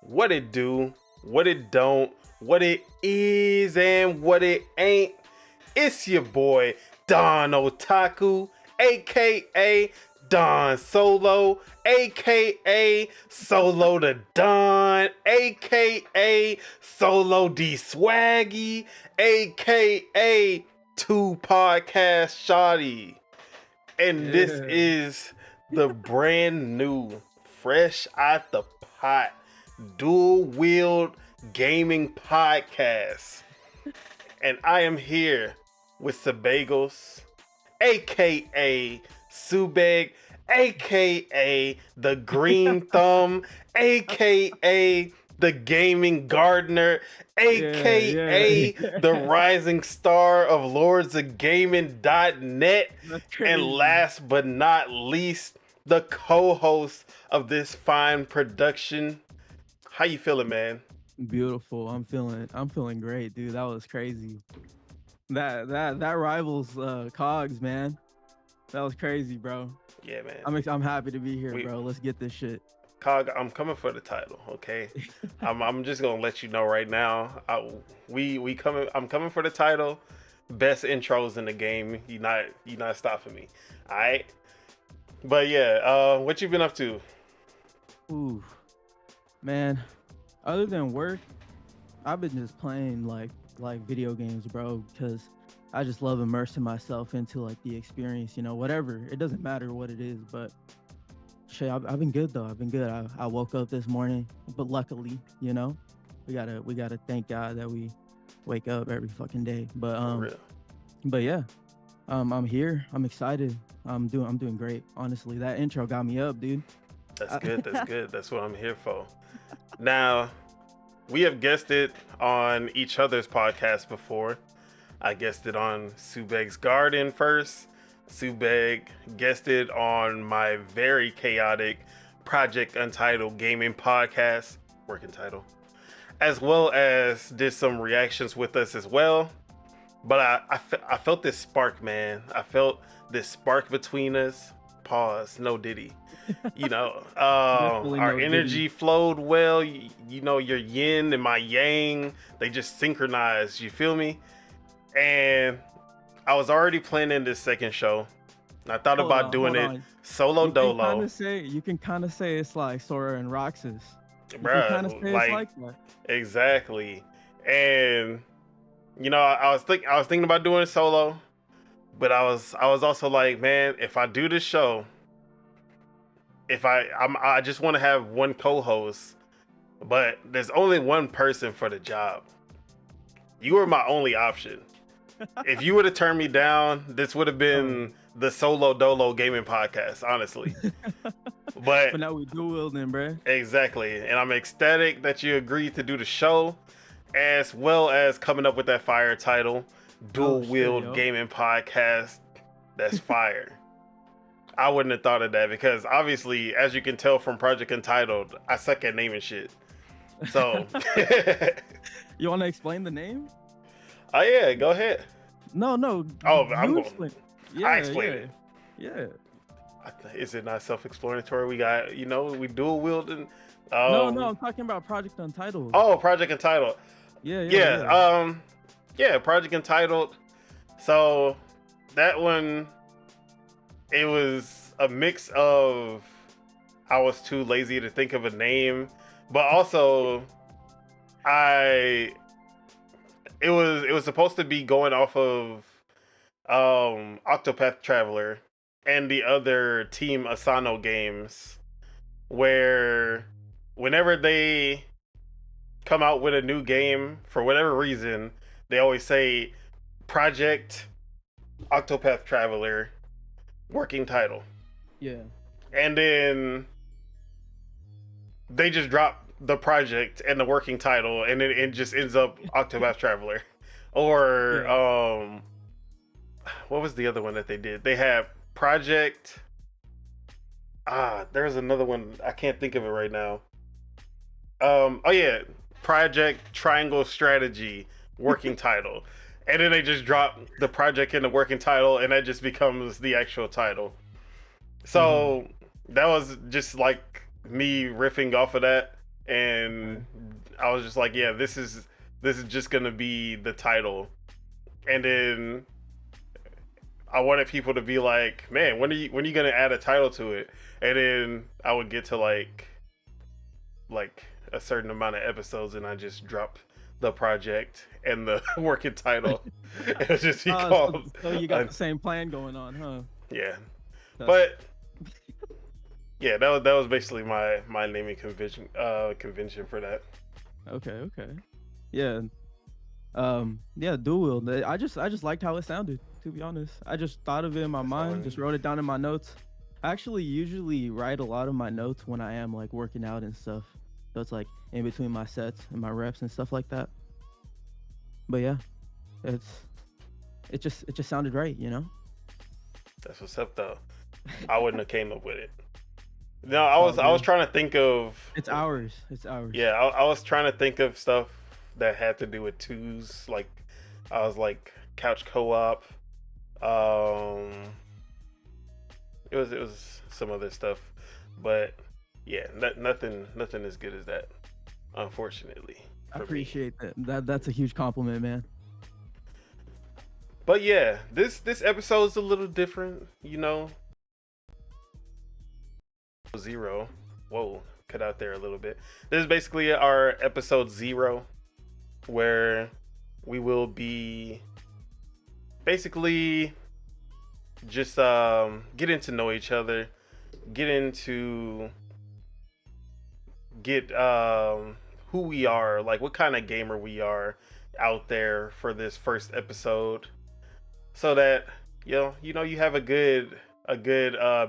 What it do, what it don't, what it is, and what it ain't. It's your boy, Don Otaku, aka Don Solo, aka Solo the Don, aka Solo D Swaggy, aka Two Podcast Shotty. And this is the brand new, fresh out the pot, Dual-Wield Gaming Podcast. And I am here with Subegos, aka Subeg, aka the Green Thumb, aka the Gaming Gardener, aka the rising star of Lords of Gaming.net, and last but not least, the co-host of this fine production. How you feeling, man? Beautiful. I'm feeling great, dude. That was crazy. That rivals Cogs, man. That was crazy, bro. Yeah, man. I'm happy to be here, bro. Let's get this shit. Cog, I'm coming for the title, okay? I'm just gonna let you know right now. I'm coming for the title. Best intros in the game. You not stopping me. All right. But yeah, what you been up to? Ooh, man. Other than work, I've been just playing like video games, bro, because I just love immersing myself into like the experience, whatever. It doesn't matter what it is, but shit, I've been good though. I've been good. I woke up this morning, but luckily, we gotta thank God that we wake up every fucking day. But yeah, I'm here. I'm excited. I'm doing great. Honestly, that intro got me up, dude. That's good. That's good. That's what I'm here for. Now, we have guested on each other's podcast before. I guested on Subeg's Garden first. Subeg guested on my very chaotic Project Untitled Gaming Podcast, working title, as well as did some reactions with us as well. But I felt this spark, man. I felt this spark between us. Pause. No Diddy. Our energy flowed well. Your yin and my yang, they just synchronized. You feel me? And I was already planning this second show. I thought about doing it solo dolo. You can kind of say it's like Sora and Roxas. Bruh, it's like that. Exactly. And I was thinking about doing it solo, but I was also like, man, if I do this show, I just want to have one co-host, but there's only one person for the job. You were my only option. If you would have turned me down, this would have been the Solo Dolo Gaming Podcast, honestly. But now we dual-wielding, bro. Exactly. And I'm ecstatic that you agreed to do the show, as well as coming up with that fire title, Dual-Wield Gaming Podcast. That's fire. I wouldn't have thought of that because obviously, as you can tell from Project Untitled, I suck at naming shit. So, you want to explain the name? Oh yeah, go ahead. No. Oh, I'm going. Explain. I explain it. Yeah. Is it not self-explanatory? We got, we dual wielding. No, I'm talking about Project Untitled. Oh, Project Untitled. Yeah. Project Untitled. So that one, it was a mix of I was too lazy to think of a name, but also it was supposed to be going off of Octopath Traveler and the other Team Asano games, where whenever they come out with a new game, for whatever reason, they always say Project Octopath Traveler working title. Yeah. And then they just drop the project and the working title, and then it just ends up Octopath Traveler. Or what was the other one that they did? They have Project. There's another one. I can't think of it right now. Project Triangle Strategy working title. And then they just drop the project in the working title, and that just becomes the actual title. So that was just like me riffing off of that and I was just like, yeah, this is just gonna be the title. And then I wanted people to be like, man, when are you gonna add a title to it? And then I would get to like a certain amount of episodes, and I just dropped the project and the working title. It would just be called. So you got the same plan going on, huh? Yeah, That's... but yeah, that was basically my naming convention for that. Okay. Yeah. Yeah, Dual-Wield. I just liked how it sounded, to be honest. I just thought of it in my mind, just wrote it down in my notes. I actually usually write a lot of my notes when I am like working out and stuff. So it's like in between my sets and my reps and stuff like that. But yeah, it just sounded right, you know? That's what's up though. I wouldn't have came up with it. No, I was trying to think of. It's ours. Yeah, I was trying to think of stuff that had to do with twos. Like I was like couch co-op. It was some other stuff, but yeah, nothing as good as that, unfortunately. I appreciate that. That's a huge compliment, man. But yeah, this episode is a little different, you know. Zero. Whoa, cut out there a little bit. This is basically our episode 0, where we will be basically just getting to know each other, get who we are, like what kind of gamer we are out there for this first episode, so that you have a good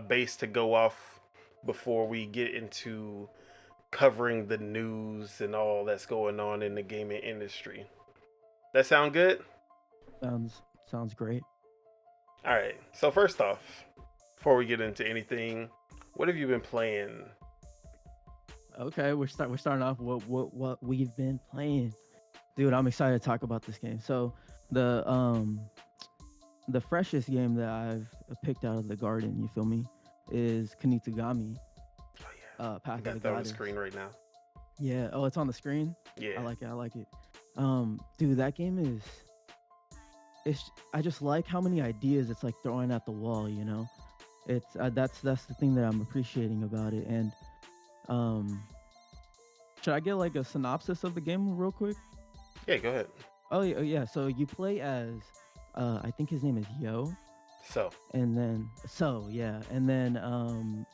base to go off before we get into covering the news and all that's going on in the gaming industry. That sound good? Sounds great. All right. So first off, before we get into anything, what have you been playing? Okay, we're starting off what we've been playing. Dude, I'm excited to talk about this game. So the freshest game that I've picked out of the garden, you feel me, is Kunitagami. Oh yeah. Path I got that on the screen right now. Yeah. Oh, it's on the screen? Yeah. I like it. Dude, that game is I just like how many ideas it's like throwing at the wall, you know? It's that's the thing that I'm appreciating about it. And should I get like a synopsis of the game real quick? Yeah, go ahead. Oh yeah. So you play as I think his name is Yo. And then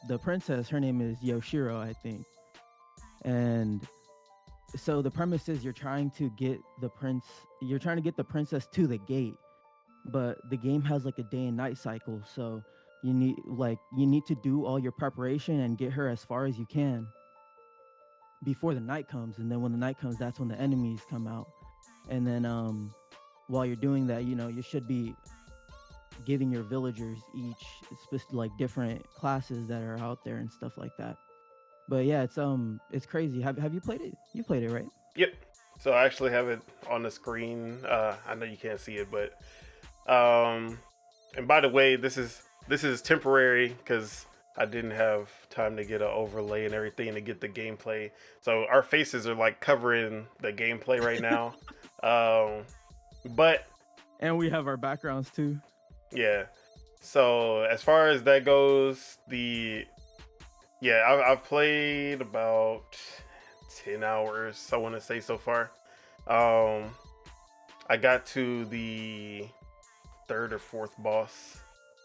the princess, her name is Yoshiro, I think. And so the premise is you're trying to get the princess to the gate, but the game has like a day and night cycle, so you need to do all your preparation and get her as far as you can before the night comes. And then when the night comes, that's when the enemies come out. And then while you're doing that, you should be giving your villagers each like different classes that are out there and stuff like that. But yeah, it's crazy. Have you played it? You played it, right? Yep. So I actually have it on the screen. I know you can't see it, but and by the way, this is temporary because I didn't have time to get an overlay and everything to get the gameplay. So our faces are like covering the gameplay right now. But and we have our backgrounds too. Yeah. So as far as that goes, I've played about 10 hours, I want to say, so far. I got to the 3rd or 4th boss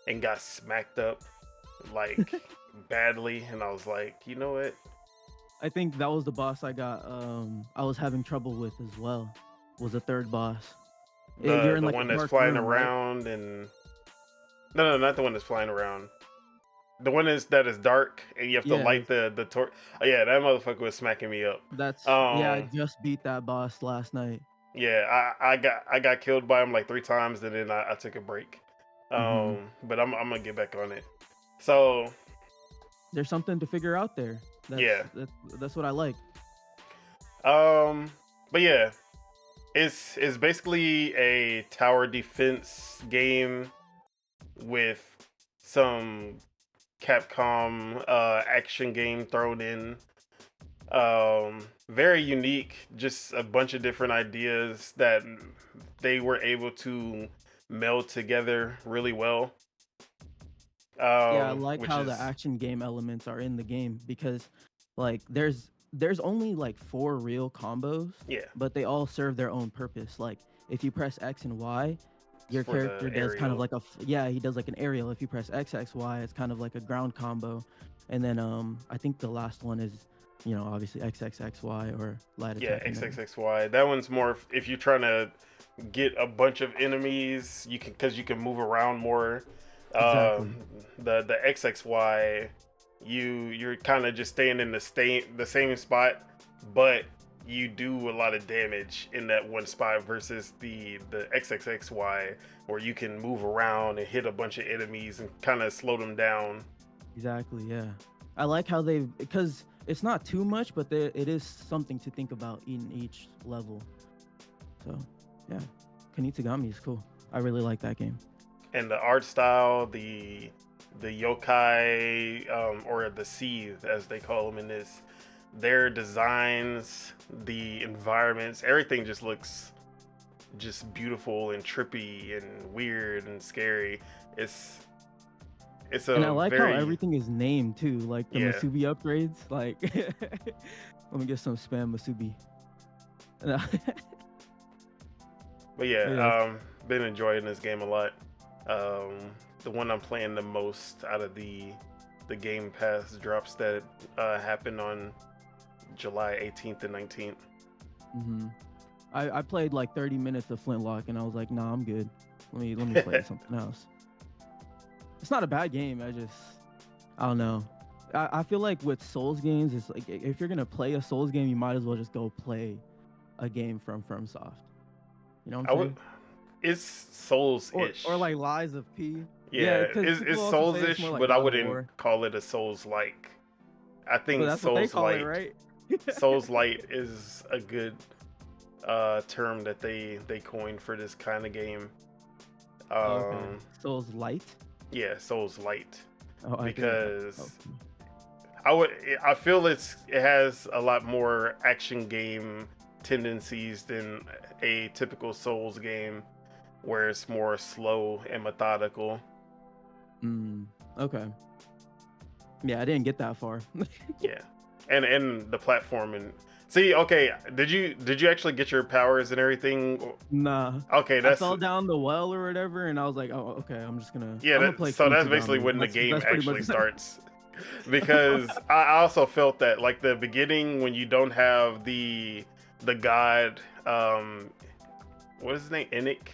and got smacked up like badly, and I was like, you know what? I think that was the boss I was having trouble with as well. Was the 3rd boss. You're in the one that's flying around, right? And no, not the one that's flying around. The one that is dark and you have to light the torch. Oh yeah, that motherfucker was smacking me up. I just beat that boss last night. Yeah, I got killed by him like 3 times, and then I took a break. But I'm gonna get back on it. So there's something to figure out there. That's what I like. But yeah, it's basically a tower defense game with some Capcom action game thrown in. Very unique, just a bunch of different ideas that they were able to meld together really well. Yeah, I like Which how the is action game elements are in the game because like there's only like four real combos, yeah, but they all serve their own purpose. Like if you press X and Y, your for the character does kind of aerial. like yeah, he does like an aerial. If you press X X Y, it's kind of like a ground combo. And then I think the last one is, obviously X X X Y or light Yeah, attack and then XXXY. That one's more if you're trying to get a bunch of enemies, you can because you can move around more. exactly. The XXY, you're kind of just staying in the same spot, but you do a lot of damage in that one spot versus the XXXY where you can move around and hit a bunch of enemies and kind of slow them down. Exactly, yeah. I like how because it's not too much, but it is something to think about in each level. So, yeah, Kunitagami is cool. I really like that game. And the art style, the yokai or the seeds as they call them in this, their designs, the environments, everything just looks just beautiful and trippy and weird and scary. It's it's And I a like how very everything is named too, like the yeah. Masubi upgrades. Like, let me get some spam Masubi. But But yeah, yeah, been enjoying this game a lot. The one I'm playing the most out of the Game Pass drops that happened on July 18th and 19th. hmm I played like 30 minutes of Flintlock, and I was like, nah, I'm good. Let me play something else. It's not a bad game. I don't know. I feel like with Souls games, it's like if you're gonna play a Souls game, you might as well just go play a game from FromSoft. You know what I I'm would. saying? It's Souls Or ish. like Lies of P. Yeah, Yeah, because people it's also Souls say it's more ish, like but I God of wouldn't War. call it a Souls like. I But think that's what they Souls call it, Light. right? Souls Light is a good term that they coined for this kind of game. Okay. Um, Souls Light. yeah, Souls Light Oh, I think. Oh, because I would I feel it has a lot more action game tendencies than a typical Souls game where it's more slow and methodical. okay. Yeah, I didn't get that far. Yeah, and the platform and see. Okay, did you actually get your powers and everything? Nah. Okay, I that's fell down the well or whatever, and I was like, oh, okay, yeah. I'm gonna play So that's basically Kunitagami. when the game That's pretty actually much. starts. Because I also felt that like the beginning when you don't have the god, what is his name, Enoch,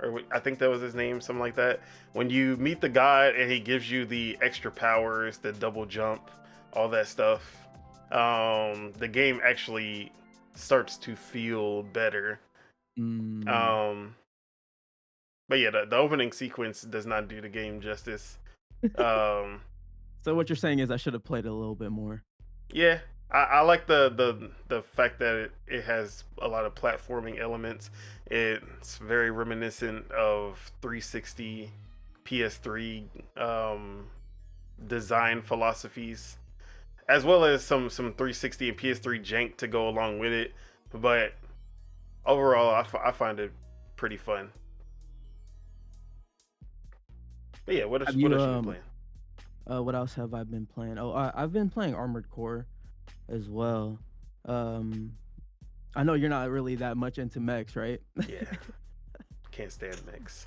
or I think that was his name, something like that. When you meet the god and he gives you the extra powers, the double jump, all that stuff, the game actually starts to feel better. Mm. Um, but yeah, the opening sequence does not do the game justice. Um, So what you're saying is I should have played it a little bit more. Yeah, I like the fact that it has a lot of platforming elements. It's very reminiscent of 360, PS3 design philosophies, as well as some 360 and PS3 jank to go along with it. But overall, I find it pretty fun. But yeah, Have what you else you been playing? what else have I been playing? Oh, I've been playing Armored Core as well. Um, I know you're not really that much into mechs, right? Yeah, can't stand mix.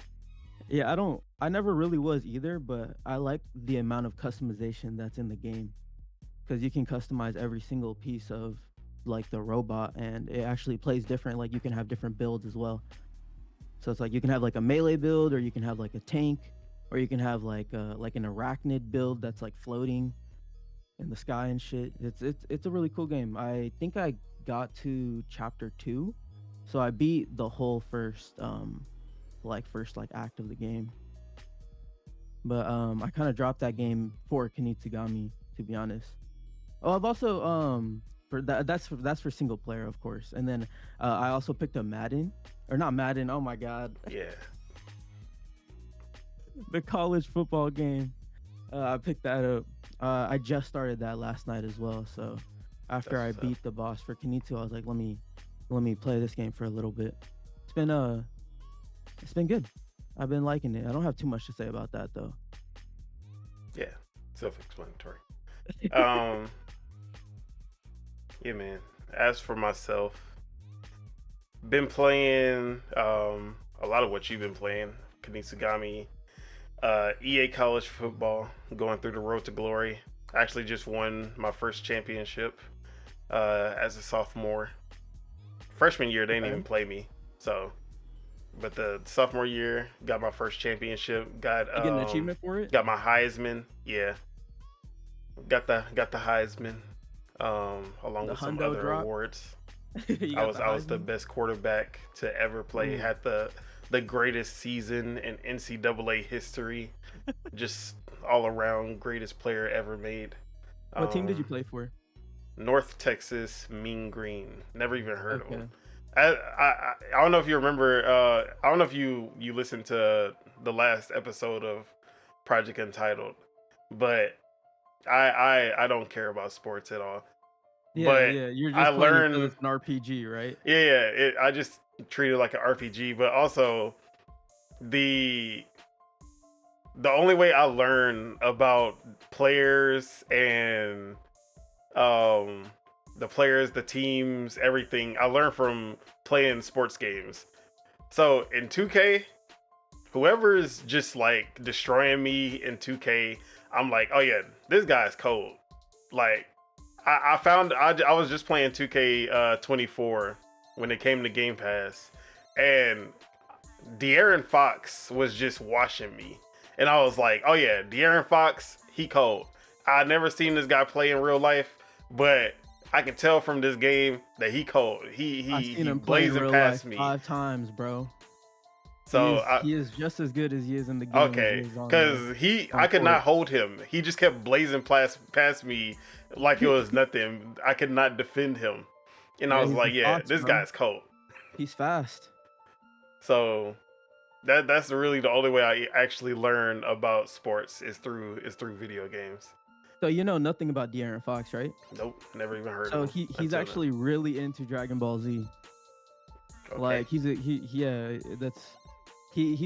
Yeah, I never really was either, but I like the amount of customization that's in the game because you can customize every single piece of like the robot, and it actually plays different. Like you can have different builds as well. So it's like you can have like a melee build, or you can have like a tank, or you can have like an arachnid build that's like floating in the sky and shit. It's a really cool game. I think I got to chapter 2, so I beat the whole first like act of the game. But I kind of dropped that game for Kunitagami, to be honest. Oh, I've also for that's for single player, of course. And then I also picked up Madden, or not Madden. Oh my god, Yeah, the college football game. I picked that up. I just started that last night as well. So after I beat the boss for Kinitsu, I was like, let me play this game for a little bit. It's been good. I've been liking it. I don't have too much to say about that though. Yeah, self-explanatory. Yeah, man. As for myself, been playing a lot of what you've been playing, Kunitsugami, EA College Football, going through the road to glory. I actually just won my first championship as a sophomore. Freshman year, they didn't even play me, so. But the sophomore year, got my first championship. Got you get an achievement for it. Got my Heisman. Yeah, got the Heisman, along with some other awards. I was the best quarterback to ever play. Ooh. Had the greatest season in NCAA history. Just all around greatest player ever made. What team did you play for? North Texas Mean Green. Never even heard of them. I don't know if you remember. I don't know if you listened to the last episode of Project Untitled, but I don't care about sports at all. Yeah, but yeah. You're just playing it as an RPG, right? Yeah. I just treat it like an RPG, but also the only way I learn about players and the players, the teams, everything, I learned from playing sports games. So in 2K, whoever's just like destroying me in 2K, I'm like, oh yeah, this guy's cold. Like, I was just playing 2K 24 when it came to Game Pass, and De'Aaron Fox was just washing me. And I was like, oh yeah, De'Aaron Fox, he cold. I never seen this guy play in real life, but I can tell from this game that he cold. He blazing past me 5 times, bro. So he is just as good as he is in the game. Okay, because I could not hold him. He just kept blazing past me like it was nothing. I could not defend him, and I was like, "Yeah, this guy's cold. He's fast." So that's really the only way I actually learn about sports is through video games. So you know nothing about De'Aaron Fox, right? Nope, never even heard of him. So he's actually really into Dragon Ball Z. Okay. Like he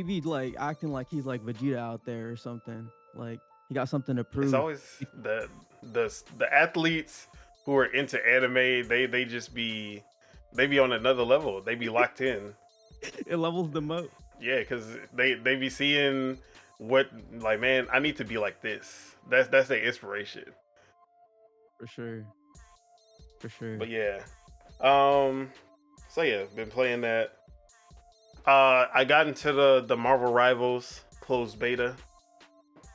be like acting like he's like Vegeta out there or something. Like he got something to prove. It's always the athletes who are into anime. They be on another level. They be locked in. It levels them up. Yeah, because they be seeing what, like, man, I need to be like this. That's their inspiration. For sure. But yeah. So yeah, been playing that. I got into the Marvel Rivals closed beta.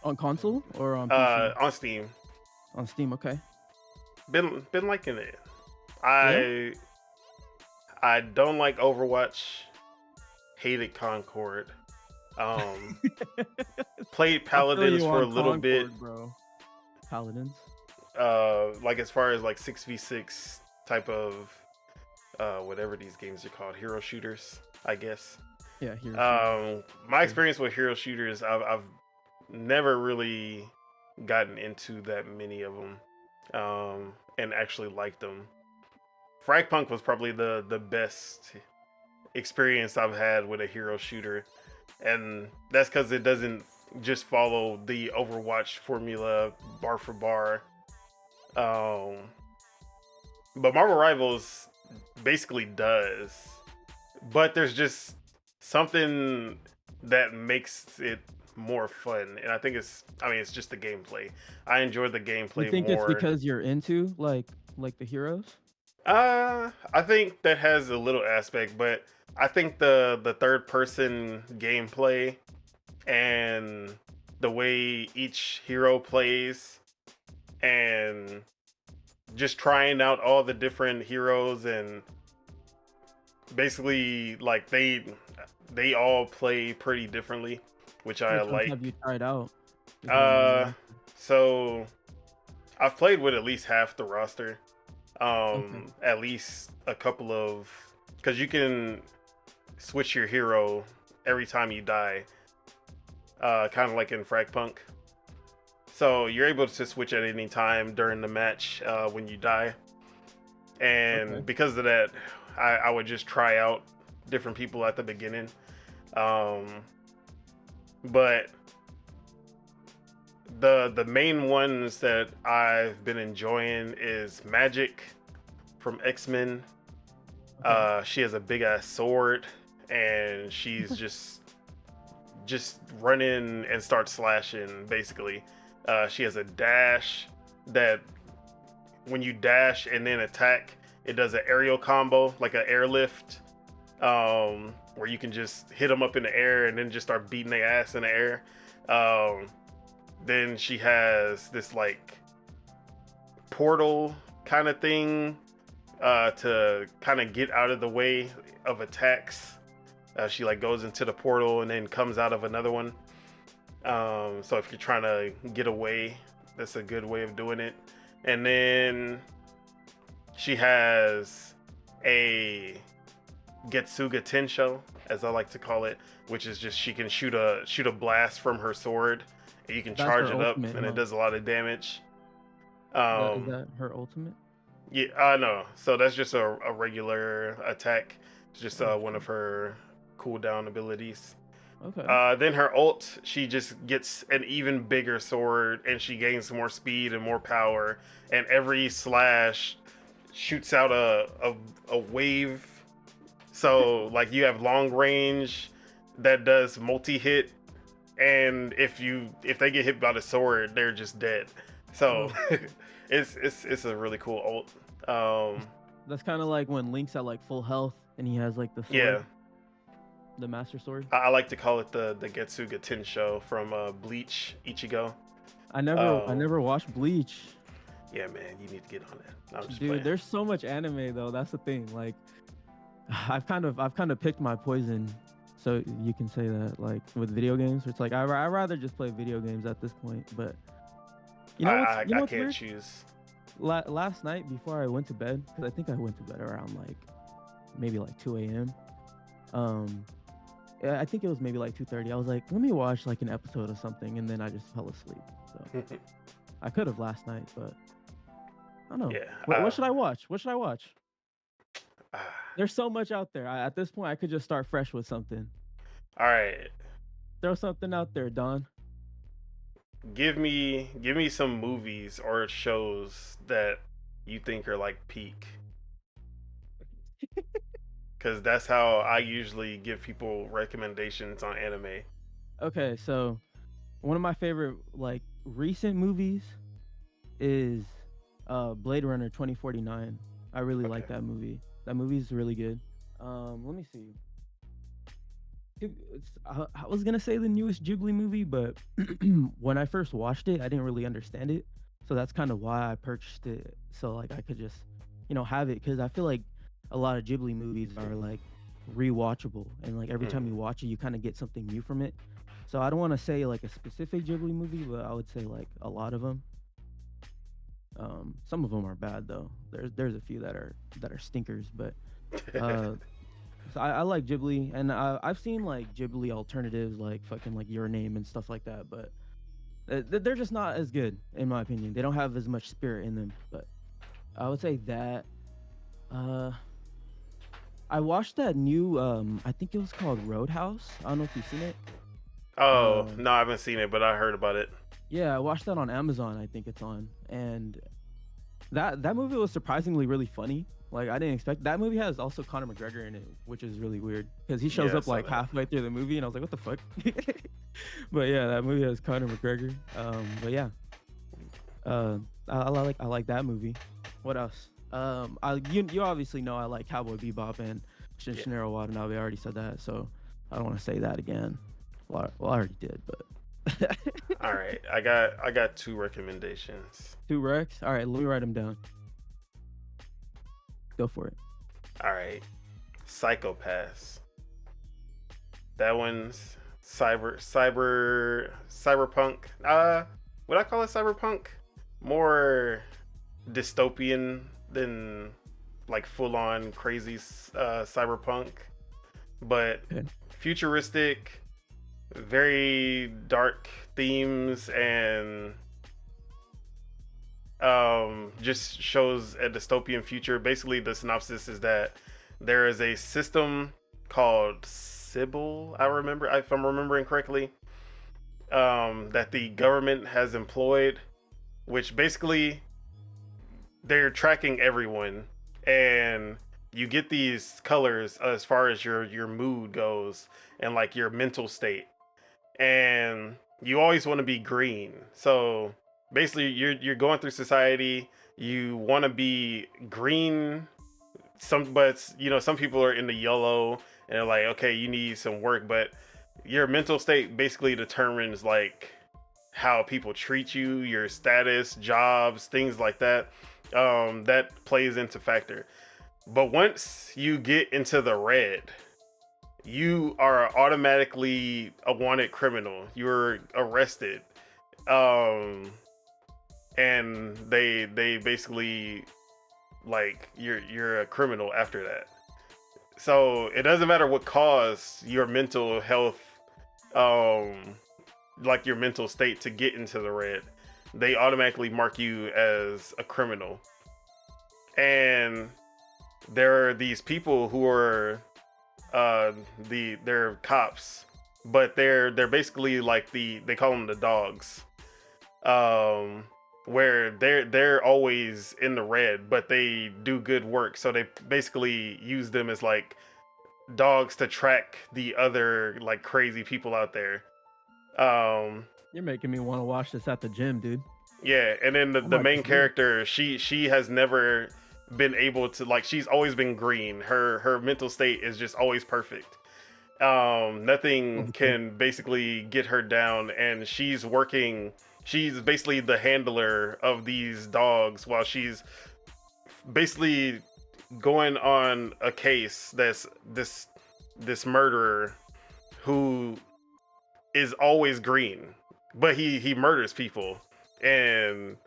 On console or on PC? On Steam. On Steam, okay. Been liking it. I don't like Overwatch. Hated Concord. Played Paladins for a little bit, bro. Paladins. Like as far as like 6v6 type of whatever these games are called, hero shooters, I guess. Yeah, hero. My experience with hero shooters, I've never really gotten into that many of them, and actually liked them. Fragpunk was probably the best experience I've had with a hero shooter, and that's because it doesn't just follow the Overwatch formula bar for bar. But Marvel Rivals basically does, but there's just something that makes it more fun, and I think it's just the gameplay. I enjoy the gameplay more. You think it's because you're into like the heroes? I think that has a little aspect, but I think the third person gameplay and the way each hero plays and just trying out all the different heroes, and basically like they all play pretty differently, which I like. Have you tried out? So I've played with at least half the roster. At least a couple of, because you can switch your hero every time you die, kind of like in Fragpunk. So you're able to switch at any time during the match when you die. and Okay. because of that, I would just try out different people at the beginning. Um, but the main ones that I've been enjoying is Magic from X-Men. Okay. She has a big ass sword, and she's just running and start slashing basically. She has a dash that when you dash and then attack, it does an aerial combo, like an airlift, where you can just hit them up in the air and then just start beating their ass in the air. Then she has this like portal kind of thing to kind of get out of the way of attacks. She like goes into the portal and then comes out of another one. So if you're trying to get away, that's a good way of doing it. And then she has a Getsuga Tensho, as I like to call it, which is just she can shoot a blast from her sword, and you can That's charge her it up, ultimate, and huh? it does a lot of damage. Is that her ultimate? Yeah, no. So that's just a regular attack. It's just Oh, one of her cooldown abilities. okay. Then her ult, she just gets an even bigger sword, and she gains more speed and more power. And every slash shoots out a wave. So like you have long range that does multi hit, and if they get hit by the sword, they're just dead. So Oh, it's a really cool ult. that's kind of like when Link's at like full health and he has like the Yeah, sword, the Master Sword. I like to call it the Getsuga Tensho from Bleach Ichigo. I Um, never watched Bleach. yeah, man, you need to get on that. I'm just Dude, playing. there's so much anime though. That's the thing. Like, I've kind of picked my poison, so you can say that. Like with video games, it's like I rather just play video games at this point. But you know I what's can't weird? choose. Last night before I went to bed, because I think I went to bed around like maybe like 2 a.m. Um, yeah, I think it was maybe like 2:30. I was like, let me watch like an episode of something, and then I just fell asleep. So I could have last night, but I don't know. Yeah. What should I watch? What should I watch? Uh, There's so much out there. At this point, I could just start fresh with something. all right. Throw something out there, Don. Give me some movies or shows that you think are like peak. Because that's how I usually give people recommendations on anime. Okay, so one of my favorite like recent movies is Blade Runner 2049. I really Okay. like that movie. That movie is really good. Let me see. I was gonna say the newest Ghibli movie, but when I first watched it, I didn't really understand it. So that's kind of why I purchased it, so like I could just, have it. Because I feel like a lot of Ghibli movies are like rewatchable, and like every time Mm. you watch it, you kind of get something new from it. So I don't want to say like a specific Ghibli movie, but I would say like a lot of them. Some of them are bad though. There's a few that are stinkers, but uh, so I like Ghibli, and I've seen like Ghibli alternatives, like fucking like Your Name and stuff like that, but they're just not as good in my opinion. They don't have as much spirit in them. But I would say that. Uh, I watched that new. I think it was called Roadhouse. I don't know if you've seen it. Oh, Uh, no, I haven't seen it, but I heard about it. yeah, I watched that on Amazon. I think it's on, and that movie was surprisingly really funny. Like I didn't expect that movie has also Conor McGregor in it, which is really weird because he shows Yeah, I up saw like that. halfway through the movie, and I was like, "What the fuck?" But yeah, that movie has Conor McGregor. But yeah, I like that movie. What else? You obviously know I like Cowboy Bebop and Yeah. Shinjiro Watanabe. I already said that, so I don't want to say that again. Well, I already did, but All right. I got two recommendations. two Rex. All right, let me write them down. Go for it. All right. Psychopaths. That one's cyberpunk. Would I call it cyberpunk? More dystopian than like full on crazy cyberpunk, but Okay. futuristic, very dark themes, and just shows a dystopian future. Basically, the synopsis is that there is a system called Sybil, if I'm remembering correctly, that the government has employed, which basically they're tracking everyone, and you get these colors as far as your mood goes and like your mental state, and you always want to be green. So basically, you're going through society. You want to be green. But some people are in the yellow, and they're like, okay, you need some work, but your mental state basically determines like how people treat you, your status, jobs, things like that. That plays into factor. But once you get into the red, you are automatically a wanted criminal. You're arrested. Um, and they basically like you're a criminal after that. So it doesn't matter what caused your mental health, um, like your mental state to get into the red. They automatically mark you as a criminal. And there are these people who are they're cops, but they're basically like they call them the dogs. Where they're always in the red, but they do good work. So they basically use them as like dogs to track the other like crazy people out there. You're making me want to watch this at the gym, dude. Yeah, and then the main character, she has never been able to, like, she's always been green. Her mental state is just always perfect. Nothing can basically get her down, and she's basically the handler of these dogs while she's basically going on a case that's this murderer who is always green, but he murders people, and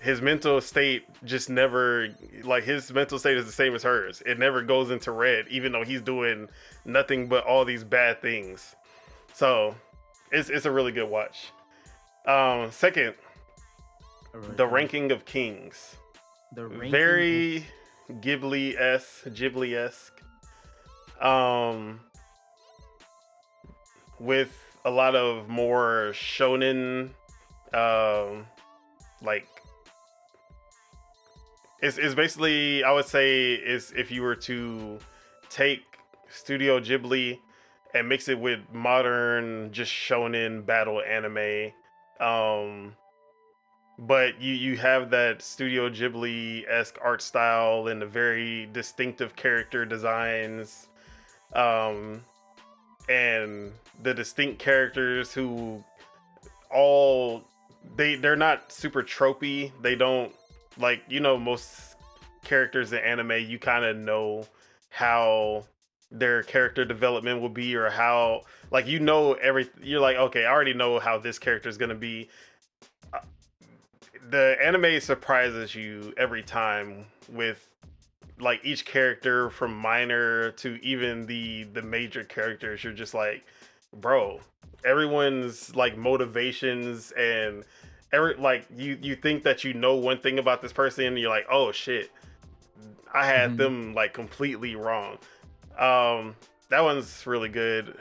his mental state just never, like, his mental state is the same as hers. It never goes into red, even though he's doing nothing but all these bad things. So it's a really good watch. Second, The Ranking of Kings. Very Ghibli-esque. With a lot of more shonen, like, it's basically, I would say, is if you were to take Studio Ghibli and mix it with modern just shonen battle anime. But you have that Studio Ghibli-esque art style and the very distinctive character designs, and the distinct characters who they're not super tropey. They don't, like, most characters in anime, you kind of know how their character development will be, or how, like, you're like, okay, I already know how this character is going to be. The anime surprises you every time with, like, each character, from minor to even the major characters. You're just like, bro, everyone's like motivations and you think that you know one thing about this person, and you're like, oh shit, I had them like completely wrong. That one's really good.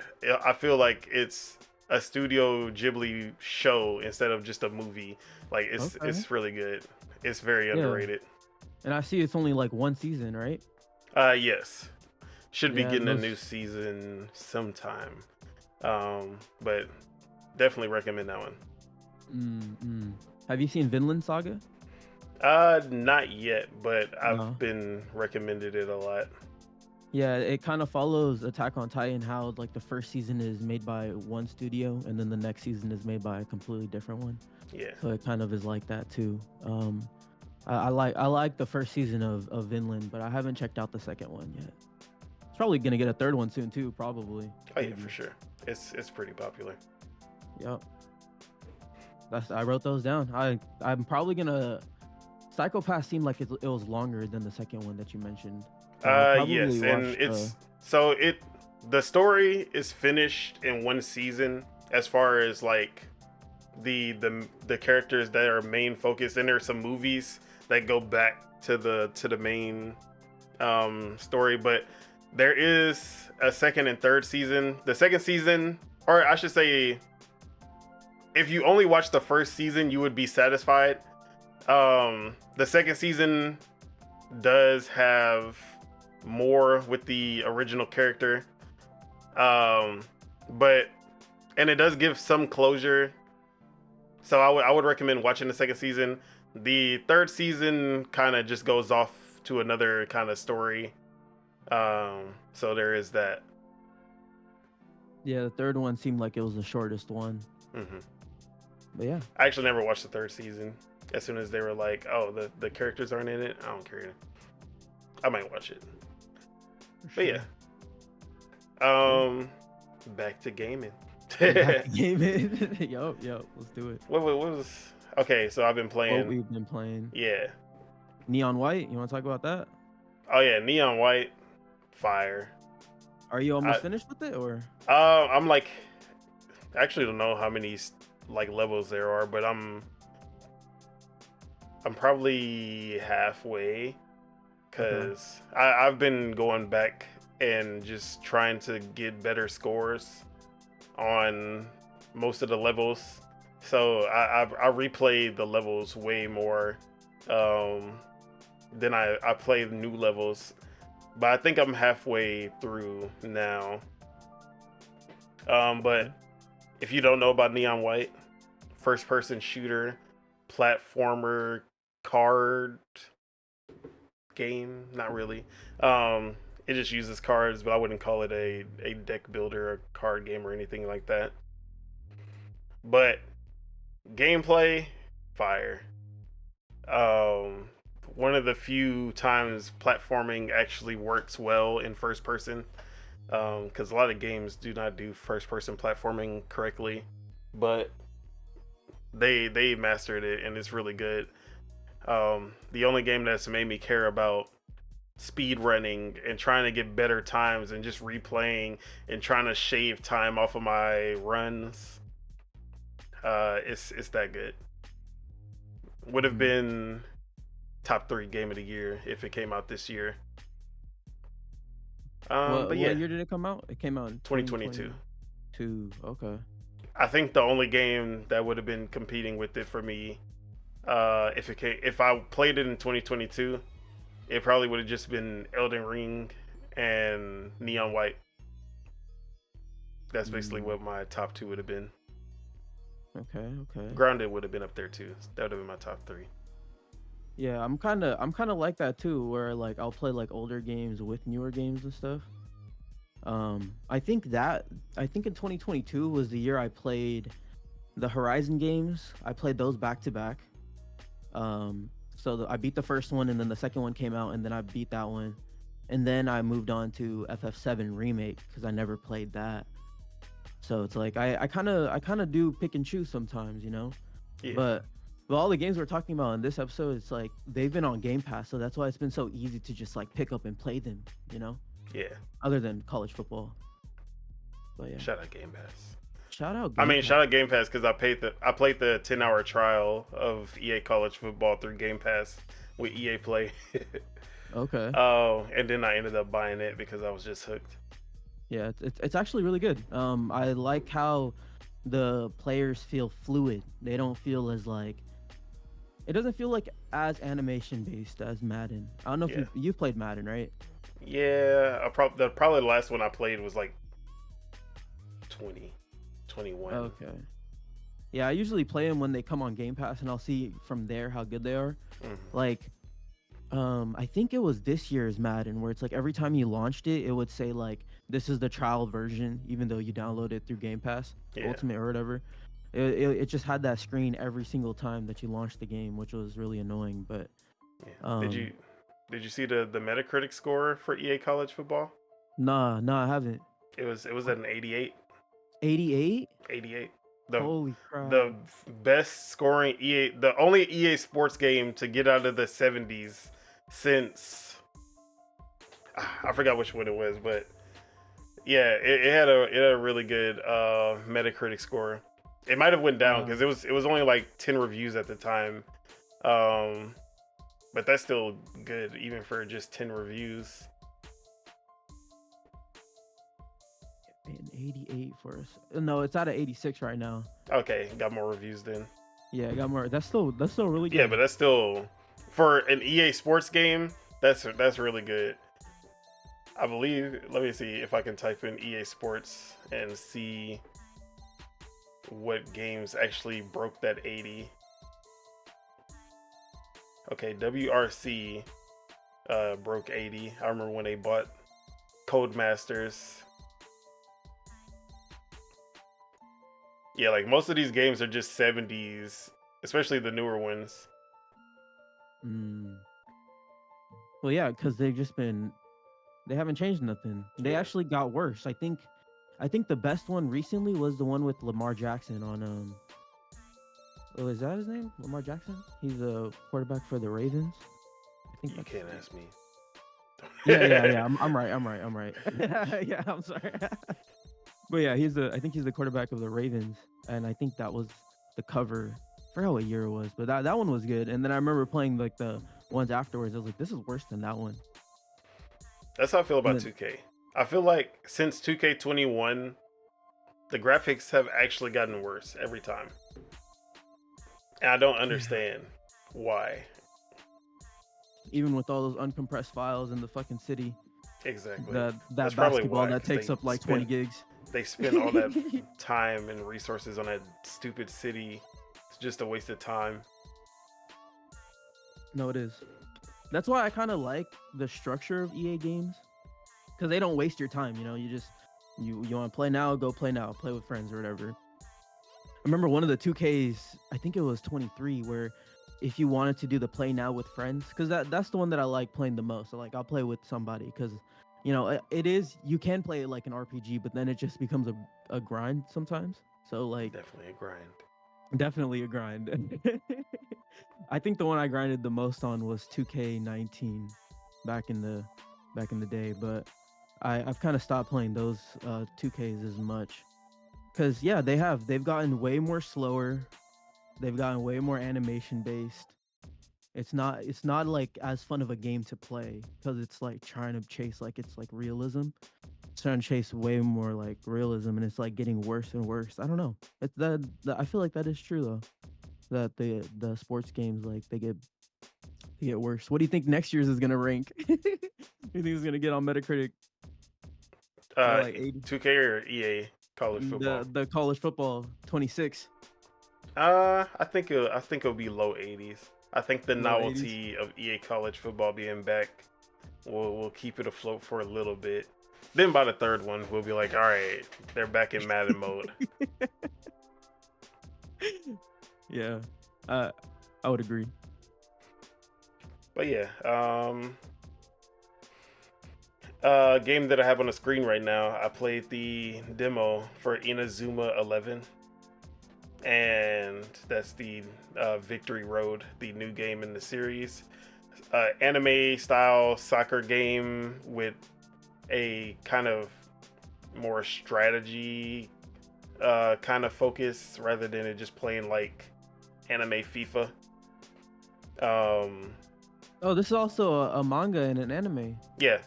I feel like it's a Studio Ghibli show instead of just a movie. Like, it's really good. It's very underrated. And I see it's only like one season, right? Yes. Should be getting a new season sometime. But definitely recommend that one. Have you seen Vinland Saga? Not yet, but I've been recommended it a lot. Yeah, it kind of follows Attack on Titan, how like the first season is made by one studio and then the next season is made by a completely different one. Yeah. So it kind of is like that too. I like the first season of Vinland, but I haven't checked out the second one yet. It's probably gonna get a third one soon too, probably. Oh yeah, for sure. It's pretty popular. Yep. I wrote those down. I'm probably gonna. Psychopath seemed like it was longer than the second one that you mentioned. Yes, and the story is finished in one season as far as like the characters that are main focus, and there's some movies that go back to the main story, but there is a second and third season. The second season, or I should say, if you only watch the first season, you would be satisfied. The second season does have more with the original character, but and it does give some closure. So I would recommend watching the second season. The third season kind of just goes off to another kind of story. So there is that. Yeah, the third one seemed like it was the shortest one. Mm-hmm. But yeah, I actually never watched the third season. As soon as they were like, "Oh, the characters aren't in it," I don't care. I might watch it. But yeah. Back to gaming. Back to gaming. Yo, let's do it. What was? Okay, so I've been playing. What we've been playing. Yeah. Neon White. You want to talk about that? Oh yeah, Neon White, fire. Are you almost finished with it, or? I'm like, I actually don't know how many like levels there are, but I'm probably halfway, because I've been going back and just trying to get better scores on most of the levels. So I replayed the levels way more than I played new levels. But I think I'm halfway through now. But if you don't know about Neon White, first person shooter, platformer, card game, not really. It just uses cards, but I wouldn't call it a deck builder or card game or anything like that. But gameplay, fire. One of the few times platforming actually works well in first person, because a lot of games do not do first person platforming correctly, but they mastered it and it's really good. The only game that's made me care about speed running and trying to get better times and just replaying and trying to shave time off of my runs, it's that good. Would have been top 3 game of the year if it came out this year. But yeah, what year did it come out? It came out in 2022. Okay. I think the only game that would have been competing with it for me, if I played it in 2022, it probably would have just been Elden Ring and Neon White. That's basically what my top 2 would have been. Okay. Grounded would have been up there too. That would have been my top 3. Yeah, I'm kind of like that too, where like I'll play like older games with newer games and stuff. I think in 2022 was the year I played the Horizon games. I played those back to back. So I beat the first one, and then the second one came out, and then I beat that one, and then I moved on to FF7 Remake because I never played that. So it's like I kind of do pick and choose sometimes, you know. Yeah. But all the games we're talking about in this episode, it's like they've been on Game Pass, so that's why it's been so easy to just like pick up and play them, you know. Yeah. Other than college football. But yeah. Shout out Game Pass. Shout out Game Pass because I played the 10-hour trial of EA College Football through Game Pass with EA Play. Okay. Oh, and then I ended up buying it because I was just hooked. Yeah, it's actually really good. I like how the players feel fluid. They don't feel as like, it doesn't feel like as animation based as Madden. I don't know if you've played Madden, right? Yeah, probably the last one I played was like 2021. Okay. Yeah, I usually play them when they come on Game Pass, and I'll see from there how good they are. Like, I think it was this year's Madden where it's like every time you launched it, it would say like, this is the trial version, even though you download it through Game Pass Ultimate or whatever. It just had that screen every single time that you launched the game, which was really annoying. But did you see the Metacritic score for EA College Football? Nah, I haven't. It was at an 88. 88? 88. Holy crap. The best scoring the only EA Sports game to get out of the 70s since I forgot which one it was, but yeah, it had a really good Metacritic score. It might have went down because it was only like 10 reviews at the time. But that's still good even for just 10 reviews. An 88 for us. No, it's at an 86 right now. Okay, got more reviews then. Yeah, I got more. That's still really good. Yeah, but that's still for an EA Sports game. That's really good. I believe. Let me see if I can type in EA Sports and see what games actually broke that 80. Okay, WRC broke 80. I remember when they bought Codemasters. Yeah, like most of these games are just 70s, especially the newer ones. Well, yeah, because they haven't changed nothing. They actually got worse. I think the best one recently was the one with Lamar Jackson on Oh, is that his name? Lamar Jackson? He's a quarterback for the Ravens. I think you can't ask me. Yeah. I'm right. Yeah, I'm sorry. But yeah, I think he's the quarterback of the Ravens, and I think that was the cover. I forgot what year it was, but that one was good. And then I remember playing like the ones afterwards. I was like, this is worse than that one. That's how I feel about 2K. I feel like since 2K21, the graphics have actually gotten worse every time. And I don't understand why. Even with all those uncompressed files in the fucking city. Exactly. That basketball that takes up like 20 gigs. They spend all that time and resources on that stupid city. It's just a waste of time. No, it is. That's why I kind of like the structure of EA games. Because they don't waste your time, you know? You want to play now, go play now. Play with friends or whatever. I remember one of the 2Ks, I think it was 23, where if you wanted to do the play now with friends, because that's the one that I like playing the most. So, like, I'll play with somebody because, you know, you can play it like an RPG, but then it just becomes a grind sometimes. So, like, definitely a grind. I think the one I grinded the most on was 2K19 back in the day, but I've kind of stopped playing those 2Ks as much. Because yeah, they've gotten way more slower. They've gotten way more animation based. It's not like as fun of a game to play because it's like trying to chase like it's like realism. It's trying to chase way more like realism, and it's like getting worse and worse. I don't know. It's that I feel like that is true though. That the sports games like they get worse. What do you think next year's is gonna rank? You think it's gonna get on Metacritic? Like 2K or EA college football? The college football 26. I think it'll be low 80s. I think the novelty 80s. of EA college football being back will keep it afloat for a little bit. Then by the third one, we'll be like, all right, they're back in Madden mode. Yeah, I would agree. But yeah, game that I have on the screen right now, I played the demo for Inazuma 11. And that's the Victory Road, the new game in the series. Anime style soccer game with a kind of more strategy kind of focus rather than it just playing like anime FIFA. Oh, this is also a manga and an anime. Yeah.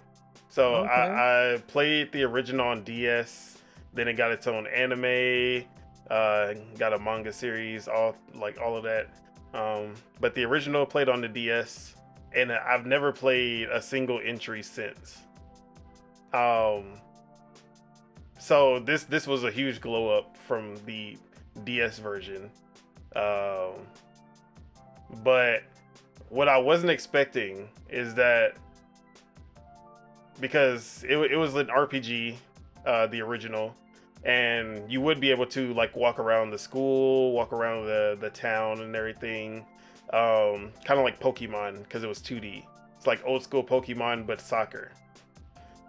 So Okay. I played the original on DS, then it got its own anime. Got a manga series, all of that. But the original played on the DS, and I've never played a single entry since. So this was a huge glow up from the DS version. But what I wasn't expecting is that because it was an RPG, the original. And you would be able to like walk around the school, walk around the town and everything. Kind of like Pokemon because it was 2D. It's like old school Pokemon, but soccer.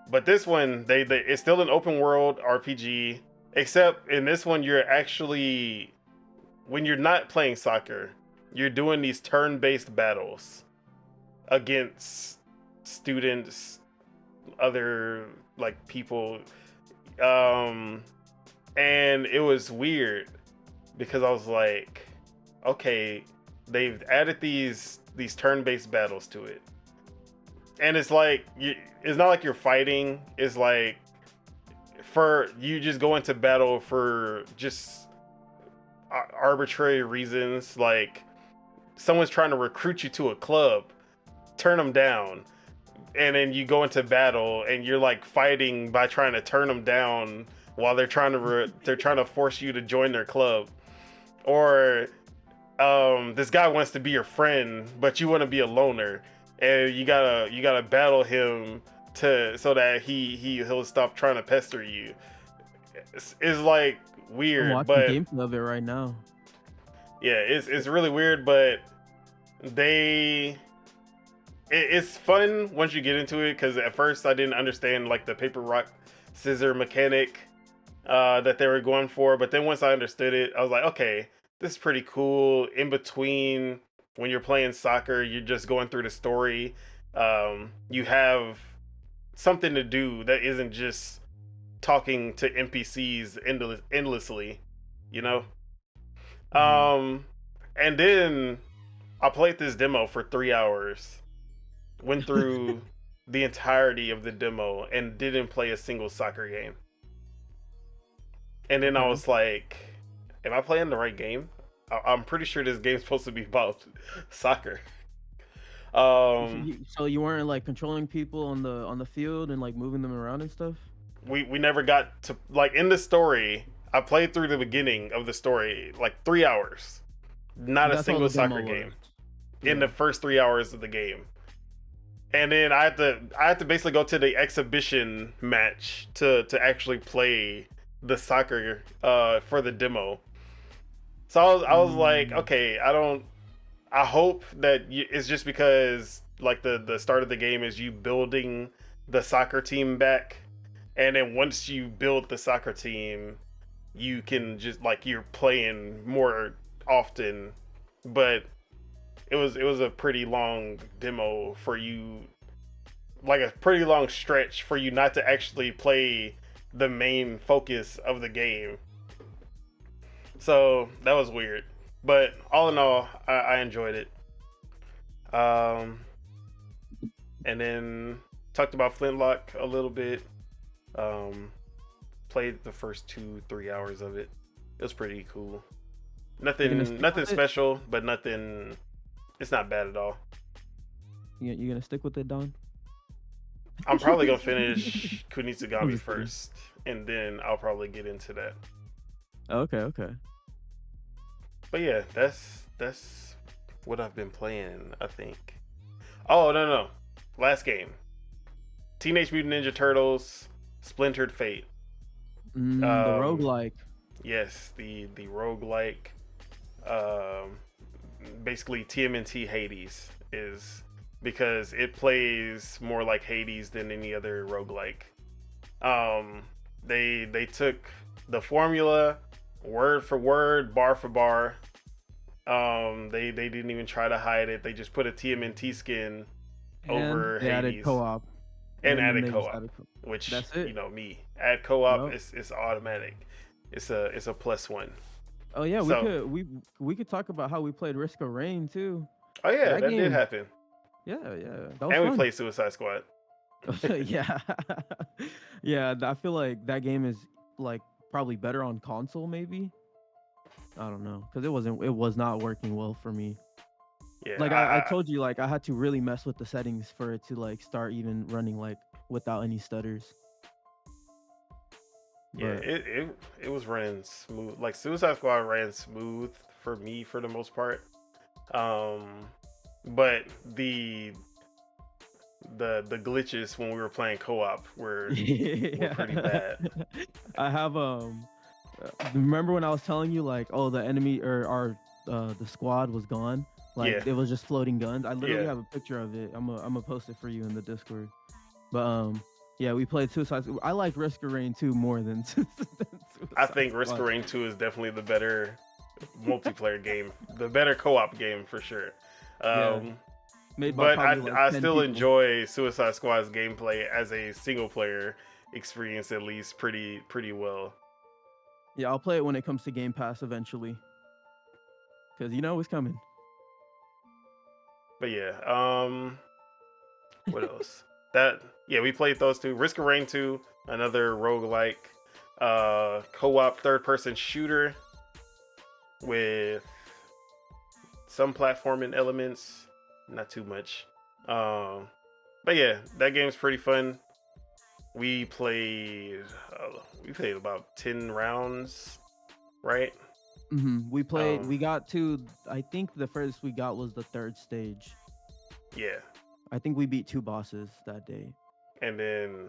But this one, it's still an open world RPG, except in this one, you're actually, when you're not playing soccer, you're doing these turn-based battles against students, other like people. And it was weird because I was like, okay, they've added these turn-based battles to it, and it's like it's not like you're fighting. It's like for you just go into battle for just arbitrary reasons, like someone's trying to recruit you to a club, turn them down, and then you go into battle and you're like fighting by trying to turn them down while they're trying to force you to join their club. Or this guy wants to be your friend but you want to be a loner, and you gotta battle him so that he'll stop trying to pester you. It's like weird. I'm watching but gameplay of it right now. yeah, it's really weird, but it's fun once you get into it, because at first I didn't understand like the paper rock scissor mechanic that they were going for, but then once I understood it, I was like, okay, this is pretty cool. In between, when you're playing soccer, you're just going through the story. You have something to do that isn't just talking to NPCs endlessly, you know? And then I played this demo for 3 hours, went through the entirety of the demo, and didn't play a single soccer game. And then I was like, am I playing the right game? I'm pretty sure this game's supposed to be about soccer. So you weren't like controlling people on the field and like moving them around and stuff? We never got to, like, in the story, I played through the beginning of the story, like 3 hours. Not a single soccer game in the first 3 hours of the game. And then I had to basically go to the exhibition match to actually play the soccer for the demo. So I was like, okay, I hope that it's just because like the start of the game is you building the soccer team back, and then once you build the soccer team, you can just like you're playing more often. But it was a pretty long demo for you, like a pretty long stretch for you not to actually play the main focus of the game. So that was weird, but all in all, I enjoyed it. And then talked about Flintlock a little bit. Played the first 2-3 hours of it. It was pretty cool. Nothing special, but nothing. It's not bad at all. You gonna stick with it, Don? I'm probably gonna finish Kunitsugami first, and then I'll probably get into that. Okay. But yeah, that's what I've been playing, I think. Oh no, last game, Teenage Mutant Ninja Turtles: Splintered Fate. The roguelike. Yes, the roguelike. Basically TMNT Hades is, because it plays more like Hades than any other roguelike. They took the formula word for word, bar for bar. They didn't even try to hide it. They just put a TMNT skin over Hades. Added co-op. And added co-op, which, that's it. you know me, add co-op, it's automatic. It's a +1. Oh yeah, we could talk about how we played Risk of Rain too. Oh yeah, that did happen. Yeah, that was and fun. We played Suicide Squad. yeah. I feel like that game is like probably better on console, maybe. I don't know, because it was not working well for me. Yeah, like I told you, like I had to really mess with the settings for it to like start even running like without any stutters. Yeah, it was running smooth. Like Suicide Squad ran smooth for me for the most part. But the glitches when we were playing co-op were pretty bad. I have remember when I was telling you like, oh, the enemy or our the squad was gone? Like it was just floating guns. I literally have a picture of it. I'm gonna post it for you in the Discord. But yeah, we played Suicide. I like Risk of Rain 2 more than I think Risk of Rain 2 is definitely the better multiplayer game, the better co-op game for sure. But I still enjoy Suicide Squad's gameplay as a single player experience, at least pretty well. Yeah, I'll play it when it comes to Game Pass eventually, because you know it's coming. But yeah, what else? That yeah, we played those two. Risk of Rain 2, another roguelike co-op third-person shooter with some platforming elements, not too much. Um, but yeah, that game's pretty fun. We played we played about 10 rounds, right? We played. Um, We got to. I think the furthest we got was the third stage. yeah, I think we beat 2 bosses that day. and then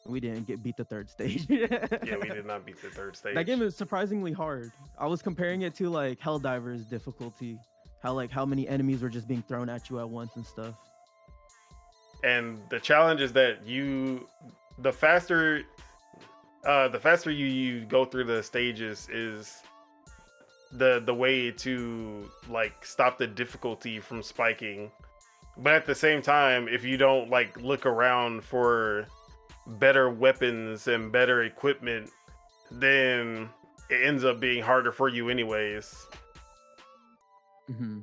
We didn't get beat the third stage. yeah, we did not beat the third That game stage. is surprisingly hard. I was comparing it to like Helldivers difficulty. How many enemies were just being thrown at you at once and stuff. And the challenge is that the faster you go through the stages is the way to like stop the difficulty from spiking. But at the same time, if you don't like look around for better weapons and better equipment, then it ends up being harder for you anyways. Mm-hmm.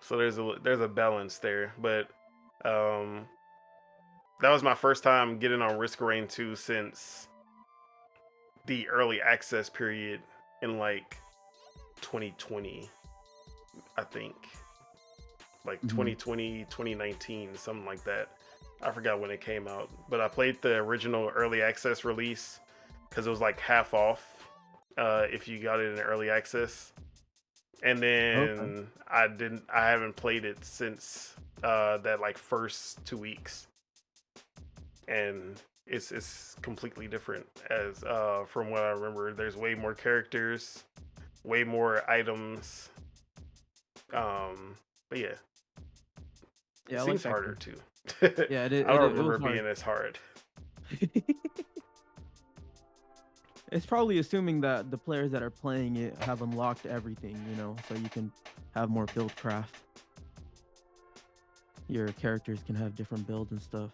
So there's a balance there, but um that was my first time getting on Risk of Rain 2 since the early access period in like 2020, I think. Like Mm-hmm. 2020, 2019, something like that. I forgot when it came out, but I played the original early access release because it was like half off if you got it in early access. And Okay. then I haven't played it since that like first 2 weeks, and it's completely different as from what I remember. There's way more characters, way more items. But yeah, it Yeah, I like seems that harder game. too. Yeah, I don't it remember was it hard. being as hard. It's probably assuming that the players that are playing it have unlocked everything, so you can have more build craft. Your characters can have different builds and stuff.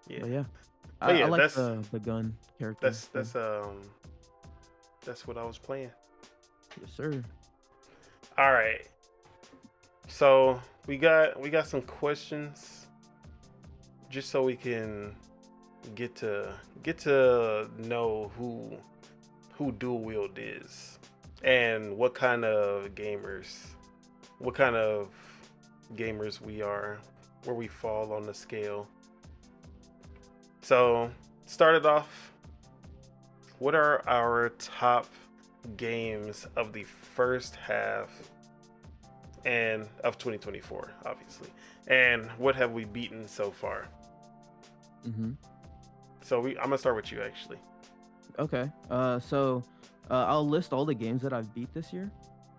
Yeah, But yeah, but I yeah, like the gun character that's too. that's that's what I was playing. Yes, sir. All right, so we got some questions just so we can get to get to know who Dual-Wield is and what kind of gamers we are, where we fall on the scale. So, started off, what are our top games of the first half and of 2024, obviously? And what have we beaten so far? Mm-hmm. So I'm gonna start with you actually. Okay. I'll list all the games that I've beat this year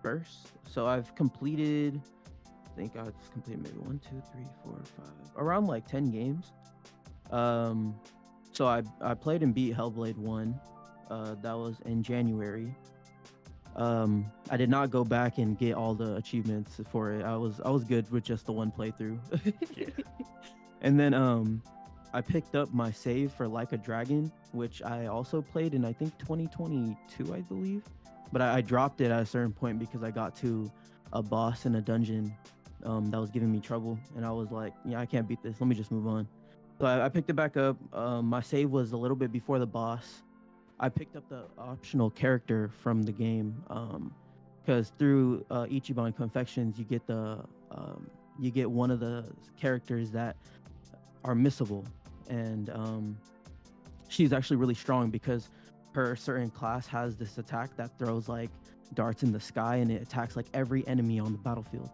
first. So I've completed. I think I've completed maybe 1, 2, 3, 4, 5, around like 10 games. Um, so I played and beat Hellblade 1. That was in January. I did not go back and get all the achievements for it. I was good with just the one playthrough. Yeah. And then I picked up my save for Like a Dragon, which I also played in I think 2022, I believe. But I dropped it at a certain point because I got to a boss in a dungeon that was giving me trouble, and I was like, yeah, I can't beat this. Let me just move on. So I picked it back up. My save was a little bit before the boss. I picked up the optional character from the game because through Ichiban Confections you get one of the characters that are missable, and she's actually really strong because her certain class has this attack that throws like darts in the sky and it attacks like every enemy on the battlefield.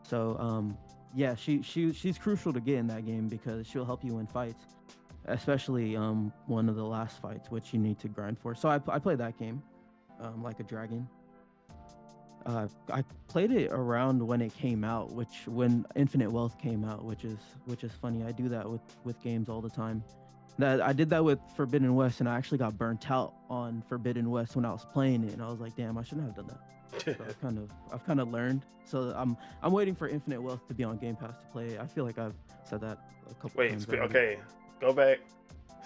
So yeah, she's crucial to get in that game because she'll help you win fights, especially one of the last fights which you need to grind for. So I played that game, Like a Dragon. I played it around when it came out, when Infinite Wealth came out, which is funny. I do that with games all the time. That I did that with Forbidden West, and I actually got burnt out on Forbidden West when I was playing it, and I was like, damn, I shouldn't have done that. So I've kind of learned. So I'm waiting for Infinite Wealth to be on Game Pass to play it. I feel like I've said that a couple Wait, times already. okay, go back.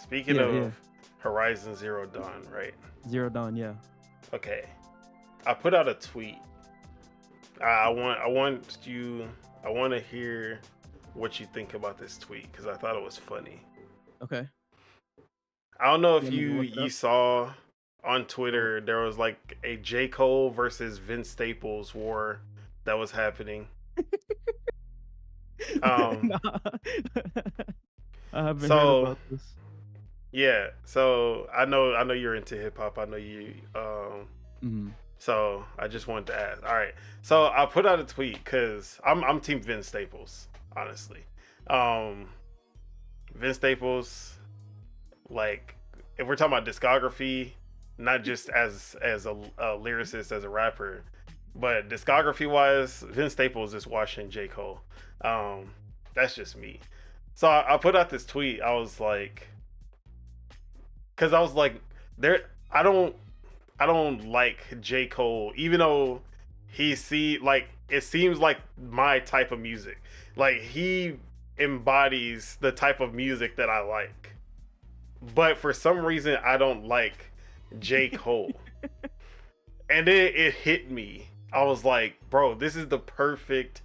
Speaking Yeah, of yeah. Horizon Zero Dawn, right? Zero Dawn, yeah. Okay. I put out a tweet. I want to hear what you think about this tweet because I thought it was funny. Okay. I don't know You if want me to you look it you up? saw on Oh. Twitter there was like a J. Cole versus Vince Staples war that was happening. Um, Nah. I haven't heard so about this. yeah, so I know you're into hip hop. I know you. Mhm. So I just wanted to ask. All right, so I put out a tweet because I'm Team Vince Staples, honestly. Um, Vince Staples, like if we're talking about discography, not just as a lyricist, as a rapper, but discography wise, Vince Staples is washing J. Cole. Um, that's just me. So I put out this tweet. Because I was like, there. I don't like J. Cole, even though it seems like my type of music. Like he embodies the type of music that I like. But for some reason I don't like J. Cole. And then it hit me. I was like, bro, this is the perfect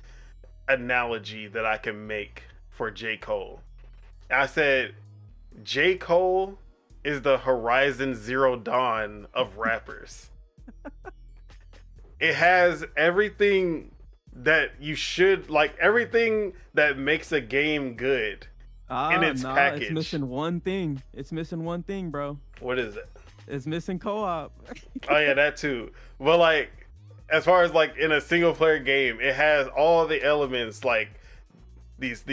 analogy that I can make for J. Cole. I said, J. Cole is the Horizon Zero Dawn of rappers. It has everything that you should like, everything that makes a game good in its Nah, it's package. missing one thing. It's missing one thing, bro. What is it? It's missing co-op. Oh yeah, that too. But like, as far as like in a single player game, it has all the elements like these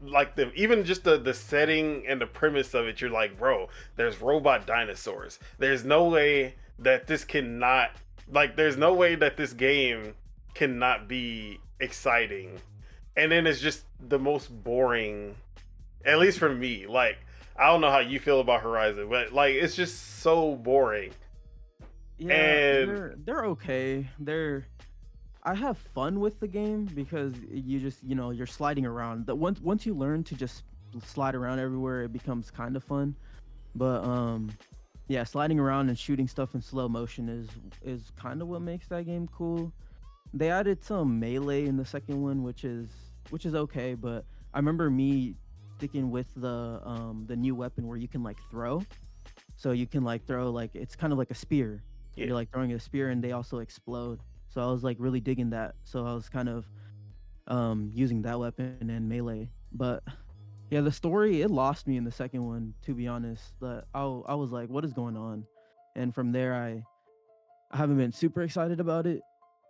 like the even just the setting and the premise of it. You're like, bro, there's robot dinosaurs. There's no way that this cannot there's no way that this game cannot be exciting. And then it's just the most boring, at least for me. Like, I don't know how you feel about Horizon, but like it's just so boring. Yeah, And they're okay. I have fun with the game because you just, you're sliding around. That once you learn to just slide around everywhere, it becomes kind of fun. But yeah, sliding around and shooting stuff in slow motion is kind of what makes that game cool. They added some melee in the second one, which is okay, but I remember me sticking with the new weapon where you can like throw. So you can like throw like it's kind of like a spear. yeah, You're like throwing a spear and they also explode. So I was like really digging that. So I was kind of using that weapon and melee. But yeah, the story it lost me in the second one, to be honest. I was like, what is going on? And from there I haven't been super excited about it.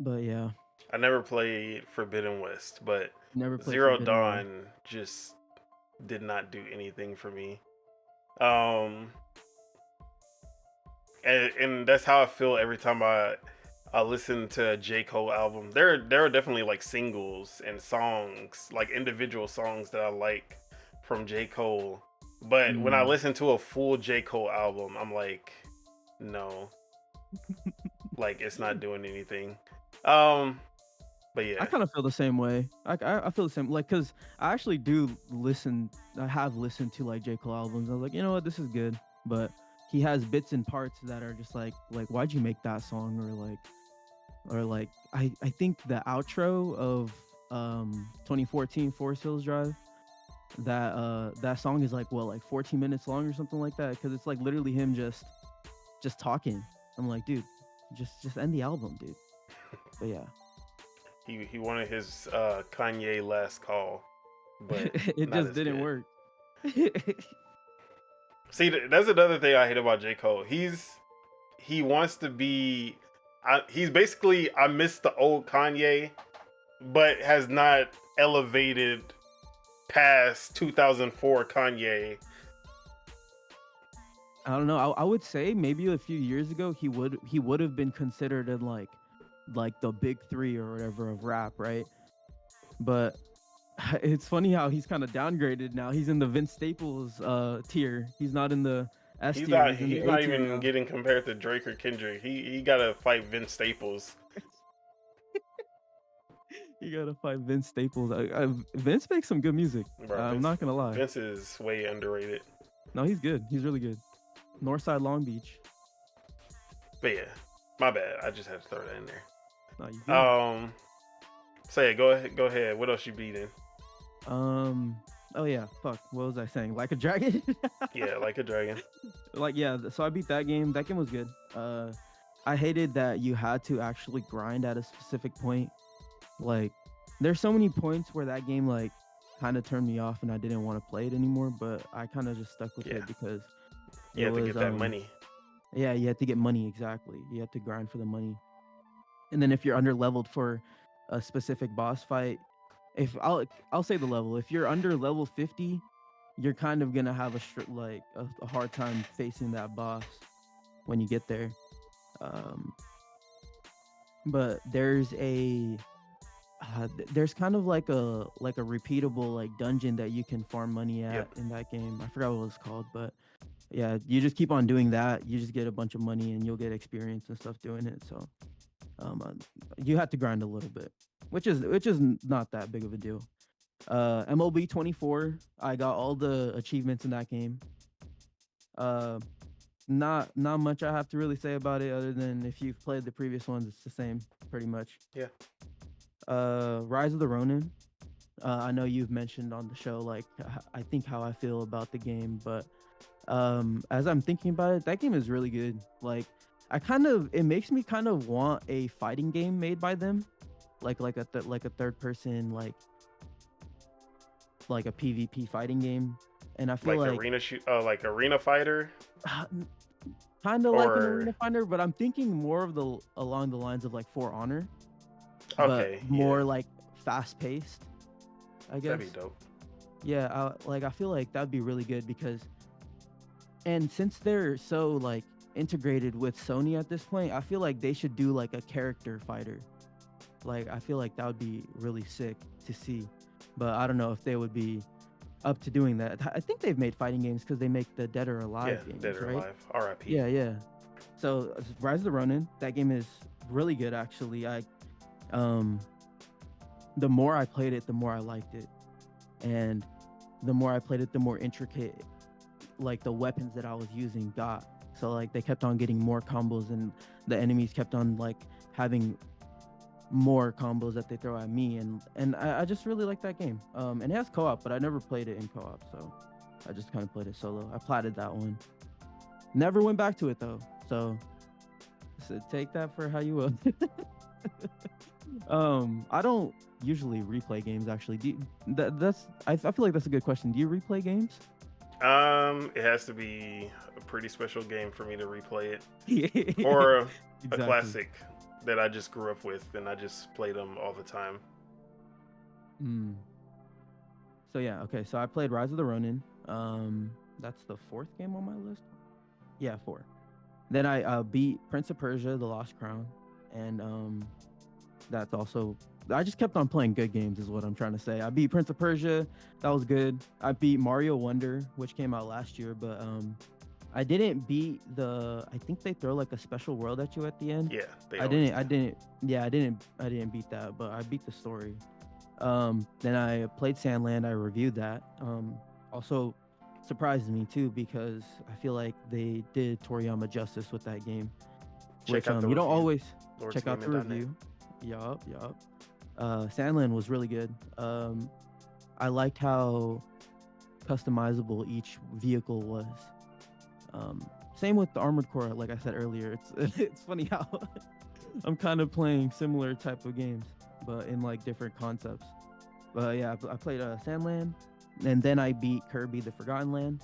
But yeah, I never played Forbidden West, but never played Zero Forbidden West. Dawn just did not do anything for me. Um, and that's how I feel every time I listen to a J. Cole album. There are definitely like singles and songs, like individual songs that I like from J. Cole. But when I Mm. listen to a full J. Cole album, I'm like, no, like it's not doing anything. Um, but I yeah, kind of feel the same way. I feel the same, like, cause I actually do listen. I have listened to like J Cole albums. I was like, you know what, this is good, but he has bits and parts that are just like why'd you make that song, or like I think the outro of 2014 Forest Hills Drive, that song is like what, like 14 minutes long or something like that, because it's like literally him just talking. I'm like, dude, just end the album, dude. But yeah. he wanted his Kanye last call, but It not just as didn't good. work. See, that's another thing I hate about J. Cole. He wants to be. He's basically I miss the old Kanye, but has not elevated past 2004 Kanye. I don't know. I would say maybe a few years ago he would have been considered in like the big three or whatever of rap, right? But it's funny how he's kind of downgraded now. He's in the Vince Staples tier. He's not in the S tier. He's in He's the A not tier even now. getting compared to Drake or Kendrick. He gotta fight Vince Staples. You gotta find Vince Staples. Vince makes some good music. Bro, I'm not gonna lie. Vince is way underrated. No, he's good. He's really good. Northside Long Beach. But yeah, my bad. I just had to throw that in there. No, you good. So yeah, go ahead. Go ahead. What else you beating? Oh yeah, fuck. What was I saying? Like a Dragon? Yeah, like a dragon. Like yeah. So I beat that game. That game was good. I hated that you had to actually grind at a specific point. Like, there's so many points where that game like kind of turned me off, and I didn't want to play it anymore. But I kind of just stuck with Yeah, it because you it have to was get that money. yeah, you had to get money exactly. You had to grind for the money. And then if you're under leveled for a specific boss fight, if I'll say the level. If you're under level 50, you're kind of gonna have a hard time facing that boss when you get there. Um, but there's kind of like a repeatable like dungeon that you can farm money at Yep. in that game. I forgot what it's called, but yeah, you just keep on doing that. You just get a bunch of money and you'll get experience and stuff doing it. So uh, you have to grind a little bit, which is not that big of a deal. MLB 24, I got all the achievements in that game. Uh, not much I have to really say about it other than if you've played the previous ones, it's the same pretty much. Yeah. Rise of the Ronin. I know you've mentioned on the show like I think how I feel about the game, but as I'm thinking about it, that game is really good. Like it makes me kind of want a fighting game made by them, like a third person like a PvP fighting game. And I feel Like like arena shoot. Like arena fighter. kind of like an Or arena fighter, but I'm thinking more of the along the lines of like For Honor, but okay, yeah, more like fast paced, I guess. that'd be dope. Yeah, I feel like that'd be really good because, and since they're so like integrated with Sony at this point, I feel like they should do like a character fighter. Like I feel like that would be really sick to see, but I don't know if they would be up to doing that. I think they've made fighting games because they make the Dead or Yeah, Alive games, Dead or right? Alive. R.I.P. Yeah, yeah. So Rise of the Ronin, that game is really good actually. Um the more I played it, the more I liked it. And the more I played it, the more intricate like the weapons that I was using got. So like they kept on getting more combos and the enemies kept on like having more combos that they throw at me and I just really like that game. And it has co-op, but I never played it in co-op, so I just kind of played it solo. I platted that one. Never went back to it though. So take that for how you will. I don't usually replay games actually. I feel like that's a good question. Do you replay games? It has to be a pretty special game for me to replay it, Yeah. or a Exactly. classic that I just grew up with and I just play them all the time. So yeah, okay. So I played Rise of the Ronin. That's the fourth game on my list. Yeah, 4. Then I beat Prince of Persia: The Lost Crown, and that's also. I just kept on playing good games, is what I'm trying to say. I beat Prince of Persia, that was good. I beat Mario Wonder, which came out last year, but I didn't beat the. I think they throw like a special world at you at the end. Yeah, they I always didn't. do. I didn't. Yeah, I didn't beat that, but I beat the story. Then I played Sandland. I reviewed that. Also surprised me too because I feel like they did Toriyama justice with that game. Check Which out the you don't review. always check out the review. Yup. Sandland was really good. I liked how customizable each vehicle was. Same with the Armored Core, like I said earlier. It's funny how I'm kind of playing similar type of games, but in like different concepts. But yeah, I played Sandland, and then I beat Kirby: The Forgotten Land.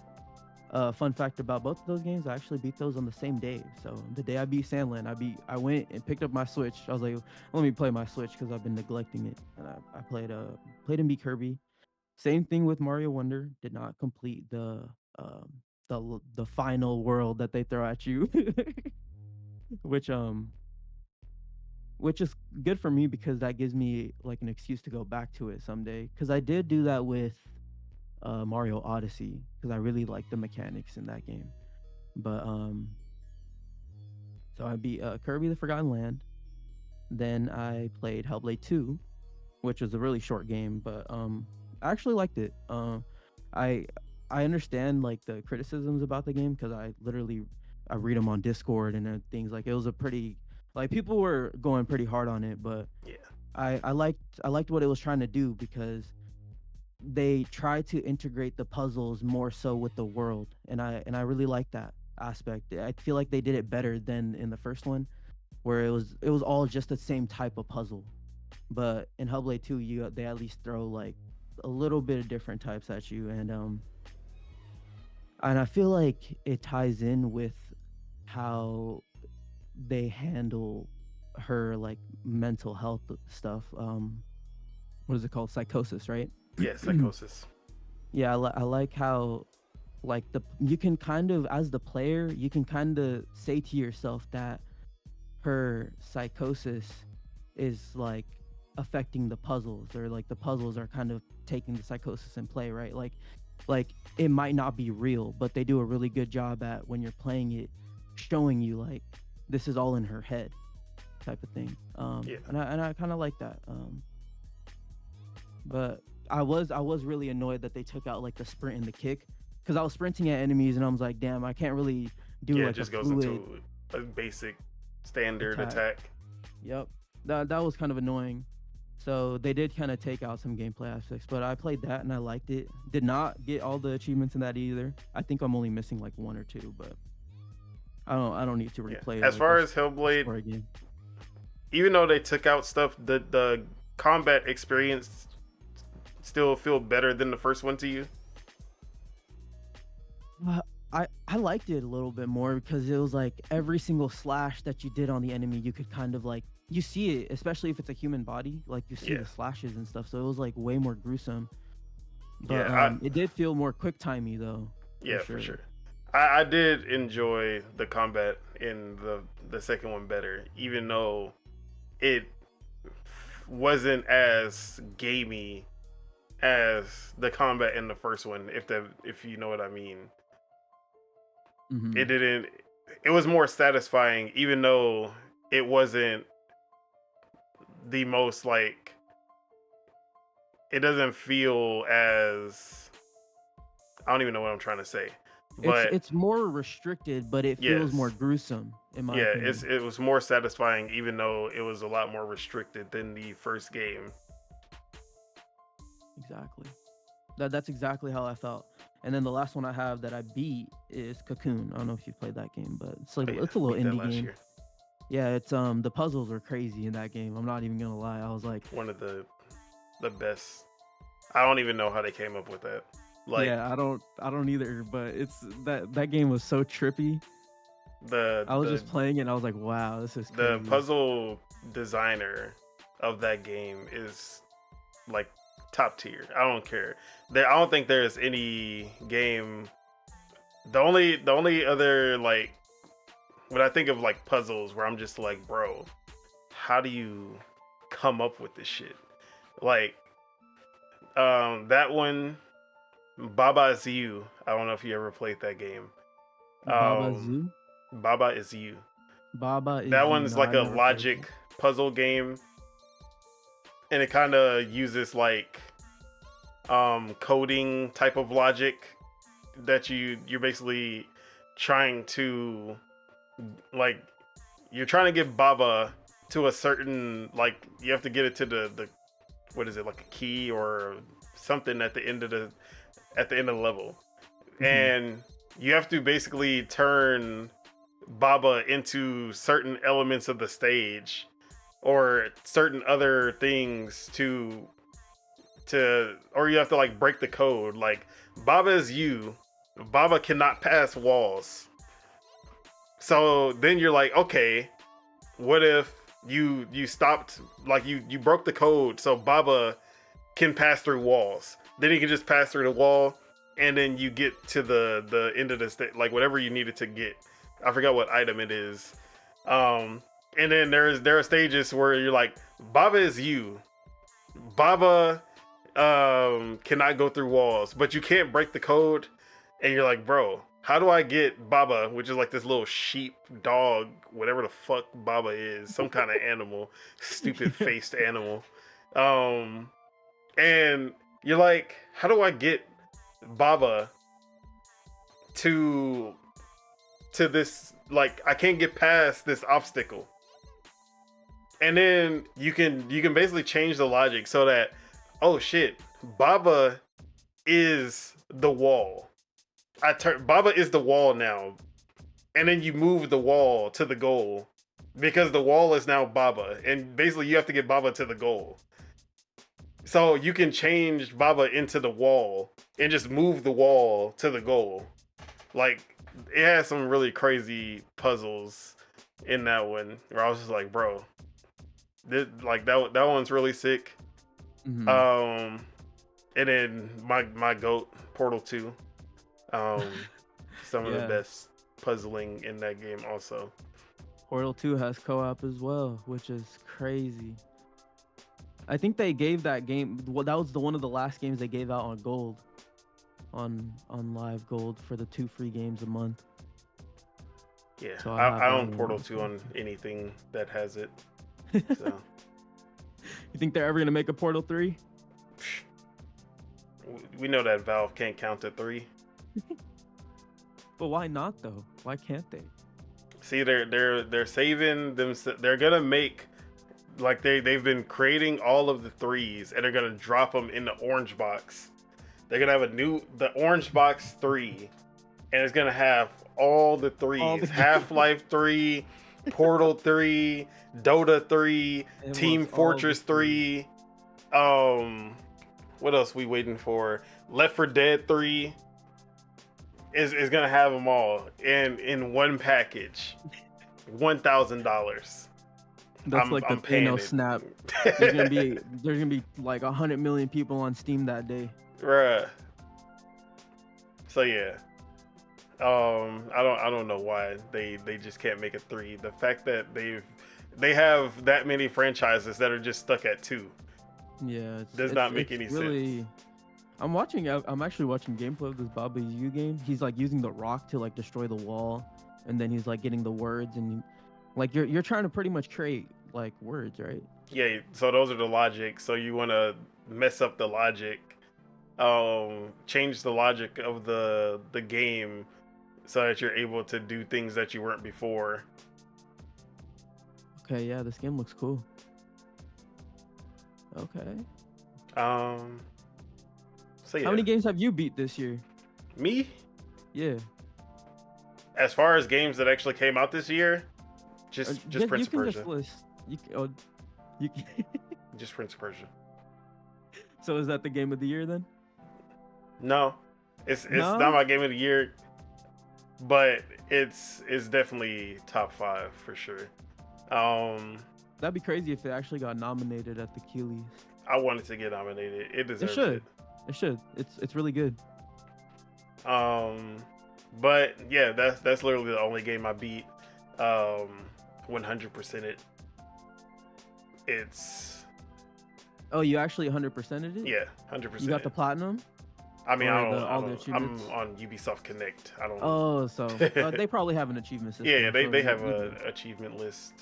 Fun fact about both of those games, I actually beat those on the same day. So the day I beat Sandland, I went and picked up my Switch. I was like, let me play my Switch because I've been neglecting it, and I played and beat Kirby. Same thing with Mario Wonder. Did not complete um the final world that they throw at you, which which is good for me because that gives me like an excuse to go back to it someday. Because I did do that with Mario Odyssey because I really like the mechanics in that game. But so I beat Kirby: The Forgotten Land. Then I played Hellblade 2, which was a really short game, but I actually liked it. I I understand like the criticisms about the game because I read them on Discord and things like it was a pretty like people were going pretty hard on it, but Yeah. I liked what it was trying to do because they tried to integrate the puzzles more so with the world, and I really like that aspect. I feel like they did it better than in the first one, where it was all just the same type of puzzle. But in Hellblade 2, they at least throw like a little bit of different types at you, and I feel like it ties in with how they handle her like mental health stuff. What is it called? Psychosis, right? Yeah, psychosis. Yeah, I like how like the you can kind of as the player you can kind of say to yourself that her psychosis is like affecting the puzzles, or like the puzzles are kind of taking the psychosis in play, right? Like it might not be real, but they do a really good job at when you're playing it showing you like this is all in her head type of thing. Yeah. And I kind of like that. But I was really annoyed that they took out like the sprint and the kick, because I was sprinting at enemies and I was like, damn, I can't really do Yeah, it like just a goes fluid into a basic standard attack. attack. Yep, that was kind of annoying. So they did kind of take out some gameplay aspects, but I played that and I liked it. Did not get all the achievements in that either. I think I'm only missing like one or two, but I don't need to Yeah. replay As like far this as Hellblade, story game. even though they took out stuff, the combat experience still feel better than the first one to you. Uh, I liked it a little bit more because it was like every single slash that you did on the enemy, you could kind of like you see it, especially if it's a human body, like you see Yeah. the slashes and stuff. So it was like way more gruesome. But Yeah, it did feel more quick timey though. for sure. I did enjoy the combat in the second one better, even though it wasn't as gamey as the combat in the first one. If you know what I mean, Hmm. it didn't. It was more satisfying, even though it wasn't the most like. It doesn't feel as. I don't even know what I'm trying to say, but It's more restricted, but it feels more yes. gruesome in my Yeah, opinion. it was more satisfying, even though it was a lot more restricted than the first game. Exactly. That's exactly how I felt. And then the last one I have that I beat is Cocoon. I don't know if you've played that game, but it's like But yeah, it's a little beat that indie last game. year. Yeah, it's the puzzles are crazy in that game. I'm not even gonna lie. I was like, One of the best. I don't even know how they came up with that. Like yeah, I don't either. But it's that game was so trippy. the I was the just playing it and I was like, wow, this is the crazy. puzzle designer of that game is like top tier. I don't care. I don't think there's any game. The only other like when I think of like puzzles where I'm just like, bro, how do you come up with this shit? Like that one, Baba is You. I don't know if you ever played that game. Baba Um Zoo. Baba is You. Baba That is you. one's No, like I a never played it. logic puzzle game, and it kind of uses like coding type of logic that you're basically trying to like you're trying to get Baba to a certain like you have to get it to the what is it, like a key or something at the end of the level, Mhm. and you have to basically turn Baba into certain elements of the stage or certain other things to or you have to like break the code. Like Baba is you. Baba cannot pass walls. So then you're like, okay, what if you stopped, like you broke the code so Baba can pass through walls. Then he can just pass through the wall and then you get to the end of the state, like whatever you needed to get. I forgot what item it is. And then there are stages where you're like, Baba is you. Baba cannot go through walls, but you can't break the code. And you're like, bro, how do I get Baba, which is like this little sheep, dog, whatever the fuck Baba is, some kind of animal, stupid faced animal. Um, and you're like, how do I get Baba to this, like, I can't get past this obstacle. And then you can basically change the logic so that, oh shit, Baba is the wall. Baba is the wall now. And then you move the wall to the goal because the wall is now Baba, and basically you have to get Baba to the goal. So you can change Baba into the wall and just move the wall to the goal. Like, it has some really crazy puzzles in that one where I was just like, bro, that one's really sick. Mm-hmm. And then my goat, Portal 2. Some of the Yeah. best puzzling in that game also. Portal 2 has co-op as well, which is crazy. I think they gave that game. Well, that was one of the last games they gave out on Gold, on Live Gold for the 2 free games a month. Yeah, So I own Portal 2 on anything that has it. So you think they're ever gonna make a Portal 3? we know that Valve can't count to 3. But why not though? Why can't they? See, they're saving them. They're gonna make, like, they've been creating all of the 3s, and they're gonna drop them in the orange box. They're gonna have the orange box 3, and it's gonna have all the 3s: Half-Life 3, Portal 3, Dota 3, Team Fortress 3. What else we waiting for? Left 4 Dead 3 is gonna have them all in one package. $1,000. That's like the I'm paying Thanos it. snap. There's gonna be like 100 million people on Steam that day. Bruh. So yeah. I don't know why they just can't make a 3. The fact that they have that many franchises that are just stuck at 2 Yeah, does not make any sense. I'm actually watching gameplay of this Baba Yu game. He's like using the rock to like destroy the wall, and then he's like getting the words, and like you're trying to pretty much create like words, right? Yeah, so those are the logic. So you want to mess up the logic, change the logic of the game so that you're able to do things that you weren't before. Okay, yeah, this game looks cool. Okay. So yeah. How many games have you beat this year? Me? Yeah. As far as games that actually came out this year, just Prince of Persia. Just list. Just Prince of Persia. So is that the game of the year then? No, it's not my game of the year, but it's definitely top 5 for sure. That'd be crazy if it actually got nominated at the Keelys. I wanted to get nominated. It deserves it. It should. It's really good. But yeah, that's literally the only game I beat. 100% it. It's. Oh, you actually 100%ed it? Yeah, 100%. You got the platinum? I mean, I'm achievements? on Ubisoft Connect. I don't. Oh, so they probably have an achievement system. Yeah, they have an achievement list.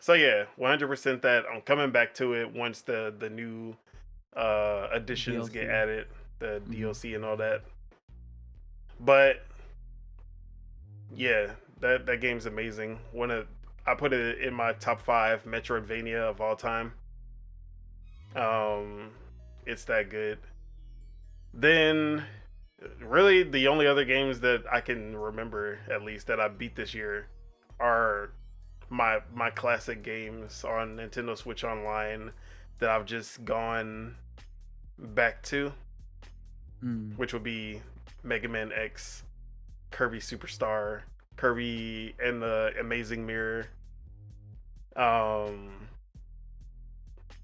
So yeah, 100% that. I'm coming back to it once the new additions DLC. get added, the DLC and all that. But yeah, that game's amazing. I put it in my top 5 Metroidvania of all time. It's that good. Then really the only other games that I can remember, at least, that I beat this year are my classic games on Nintendo Switch Online that I've just gone back to, which would be Mega Man X, Kirby Superstar, Kirby and the Amazing Mirror,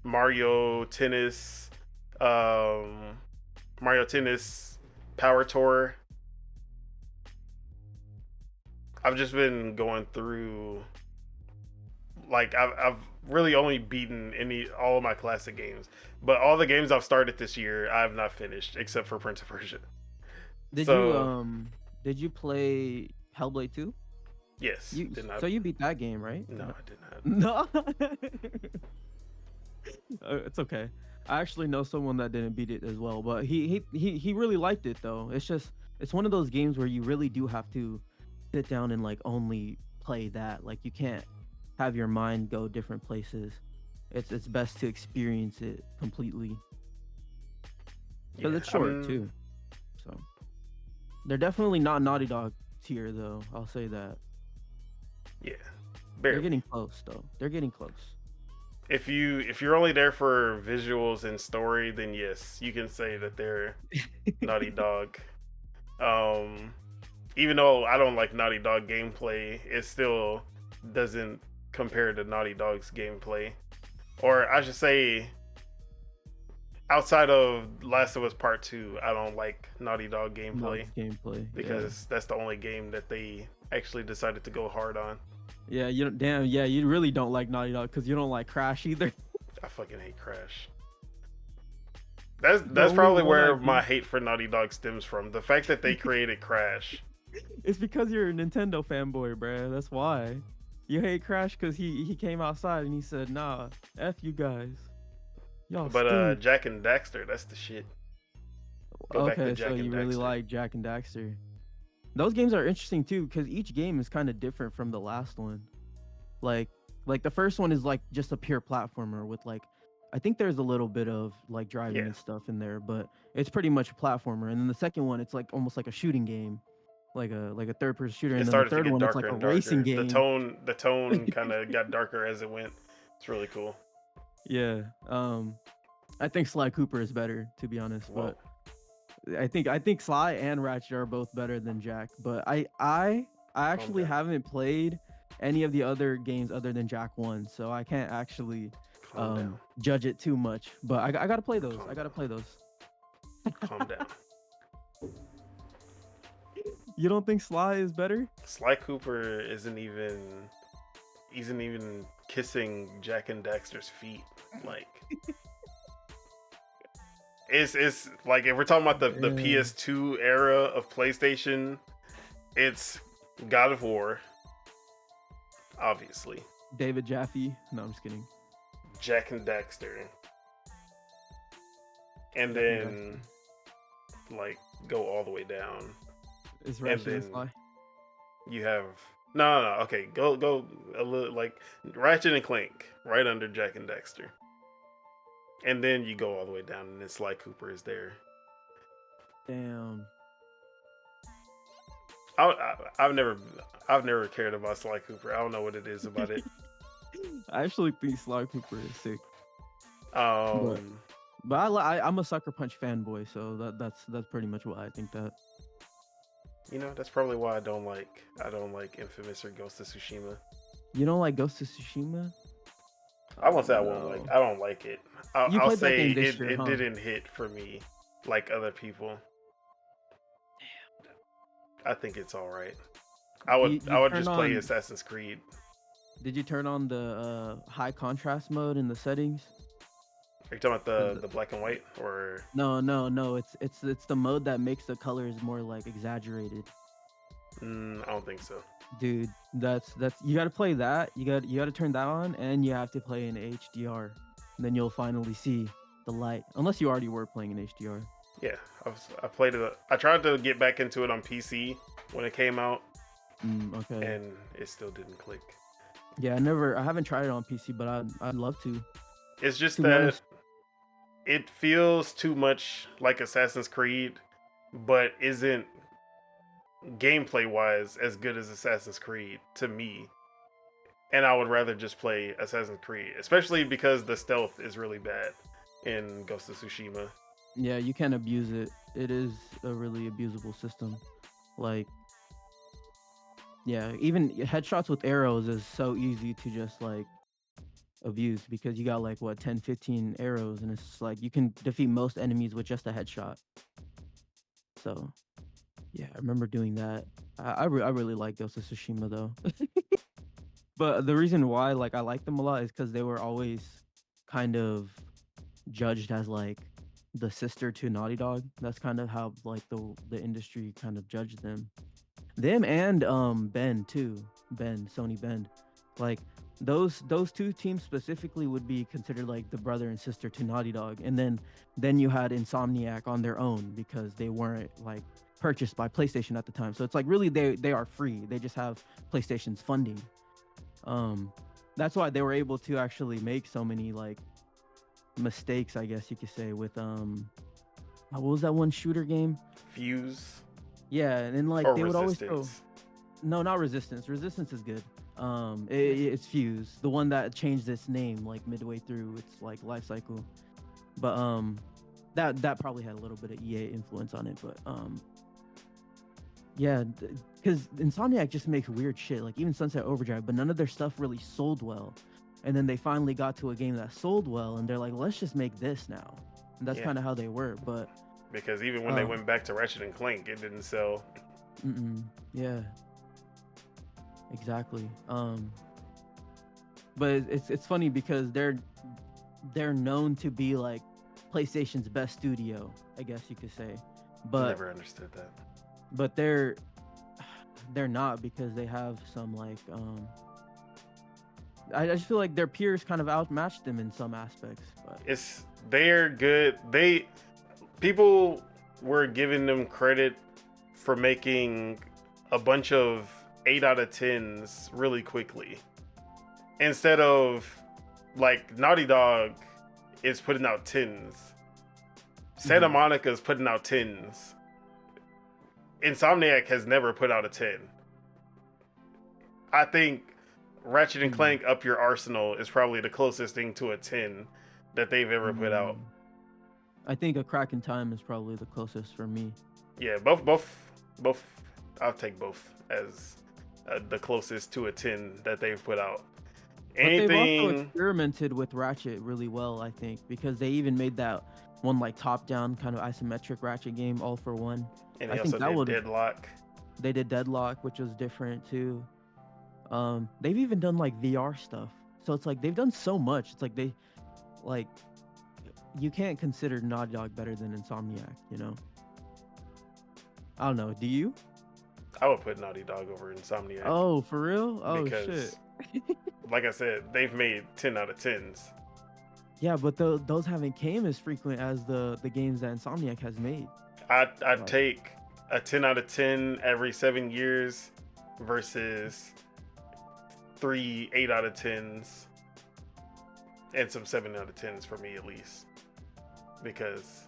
Mario Tennis Power Tour. I've just been going through, like, I've really only beaten all of my classic games, but all the games I've started this year I have not finished except for Prince of Persia. Did you play Hellblade 2? Yes. So you beat that game, right? No, I did not. No. It's okay. I actually know someone that didn't beat it as well, but he really liked it though. It's one of those games where you really do have to sit down and like only play that. Like you can't have your mind go different places. It's best to experience it completely because Yeah, it's short too. So they're definitely not Naughty Dog tier though. I'll say that. yeah, They're barely. getting close though. They're getting close. If you're only there for visuals and story, then yes, you can say that they're Naughty Dog. Um, Even though I don't like Naughty Dog gameplay, it still doesn't compare to Naughty Dog's gameplay. Or I should say, outside of Last of Us Part 2, I don't like Naughty Dog gameplay because that's the only game that they actually decided to go hard on. Yeah, you don't, damn, yeah, you really don't like Naughty Dog because you don't like Crash either. I fucking hate Crash. That's probably where my hate for Naughty Dog stems from. The fact that they created Crash. It's because you're a Nintendo fanboy, bruh. That's why. You hate Crash because he came outside and he said, nah, F you guys. Y'all But stink. Jak and Daxter, that's the shit. Go back to Okay, Jak so and you really Daxter. like Jak and Daxter. Those games are interesting too because each game is kind of different from the last one. Like the first one is like just a pure platformer with like, I think there's a little bit of like driving Yeah. and stuff in there, but it's pretty much a platformer. And then the second one, it's like almost like a shooting game, like a third person shooter. It And then the started to third get one, it's like darker a and racing darker. game. The tone kind of got darker as it went. It's really cool. Yeah. I think Sly Cooper is better, to be honest. Whoa. But I think Sly and Ratchet are both better than Jak. But I actually down. haven't played any of the other games other than Jak 1, so I can't actually judge it too much. But I gotta play those. I gotta play those. Calm down. You don't think Sly is better? Sly Cooper isn't even kissing Jak and Daxter's feet. Like it's like if we're talking about the PS2 era of PlayStation, it's God of War, obviously. David Jaffe. No, I'm just kidding. Jak and Daxter. And then like go all the way down. Is Ratchet and Sly? You have no. Okay, go a little like Ratchet and Clank right under Jak and Daxter, and then you go all the way down, and then Sly Cooper is there. Damn. I've never cared about Sly Cooper. I don't know what it is about it. I actually think Sly Cooper is sick. But I'm a Sucker Punch fanboy, so that's pretty much why I think that. You know, that's probably why I don't like Infamous or Ghost of Tsushima. You don't like Ghost of Tsushima? I won't say I won't like. I don't like it. I'll say it didn't hit for me like other people. Damn. I think it's all right. I would just play Assassin's Creed. Did you turn on the high contrast mode in the settings? Are you talking about the black and white or? No. It's the mode that makes the colors more like exaggerated. I don't think so. Dude, that's you got to play that. You got to turn that on, and you have to play in HDR. And then you'll finally see the light. Unless you already were playing in HDR. Yeah, I played it. I tried to get back into it on PC when it came out. Okay. And it still didn't click. Yeah, I haven't tried it on PC, but I'd love to. It's just that it feels too much like Assassin's Creed, but isn't gameplay wise as good as Assassin's Creed to me. And I would rather just play Assassin's Creed, especially because the stealth is really bad in Ghost of Tsushima. Yeah, you can't abuse it. It is a really abusable system. Like, yeah, even headshots with arrows is so easy to just like abuse because you got like what 10 15 arrows, and it's like you can defeat most enemies with just a headshot. So yeah, I remember doing that. I really like Ghost of Tsushima though. But the reason why like I like them a lot is because they were always kind of judged as like the sister to Naughty Dog. That's kind of how like the industry kind of judged them and Ben too. Sony Ben. Like those two teams specifically would be considered like the brother and sister to Naughty Dog, and then you had Insomniac on their own because they weren't like purchased by PlayStation at the time. So it's like really they are free. They just have PlayStation's funding. That's why they were able to actually make so many like mistakes, I guess you could say, with what was that one shooter game? Fuse Yeah, and then like or they would always throw. Resistance. No, not Resistance. Resistance is good. It's Fuse, the one that changed its name like midway through its like life cycle. But that probably had a little bit of EA influence on it. But yeah, because Insomniac just makes weird shit, like even Sunset Overdrive, but none of their stuff really sold well. And then they finally got to a game that sold well, and they're like, let's just make this now. And that's Yeah. kind of how they were. But Because even when they went back to Ratchet and Clank, it didn't sell. yeah, exactly. But it's funny because they're known to be like PlayStation's best studio, I guess you could say. But Never understood that. but they're not, because they have some like I just feel like their peers kind of outmatched them in some aspects. But They're good. People were giving them credit for making a bunch of 8 out of 10s really quickly, instead of like Naughty Dog is putting out 10s. Santa Monica's putting out 10s. Insomniac has never put out a 10. I think Ratchet and Clank Up Your Arsenal is probably the closest thing to a 10 that they've ever put out. I think A Crack in Time is probably the closest for me. Yeah, both. I'll take both as the closest to a 10 that they've put out. But they've also experimented with Ratchet really well, I think, because they even made that one like top-down kind of isometric Ratchet game, All for One. And they also did Deadlock. They did Deadlock, which was different too. They've even done like VR stuff, so it's like they've done so much. It's like you can't consider Naughty Dog better than Insomniac, you know? I don't know. Do you? I would put Naughty Dog over Insomniac. Oh, for real? Oh, because, shit. like I said, they've made 10 out of 10s. Yeah, but those haven't came as frequent as the games that Insomniac has made. I'd take a 10 out of 10 every 7 years versus 3 8 out of 10s and some 7 out of 10s for me, at least. Because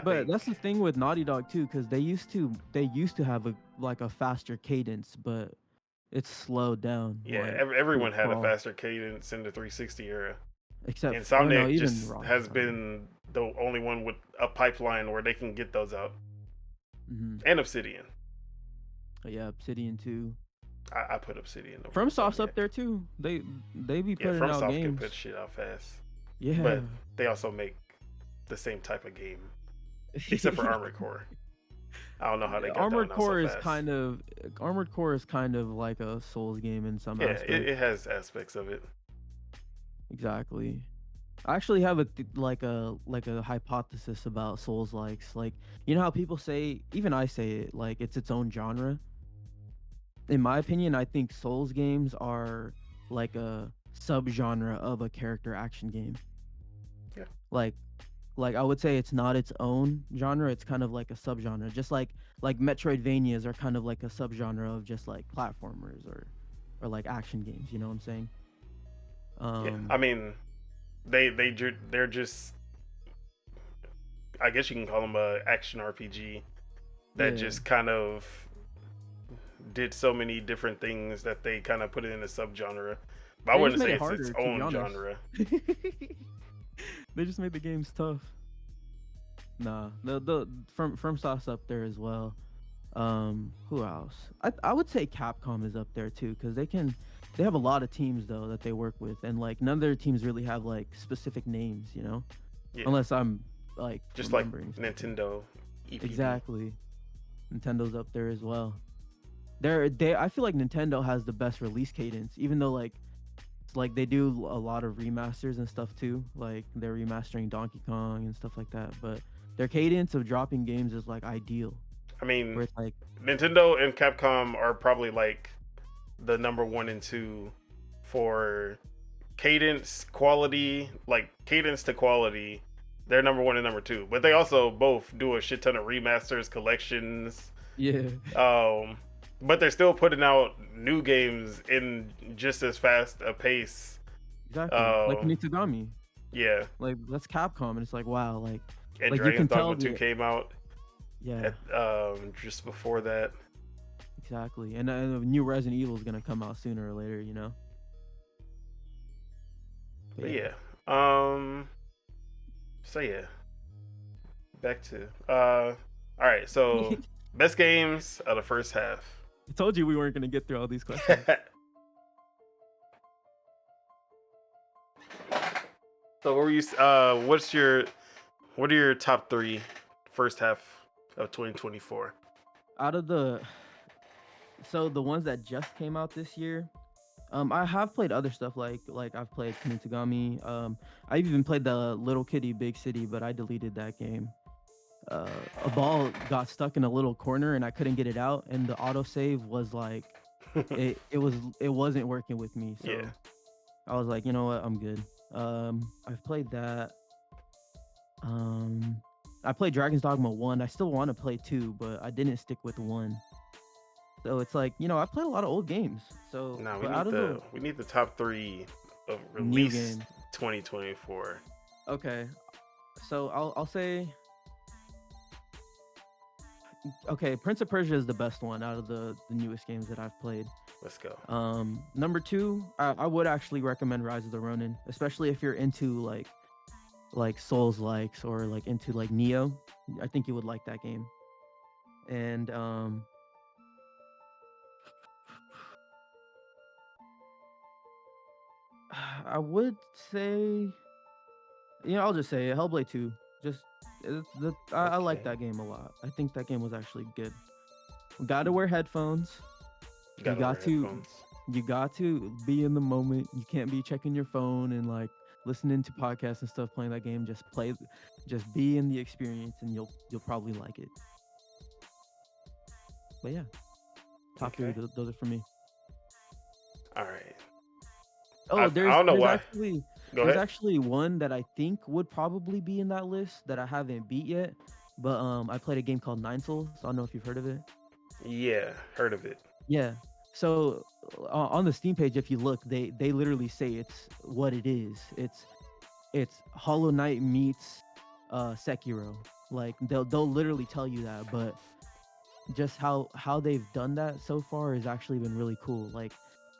But that's the thing with Naughty Dog too, because they used to have a faster cadence, but it's slowed down. Yeah, like, everyone had a faster cadence in the 360 era. Except Insomniac just has been the only one with a pipeline where they can get those out. And Obsidian. Yeah, Obsidian too. I put Obsidian over FromSoft's up there too. They be putting out FromSoft games. can put shit out fast. Yeah, but they also make the same type of game, except for Armored Core. I don't know how they got Armored that Core so is fast. Armored Core is kind of like a Souls game in some aspects. It has aspects of it. Exactly. I actually have a hypothesis about Souls likes. Like, you know how people say, even I say it, like it's its own genre. In my opinion, I think Souls games are like a subgenre of a character action game. Yeah. Like I would say it's not its own genre, it's kind of like a subgenre. Just like Metroidvanias are kind of like a subgenre of just like platformers or like action games, you know what I'm saying? Yeah. I mean, they're just, I guess you can call them a action RPG that just kind of did so many different things that they kind of put it in a subgenre. But I wouldn't say it's its own genre. They just made the games tough. Nah, the FromSoft's up there as well. Who else? I would say Capcom is up there too, because they have a lot of teams though that they work with, and like none of their teams really have like specific names, you know? Yeah. Unless I'm like just like Nintendo. EPP. Exactly. Nintendo's up there as well. I feel like Nintendo has the best release cadence, even though like they do a lot of remasters and stuff too. Like they're remastering Donkey Kong and stuff like that, but their cadence of dropping games is like ideal. I mean, where it's like Nintendo and Capcom are probably like the number 1 and 2 for cadence, quality, like cadence to quality. They're number one and number two, but they also both do a shit ton of remasters, collections. Yeah. But they're still putting out new games in just as fast a pace. Exactly. Like Nitogami. Yeah. Like that's Capcom, and it's like wow, like And like Dragon's you can Dogma tell 2 came out. Yeah. Just before that. Exactly. And a new Resident Evil is gonna come out sooner or later, you know. But yeah. So yeah. Back to all right, so best games of the first half. I told you we weren't gonna get through all these questions. So what were you what are your top 3 first half of 2024? Out of the ones that just came out this year, I have played other stuff like I've played Kunitagami. I even played the Little Kitty Big City, but I deleted that game. A ball got stuck in a little corner and I couldn't get it out, and the autosave was like it wasn't working with me. So yeah. I was like, you know what, I'm good. I've played that. I played Dragon's Dogma 1. I still want to play 2, but I didn't stick with 1. So it's like, you know, I played a lot of old games. So no, we need the top 3 of release 2024. Okay. So I'll say okay, Prince of Persia is the best one out of the newest games that I've played. Let's go. Number 2, I would actually recommend Rise of the Ronin, especially if you're into like Souls likes or like into like Neo. I think you would like that game. And I would say, you know, I'll just say it, Hellblade 2. I like that game a lot. I think that game was actually good. Gotta wear headphones. You got to be in the moment. You can't be checking your phone and like listening to podcasts and stuff playing that game. Just be in the experience and you'll probably like it. But yeah, top 3, those are for me. All right. Oh, there's Go actually one that I think would probably be in that list that I haven't beat yet. But I played a game called Nine Souls. I don't know if you've heard of it. Yeah, heard of it. Yeah. So on the Steam page, if you look, they literally say it's what it is. It's Hollow Knight meets Sekiro. Like they'll literally tell you that, but just how they've done that so far has actually been really cool. Like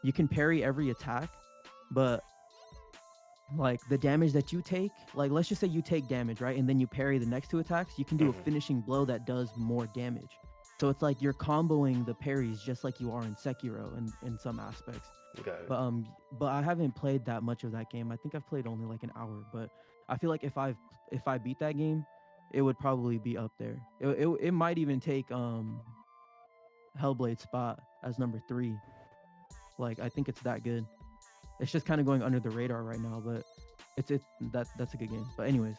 you can parry every attack, but like the damage that you take, like let's just say you take damage, right? And then you parry the next 2 attacks, you can do a finishing blow that does more damage. So it's like you're comboing the parries just like you are in Sekiro in some aspects. Got it. But I haven't played that much of that game. I think I've played only like an hour, but I feel like if I beat that game, it would probably be up there. It might even take Hellblade's spot as number 3. Like I think it's that good. It's just kind of going under the radar right now, but that's a good game. But anyways,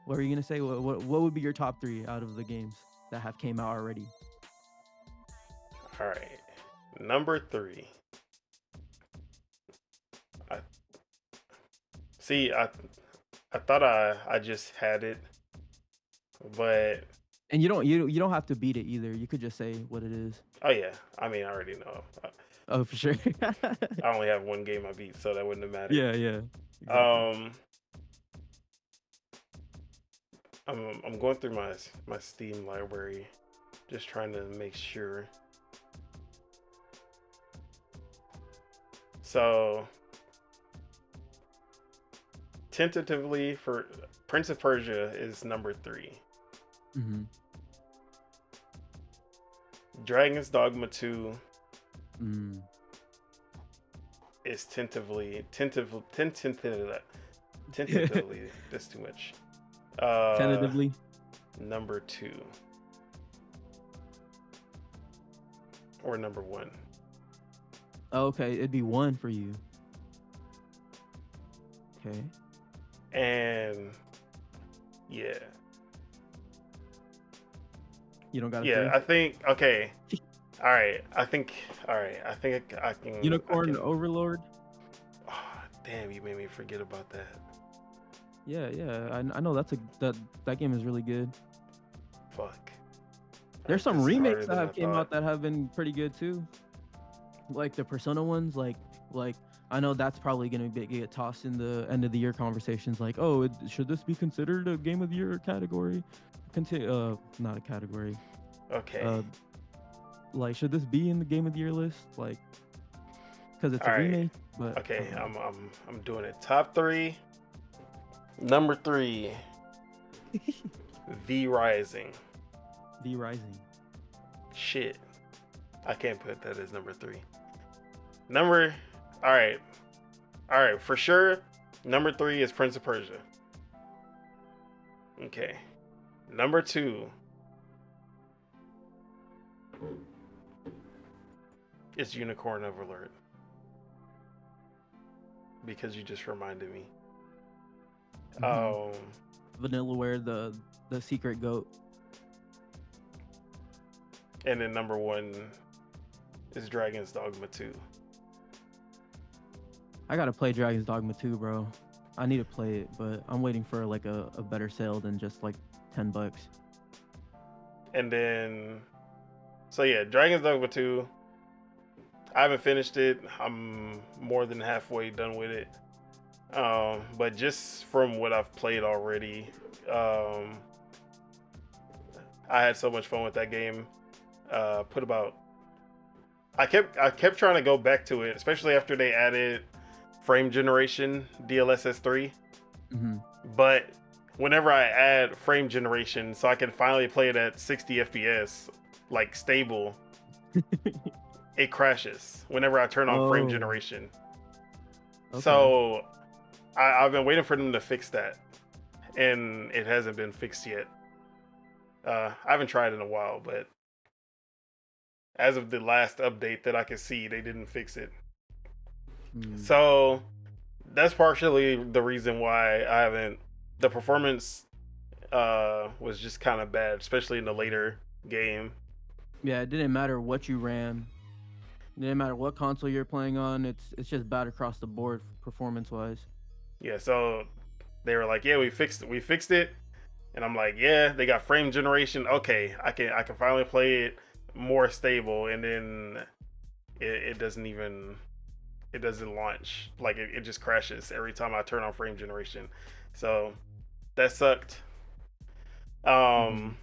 what were you gonna say? What would be your top 3 out of the games that have came out already? All right, number 3. I thought I just had it, but and you don't have to beat it either. You could just say what it is. Oh yeah, I mean I already know. Oh, for sure. I only have one game I beat, so that wouldn't have mattered. Yeah. Exactly. I'm going through my Steam library, just trying to make sure. So, tentatively for Prince of Persia is number 3. Mm-hmm. Dragon's Dogma 2 is tentatively. That's too much. Tentatively. Number 2 or number 1. Oh, okay, it'd be 1 for you. Okay. And yeah. You don't got it. Yeah, I think okay. All right, I think I can. Unicorn Overlord. Damn, you made me forget about that. Yeah, I know that game is really good. Fuck. There's some This is harder remakes that than I have came thought. out that have been pretty good too. Like the Persona ones, like I know that's probably gonna get tossed in the end of the year conversations. Like, oh, should this be considered a game of the year category? Not a category. Okay. Like, should this be in the game of the year list? Like, because it's All a right. remake. But Okay, I'm doing it. Top 3. Number 3, V Rising. V Rising. Shit. I can't put that as number 3. All right, for sure. Number 3 is Prince of Persia. Okay. Number 2 is Unicorn Overlord. Because you just reminded me. Vanillaware, the secret goat. And then number 1 is Dragon's Dogma 2. I gotta play Dragon's Dogma 2, bro. I need to play it, but I'm waiting for like a better sale than just like $10. And then, so yeah, Dragon's Dogma 2. I haven't finished it. I'm more than halfway done with it. But just from what I've played already, I had so much fun with that game. I kept trying to go back to it, especially after they added frame generation DLSS 3. But whenever I add frame generation, so I can finally play it at 60 FPS, like stable, it crashes whenever I turn on frame generation. Okay. So I've been waiting for them to fix that, and it hasn't been fixed yet. I haven't tried in a while, but as of the last update that I could see, they didn't fix it. So that's partially the reason why I haven't. The performance was just kind of bad, especially in the later game. Yeah, it didn't matter what you ran. It didn't matter what console you're playing on. It's just bad across the board performance wise. Yeah, so they were like, "Yeah, we fixed it," and I'm like, "Yeah, they got frame generation. Okay, I can finally play it more stable." And then it doesn't launch. Like it just crashes every time I turn on frame generation. So that sucked. But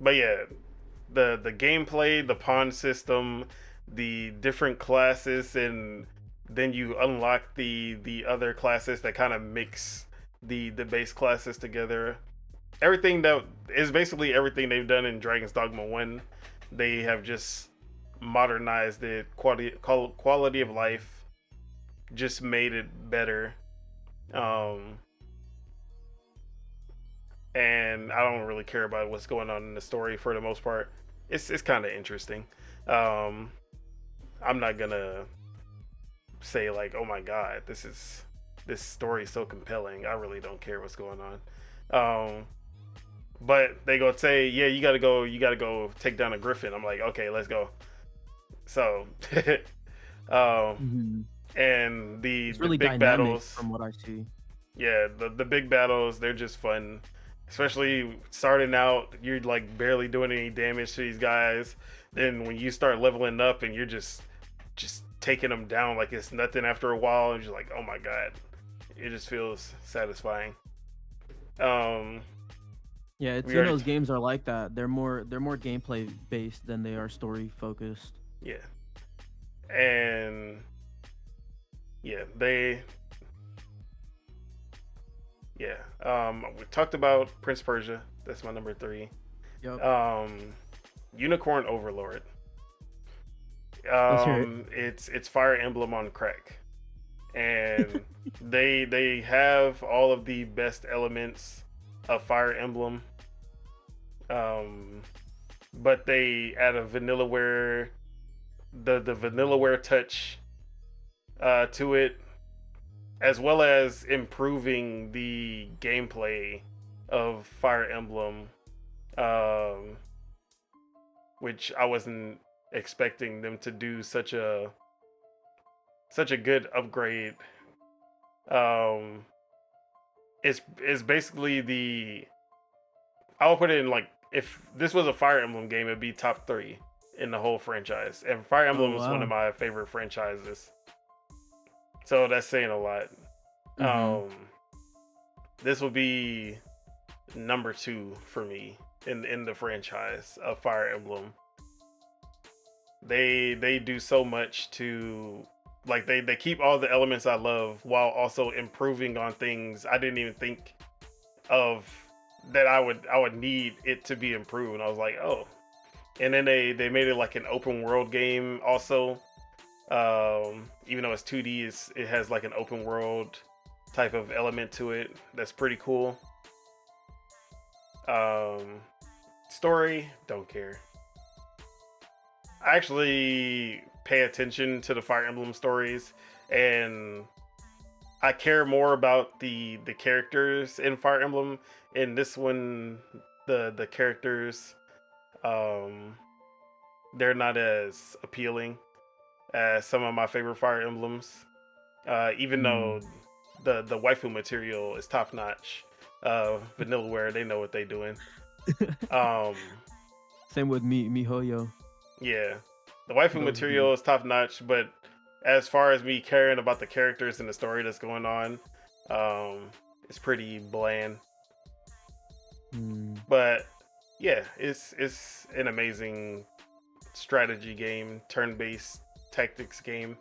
yeah, the gameplay, the pawn system, the different classes, and then you unlock the other classes that kind of mix the base classes together. Everything that is basically everything they've done in Dragon's Dogma 1. They have just modernized it, quality of life, just made it better. And I don't really care about what's going on in the story for the most part. It's kind of interesting. I'm not gonna say like, oh my god, this story is so compelling. I really don't care what's going on. But they go say, yeah, you gotta go take down a griffin. I'm like, okay, let's go. So and it's really big battles from what I see. Yeah, the big battles, they're just fun. Especially starting out, you're like barely doing any damage to these guys. Then when you start leveling up and you're just taking them down like it's nothing after a while, and you're like, oh my god, it just feels satisfying. Yeah, it's those games are like that. They're more gameplay based than they are story focused. Yeah, and yeah, we talked about Prince of Persia. That's my number 3. Yep. Unicorn Overlord. Let's hear it. It's Fire Emblem on crack, and they have all of the best elements of Fire Emblem. But they add a Vanillaware, the Vanillaware touch to it, as well as improving the gameplay of Fire Emblem, which I wasn't expecting them to do such a such a good upgrade. Um, it's basically the I'll put it in like if this was a Fire Emblem game, it'd be top 3 in the whole franchise. And Fire Oh Emblem is one of wow. my favorite franchises, so that's saying a lot. Mm-hmm. Um, this will be number 2 for me in the franchise of Fire Emblem. They do so much to like they keep all the elements I love while also improving on things I didn't even think of that I would need it to be improved. And I was like, oh. And then they made it like an open world game also. Even though it's 2D, it has like an open world type of element to it. That's pretty cool. Um, Story, don't care. I actually pay attention to the Fire Emblem stories, and I care more about the characters in Fire Emblem. In this one, the characters, um, they're not as appealing as some of my favorite Fire Emblems. Even though the waifu material is top notch, Vanillaware, they know what they doing. Um, Same with MiHoYo. yeah, the waifu Those material is top notch, but as far as me caring about the characters and the story that's going on, it's pretty bland. But yeah, it's an amazing strategy game, turn-based tactics game,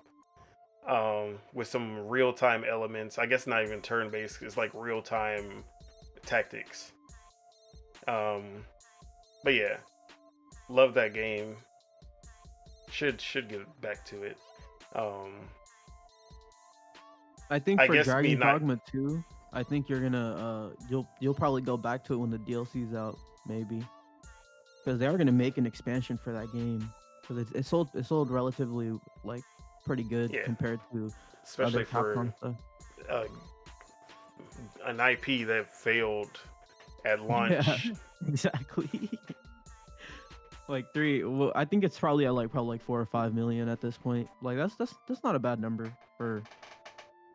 with some real-time elements. I guess not even turn-based; it's like real-time tactics. Um, but yeah, love that game. Should get back to it. I think I for guess me Dragon not. Dogma 2, I think you're gonna you'll probably go back to it when the DLC's out, maybe, because they are gonna make an expansion for that game. Because it sold relatively like pretty good Yeah, compared to other especially for Capcom stuff. uh, an IP that failed at Yeah, launch. exactly. Like three. Well, I think it's probably at like 4 or 5 million at this point. Like that's not a bad number for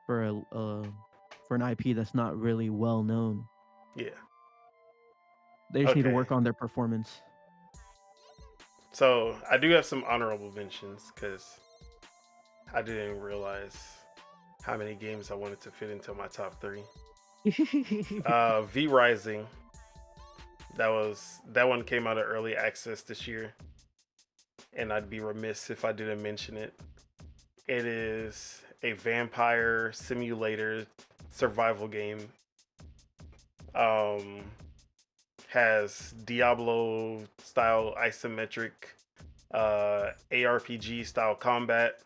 a for an IP that's not really well known. Yeah. They just need to Okay. work on their performance. So I do have some honorable mentions because I didn't realize how many games I wanted to fit into my top 3. V Rising. That one came out of early access this year, and I'd be remiss if I didn't mention it. It is a vampire simulator survival game. Um, has Diablo style isometric ARPG style combat,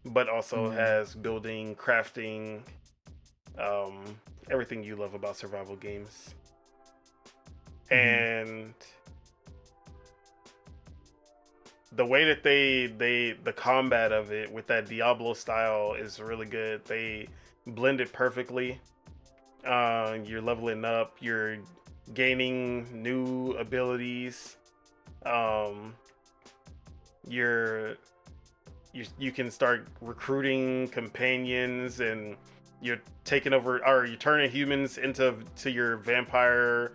but also has building, crafting, um, everything you love about survival games. And the way that the combat of it with that Diablo style is really good. They blend it perfectly. You're leveling up, you're gaining new abilities. You're you can start recruiting companions, and you're taking over, or you're turning humans into your vampire,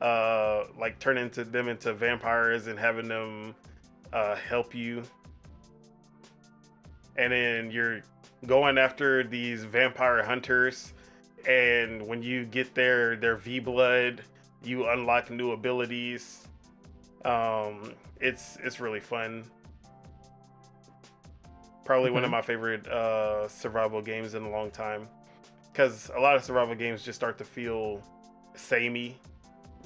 like turning them into vampires and having them help you. And then you're going after these vampire hunters, and when you get their V blood, you unlock new abilities. It's really fun. Probably one of my favorite survival games in a long time, because a lot of survival games just start to feel samey.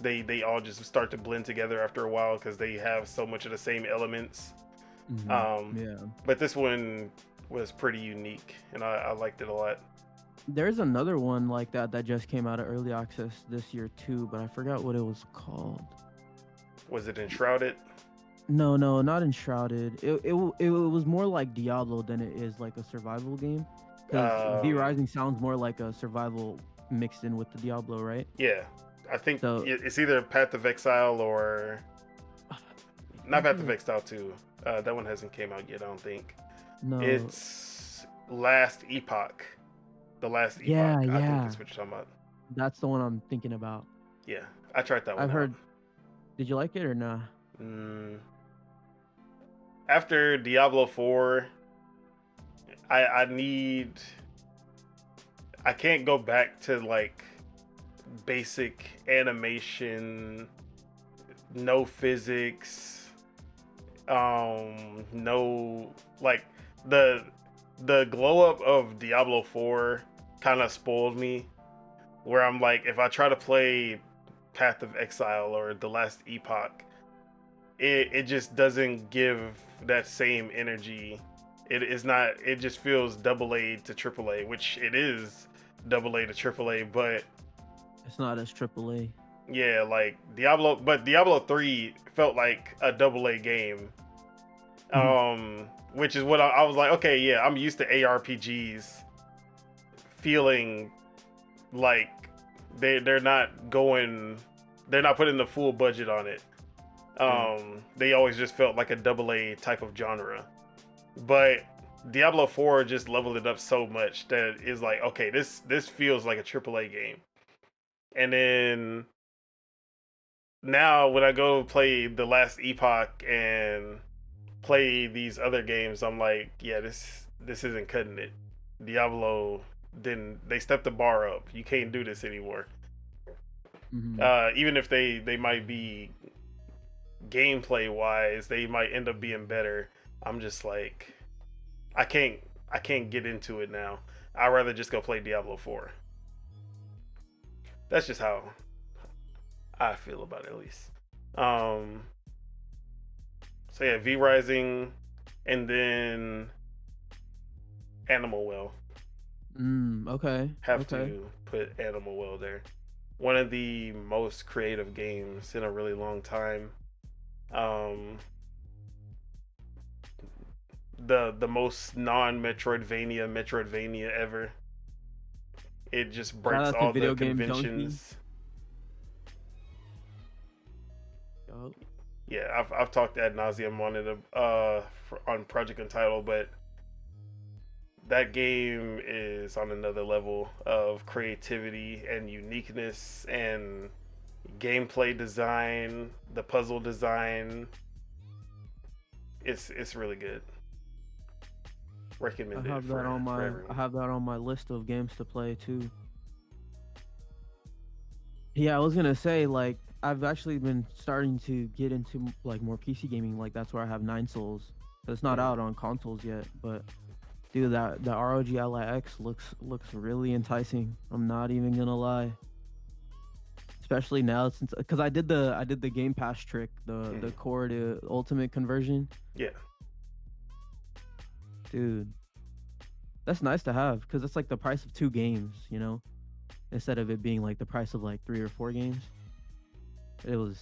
They all just start to blend together after a while because they have so much of the same elements. Yeah. But this one was pretty unique, and I liked it a lot. There's another one like that just came out of early access this year too, but I forgot what it was called. Was it Enshrouded? No, not Enshrouded. It was more like Diablo than it is like a survival game. Because V Rising sounds more like a survival mixed in with the Diablo, right? Yeah, I think So it's either Path of Exile or not Path of Exile 2. That one hasn't came out yet, I don't think. no, It's Last Epoch. The Last Yeah, Epoch. I think yeah. that's what you're talking about. That's the one I'm thinking about. Yeah, I tried that one I've out. heard. Did you like it or nah? Mm, After Diablo 4, I need. I can't go back to like basic animation, no physics, no like the the glow up of Diablo 4 kind of spoiled me. Where I'm like, if I try to play Path of Exile or The Last Epoch, it just doesn't give that same energy. It is not. It just feels double A to triple A, which it is double A to triple A. But It's not as AAA. yeah, like Diablo, but Diablo 3 felt like a double A game. Which is what I was like. Okay, yeah, I'm used to ARPGs feeling like they're not going, they're not putting the full budget on it. They always just felt like a double A type of genre. But Diablo 4 just leveled it up so much that it's like, okay, this feels like a triple A game. And then now when I go play The Last Epoch and play these other games, I'm like, yeah, this isn't cutting it. Diablo didn't, they stepped the bar up. You can't do this anymore. Even if they might be gameplay wise, they might end up being better. I'm just like, I can't get into it now. I'd rather just go play Diablo 4. That's just how I feel about it, at least. So yeah, V Rising, and then Animal Well. Okay. Have to put Animal Well there. One of the most creative games in a really long time. The most non-Metroidvania ever. It just breaks Shout out to all the Video Game Junkie. conventions. Oh. Yeah, I've talked ad nauseum on it on Project Untitled, but that game is on another level of creativity and uniqueness and gameplay design, the puzzle design. It's really good. Recommend I have it that for on everyone. I have that on my list of games to play too. Yeah, I was gonna say like I've actually been starting to get into like more PC gaming. Like that's where I have Nine Souls. It's not out on consoles yet, but dude, that the ROG Ally X looks really enticing. I'm not even gonna lie. Especially now since because I did the Game Pass trick, the core to ultimate conversion. Yeah. Dude, that's nice to have because it's like the price of 2 games, you know, instead of it being like the price of like 3 or 4 games. It was,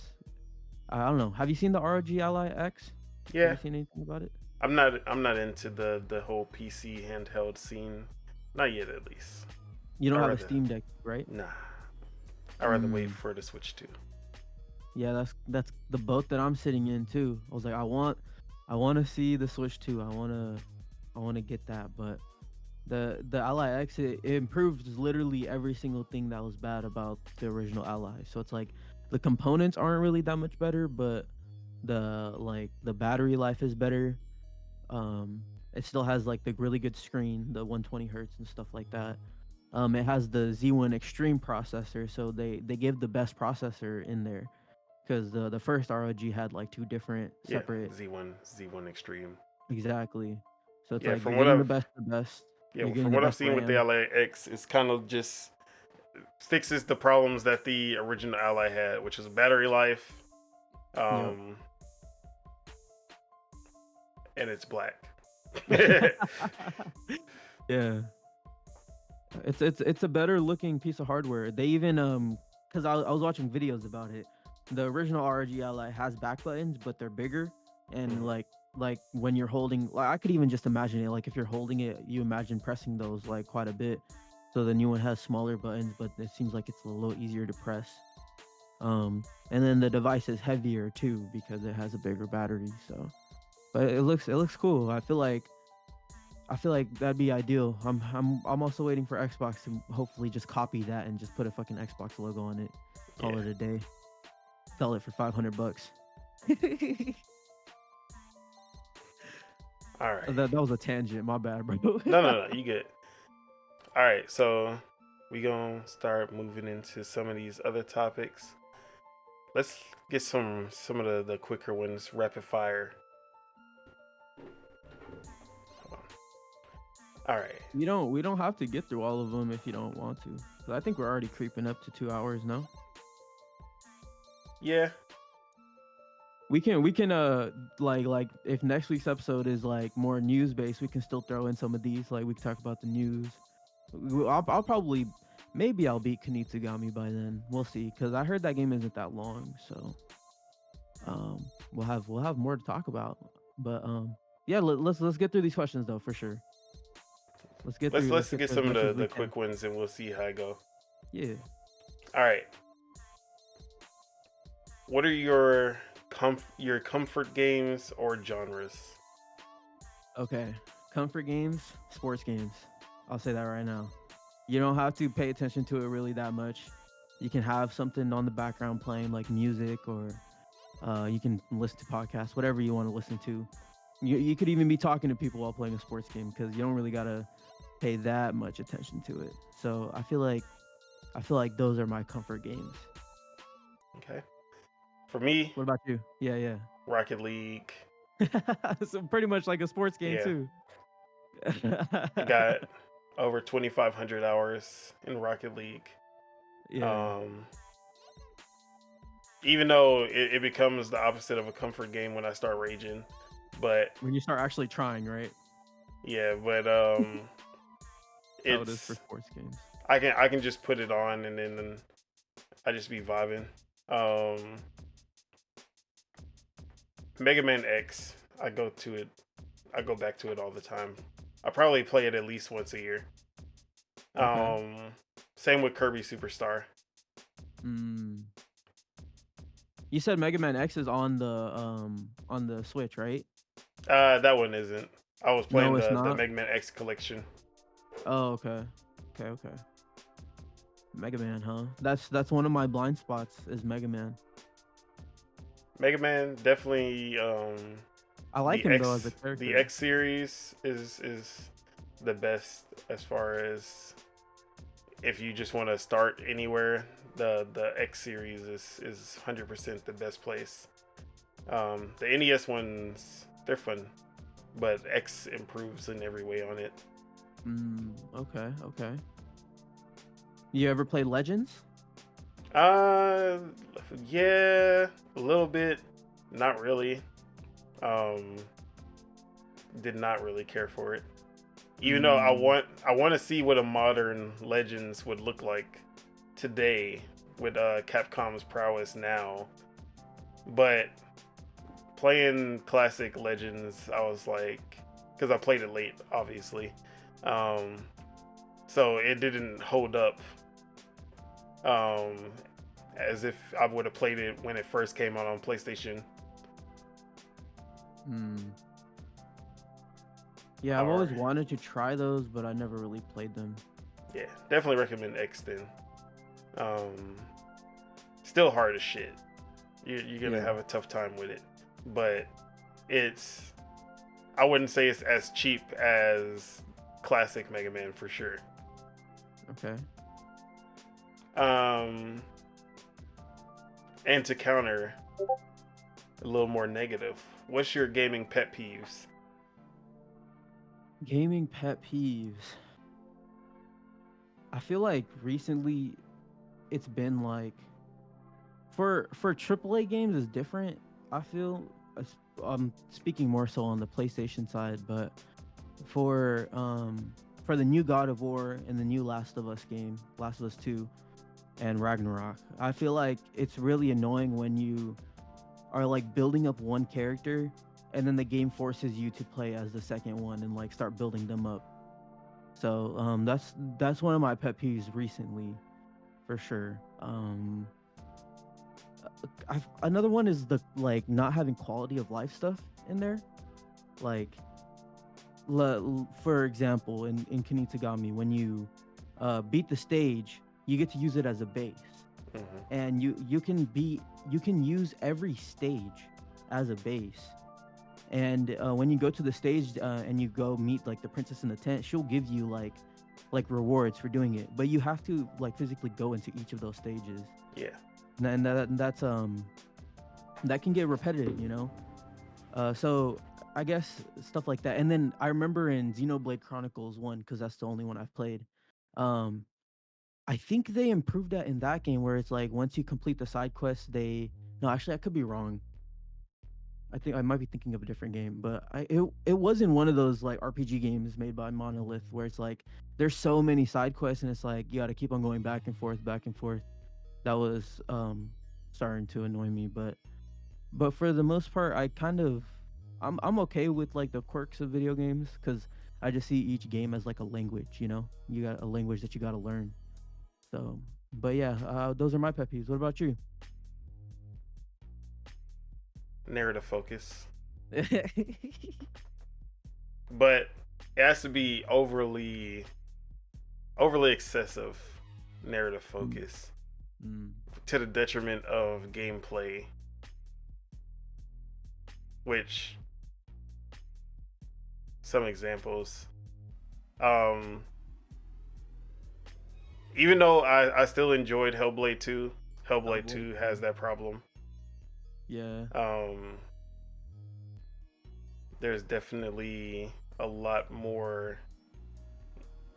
I don't know. Have you seen the ROG Ally X? Yeah. Have you seen anything about it? I'm not into the whole PC handheld scene. Not yet, at least. You don't have a Steam Deck, right? Nah. I'd rather wait for the Switch 2. Yeah, that's the boat that I'm sitting in too. I was like, I want to see the Switch 2. I want to get that, but the Ally X it improves literally every single thing that was bad about the original Ally. So it's like the components aren't really that much better, but the battery life is better. It still has like the really good screen, the 120 hertz and stuff like that. It has the Z1 Extreme processor, so they give the best processor in there because the first ROG had like 2 different separate. Z1 Extreme. Exactly. So it's Yeah, like from you're what getting the I've best, the best. yeah, You're getting from the what I've best seen with the RAM. Ally X, it's kind of just fixes the problems that the original Ally had, which is battery life, Yep. and it's black. Yeah. It's a better looking piece of hardware. They even because I was watching videos about it. The original ROG Ally has back buttons, but they're bigger and like when you're holding, like I could even just imagine it. Like if you're holding it, you imagine pressing those like quite a bit. So the new one has smaller buttons, but it seems like it's a little easier to press. And then the device is heavier too because it has a bigger battery. So, but it looks cool. I feel like I feel like that'd be ideal. I'm also waiting for Xbox to hopefully just copy that and just put a fucking Xbox logo on it. Call Yeah. it a day. Sell it for $500. All right. That was a tangent. My bad, bro. No. You good. All right. So we gonna start moving into some of these other topics. Let's get some of the quicker ones, rapid fire. All right. We don't have to get through all of them if you don't want to. 'Cause I think we're already creeping up to 2 hours now. Yeah. We can like if next week's episode is like more news based, we can still throw in some of these. Like we can talk about the news. I'll probably maybe I'll beat Kunitsugami by then. We'll see, because I heard that game isn't that long, so we'll have more to talk about. But yeah, let's get through these questions though, for sure. Let's Let's get get through as some of much as we the can. quick ones and we'll see how it go. Yeah. All right. What are your comfort games or genres? Okay. Comfort games, sports games. I'll say that right now. You don't have to pay attention to it really that much. You can have something on the background playing like music, or you can listen to podcasts, whatever you want to listen to. You could even be talking to people while playing a sports game, because you don't really gotta pay that much attention to it. So I feel like those are my comfort games. Okay. For me, What about you? Yeah. Rocket League. So pretty much like a sports game Yeah. too. I got over 2,500 hours in Rocket League. Yeah. Even though it becomes the opposite of a comfort game when I start raging, but When you start actually trying, right? yeah, but How it is for it's sports games. I can just put it on and then I just be vibing. Um, Mega Man X, I go back to it all the time. I probably play it at least once a year. Okay. Same with Kirby Superstar. Mm. You said Mega Man X is on the Switch, right? That one isn't. I was playing No, it's the not. Mega Man X collection. Oh, okay. Okay. Mega Man, huh? That's one of my blind spots is Mega Man. Mega Man definitely. I like him though as a The character. X series is the best as far as if you just want to start anywhere. The X series is 100% the best place. The NES ones, they're fun, but X improves in every way on it. Okay. You ever play Legends? Uh, yeah, a little bit, not really. Um, did not really care for it. Even though Mm, I want to see what a modern Legends would look like today with Capcom's prowess now. But playing classic Legends, I was like, because I played it late, obviously. Um, so it didn't hold up um, as if I would have played it when it first came out on PlayStation. hmm. Yeah, I've always Or wanted to try those, but I never really played them. yeah, definitely recommend X then. Um, Still hard as shit. You're gonna Yeah. have a tough time with it, but it's I wouldn't say it's as cheap as classic Mega Man for sure. Okay. Um, and to counter a little more negative, what's your gaming pet peeves? Gaming pet peeves. I feel like recently it's been like for AAA games is different. I feel I'm speaking more so on the PlayStation side, but for the new God of War and the new Last of Us game, Last of Us 2 and Ragnarok, I feel like it's really annoying when you are like building up one character and then the game forces you to play as the second one and like start building them up. So that's one of my pet peeves recently, for sure. Another one is the like not having quality of life stuff in there. Like For example, in Kinitagami, when you beat the stage, you get to use it as a base, Hmm. and you can use every stage as a base. And when you go to the stage and you go meet like the princess in the tent, she'll give you like rewards for doing it, but you have to like physically go into each of those stages. Yeah. And that can get repetitive, so I guess stuff like that. And then I remember in Xenoblade Chronicles 1, because that's the only one I've played. um I think they improved that in that game, where it's like once you complete the side quest, they no, actually I could be wrong. I think I might be thinking of a different game, but it was in one of those like RPG games made by Monolith, where it's like there's so many side quests and it's like you got to keep on going back and forth, back and forth. That was starting to annoy me, but for the most part, I'm okay with like the quirks of video games, because I just see each game as like a language. You got a language that you got to learn. So, but yeah, those are my pet peeves. What about you? Narrative focus, but it has to be overly excessive narrative Mm, focus mm, to the detriment of gameplay, which some examples. Um, Even though I still enjoyed Hellblade 2, Hellblade Hellblade. 2 has that problem. Yeah. Um, there's definitely a lot more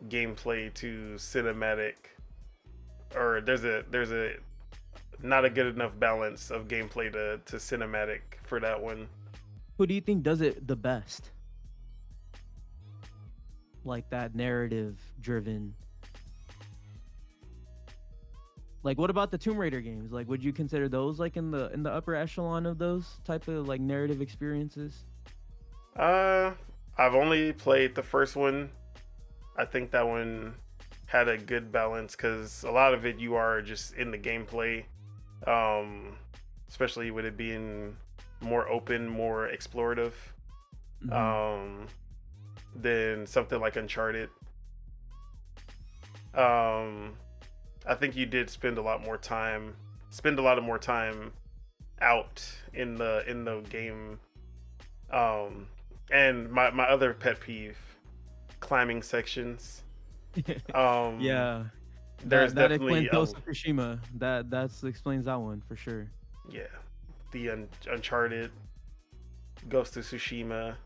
gameplay to cinematic, or there's a not a good enough balance of gameplay to cinematic for that one. Who do you think does it the best? Like that narrative driven. Like, what about the Tomb Raider games? Like, would you consider those like in the upper echelon of those type of like narrative experiences? Uh, I've only played the first one. I think that one had a good balance because a lot of it you are just in the gameplay, um, especially with it being more open, more explorative, Mm-hmm. um, than something like Uncharted. Um, I think you did spend a lot of more time out in the game. Um, and my other pet peeve, climbing sections. Um, Yeah, there's that explains definitely a Ghost of Tsushima. That explains that one for sure. yeah, the Uncharted, Ghost of Tsushima,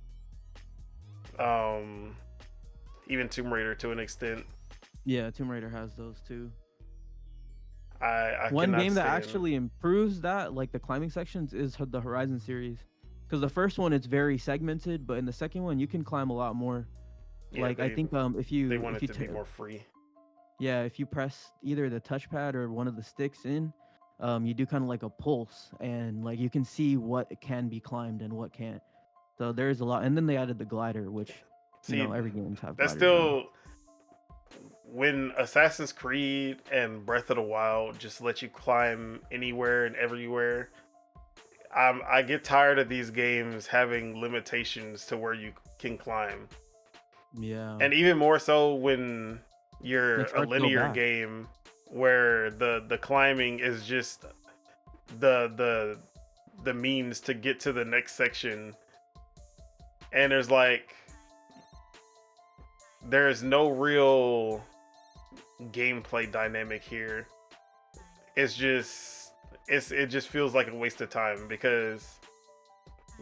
um, even Tomb Raider to an extent. Yeah, Tomb Raider has those too. I One cannot game that stand. actually improves that, like the climbing sections, is the Horizon series. Because the first one it's very segmented, but in the second one you can climb a lot more. Yeah, Like I think they want it to be more free. yeah, if you press either the touchpad or one of the sticks in, you do kind of like a pulse, and like you can see what can be climbed and what can't. So there's a lot, and then they added the glider, which See, every games have that's gliders now. still when Assassin's Creed and Breath of the Wild just let you climb anywhere and everywhere. I get tired of these games having limitations to where you can climb, Yeah, and even more so when you're it's a hard to go linear back. game where the climbing is just the the the means to get to the next section, and there's no real gameplay dynamic here. It's just it just feels like a waste of time because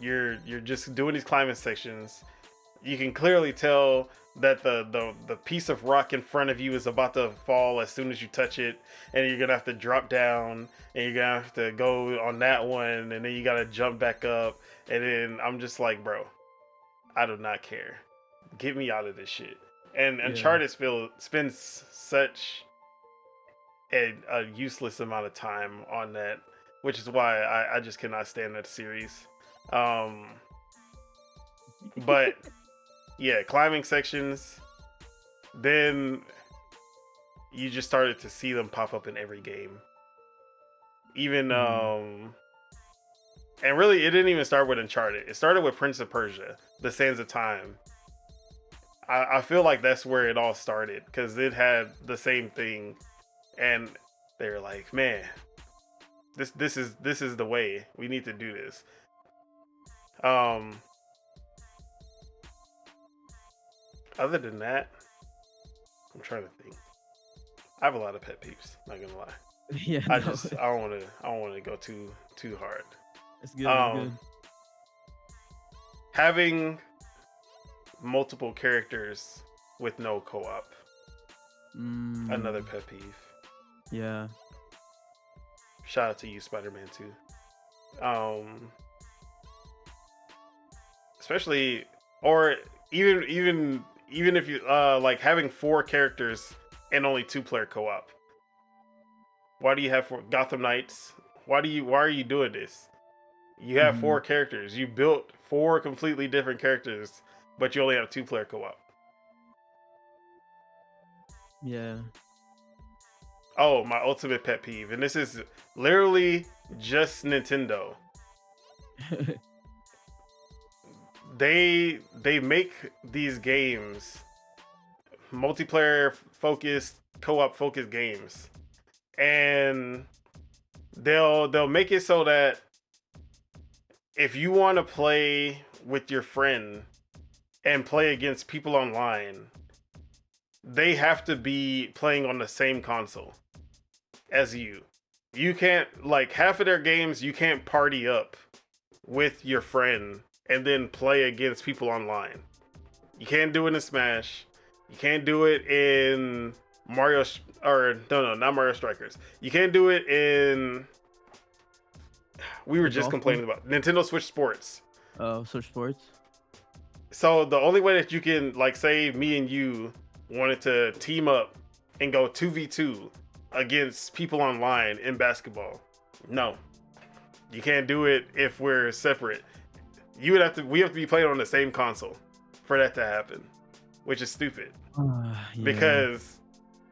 you're just doing these climbing sections. You can clearly tell that the piece of rock in front of you is about to fall as soon as you touch it, and you're gonna have to drop down, and you're gonna have to go on that one, and then you gotta jump back up, and then I'm just like, bro, I do not care. Get me out of this shit. And Yeah, Uncharted spends such a useless amount of time on that, which is why I just cannot stand that series. Um, but yeah, climbing sections. Then you just started to see them pop up in every game. Even mm, and really, it didn't even start with Uncharted. It started with Prince of Persia: The Sands of Time. I feel like that's where it all started because it had the same thing, and they're like, man, this is the way we need to do this. Um, Other than that, I'm trying to think. I have a lot of pet peeves. Not gonna lie. Yeah, no, I don't want to go too hard. it's good. It's Um, good. Having multiple characters with no co-op, another Mm, pet peeve. yeah. Shout out to you, Spider-Man 2. Especially, or even if you like having four characters and only two-player co-op. Why do you have four Gotham Knights? Why are you doing this? You have Hmm. four characters. You built four completely different characters, but you only have two-player co-op. Yeah. Oh, my ultimate pet peeve, and this is literally just Nintendo. They make these games multiplayer focused, co-op focused games, and they'll make it so that if you want to play with your friend and play against people online, they have to be playing on the same console as you. You can't, like, half of their games you can't party up with your friend and then play against people online. You can't do it in Smash. You can't do it in Mario or no, not Mario Strikers. You can't do it in. We were The just golf one. complaining about Nintendo Switch Sports. Oh, Switch Sports. So the only way that you can, like, say me and you wanted to team up and go 2v2 against people online in basketball. No. You can't do it if we're separate. We have to be playing on the same console for that to happen, which is stupid Yeah. because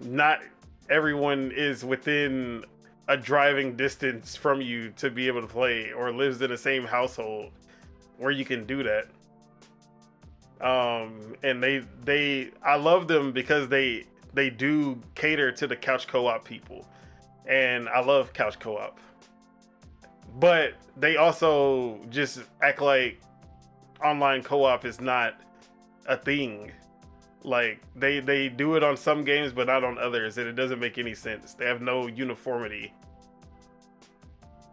not everyone is within a driving distance from you to be able to play or lives in the same household where you can do that. And I love them because they do cater to the couch co-op people, and I love couch co-op, but they also just act like online co-op is not a thing. Like they do it on some games but not on others, and it doesn't make any sense. They have no uniformity.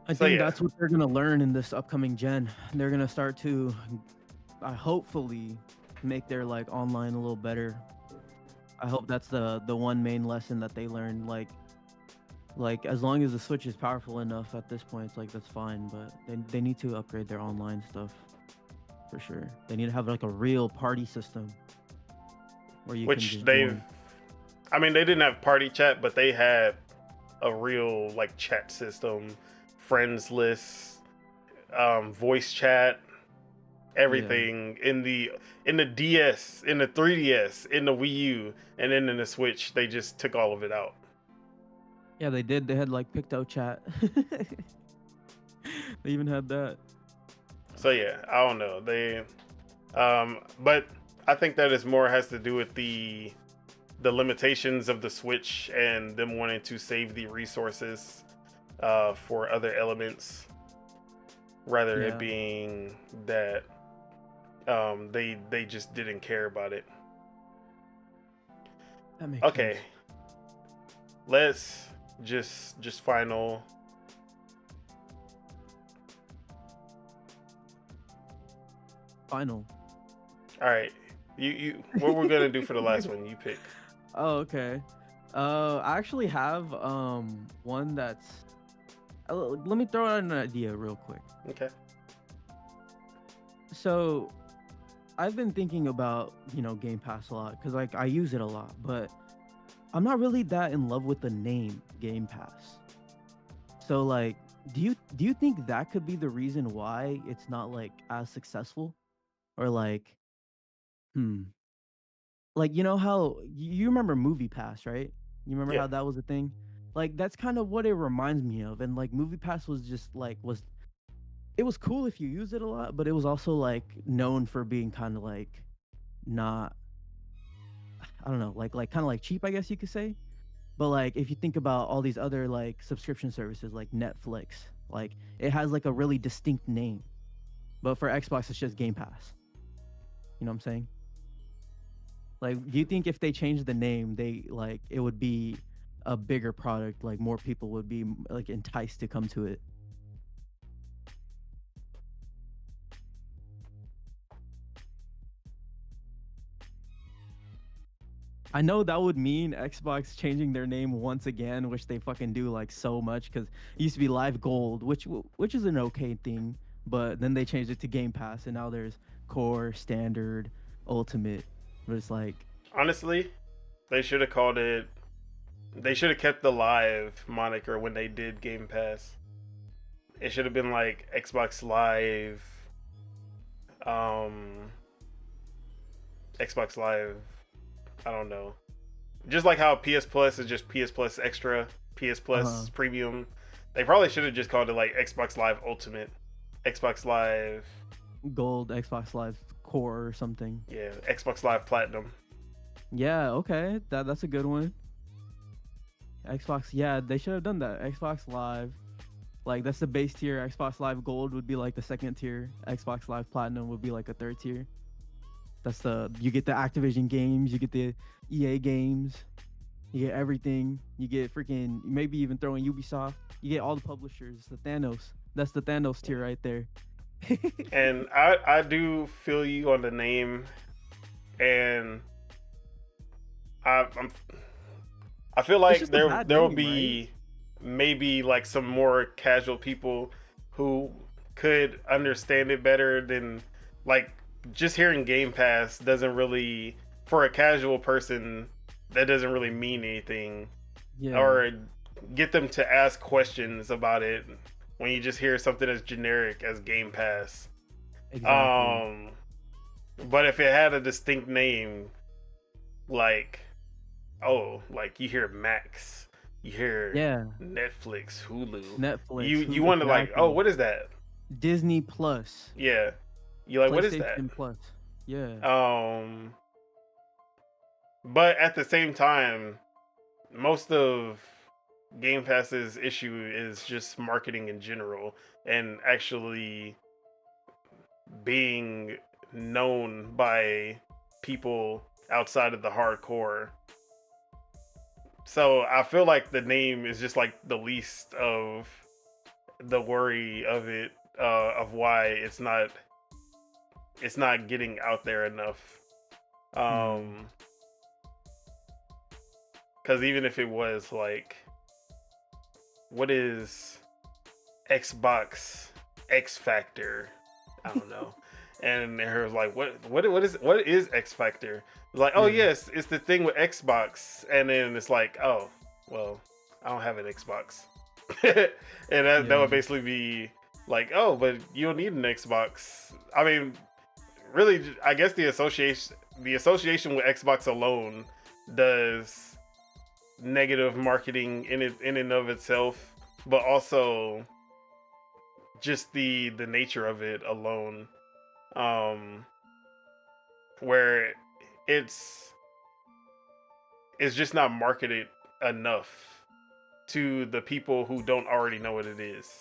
I So think yeah. that's what they're gonna learn in this upcoming gen. They're gonna start to, hopefully, make their like online a little better. I hope that's the one main lesson that they learn. Like as long as the Switch is powerful enough at this point, it's like that's fine. But they need to upgrade their online stuff for sure. They need to have like a real party system where you can Which just they've join. I mean, they didn't have party chat, but they had a real like chat system, friends list, voice chat, Yeah. everything in the DS, in the 3DS, in the Wii U, and then in the Switch. They just took all of it out. Yeah, they did. They had like Picto chat. They even had that. So yeah, I don't know. But I think that is more has to do with the limitations of the Switch and them wanting to save the resources for other elements, rather it Yeah, being that they just didn't care about it. that makes sense. Okay, let's just final. Final. All right, you what we're gonna do for the last one? You pick. Oh, okay. I actually have one that's. Let me throw out an idea real quick. Okay. So I've been thinking about Game Pass a lot because like I use it a lot, but I'm not really that in love with the name Game Pass. So like, do you think that could be the reason why it's not like as successful, or like, hmm, like how you remember Movie Pass, right? You remember Yeah. how that was a thing? Like that's kind of what it reminds me of. And like Movie Pass was just like was it was cool if you use it a lot, but it was also like known for being kind of like not. I don't know, like kind of like cheap, I guess you could say. But like if you think about all these other like subscription services like Netflix, like it has like a really distinct name. But for Xbox, it's just Game Pass. You know what I'm saying? Like, do you think if they changed the name, they like it would be a bigger product? Like more people would be like enticed to come to it. I know that would mean Xbox changing their name once again, which they fucking do like so much because it used to be Live Gold, which is an okay thing, but then they changed it to Game Pass, and now there's Core, Standard, Ultimate. But it's like, Honestly, they should have called it. They should have kept the Live moniker when they did Game Pass. It should have been like Xbox Live, um, Xbox Live. I don't know. Just like how PS Plus is just PS Plus Extra, PS Plus Premium. They probably should have just called it like Xbox Live Ultimate, Xbox Live Gold, Xbox Live Core or something. Yeah, Xbox Live Platinum. Yeah, okay, that's a good one. Xbox, yeah, they should have done that. Xbox Live, like that's the base tier. Xbox Live Gold would be like the second tier. Xbox Live Platinum would be like a third tier. You get the Activision games, you get the EA games, you get everything. You get freaking maybe even throwing Ubisoft. You get all the publishers. The Thanos. That's the Thanos tier right there. And I do feel you on the name, and I feel like there will be maybe like some more casual people who could understand it better than like just hearing Game Pass doesn't really, for a casual person, that doesn't really mean anything. Yeah. Or get them to ask questions about it when you just hear something as generic as Game Pass. Exactly. But if it had a distinct name, like, like you hear Max, you hear Netflix, Hulu. You wonder like, what is that? Disney Plus. Yeah. You're like, what is that? Plus. Yeah. But at the same time, most of Game Pass's issue is just marketing in general and actually being known by people outside of the hardcore. So I feel like the name is just like the least of the worry of it, of why it's not getting out there enough. Because even if it was like, what is Xbox X Factor? I don't know. And her was like, what is X Factor? It's like, yes, it's the thing with Xbox. And then it's like, oh, well, I don't have an Xbox. And that would basically be like, oh, but you don't need an Xbox. I mean, really, I guess the association with Xbox alone does negative marketing in and of itself, but also just the nature of it alone, where it's just not marketed enough to the people who don't already know what it is.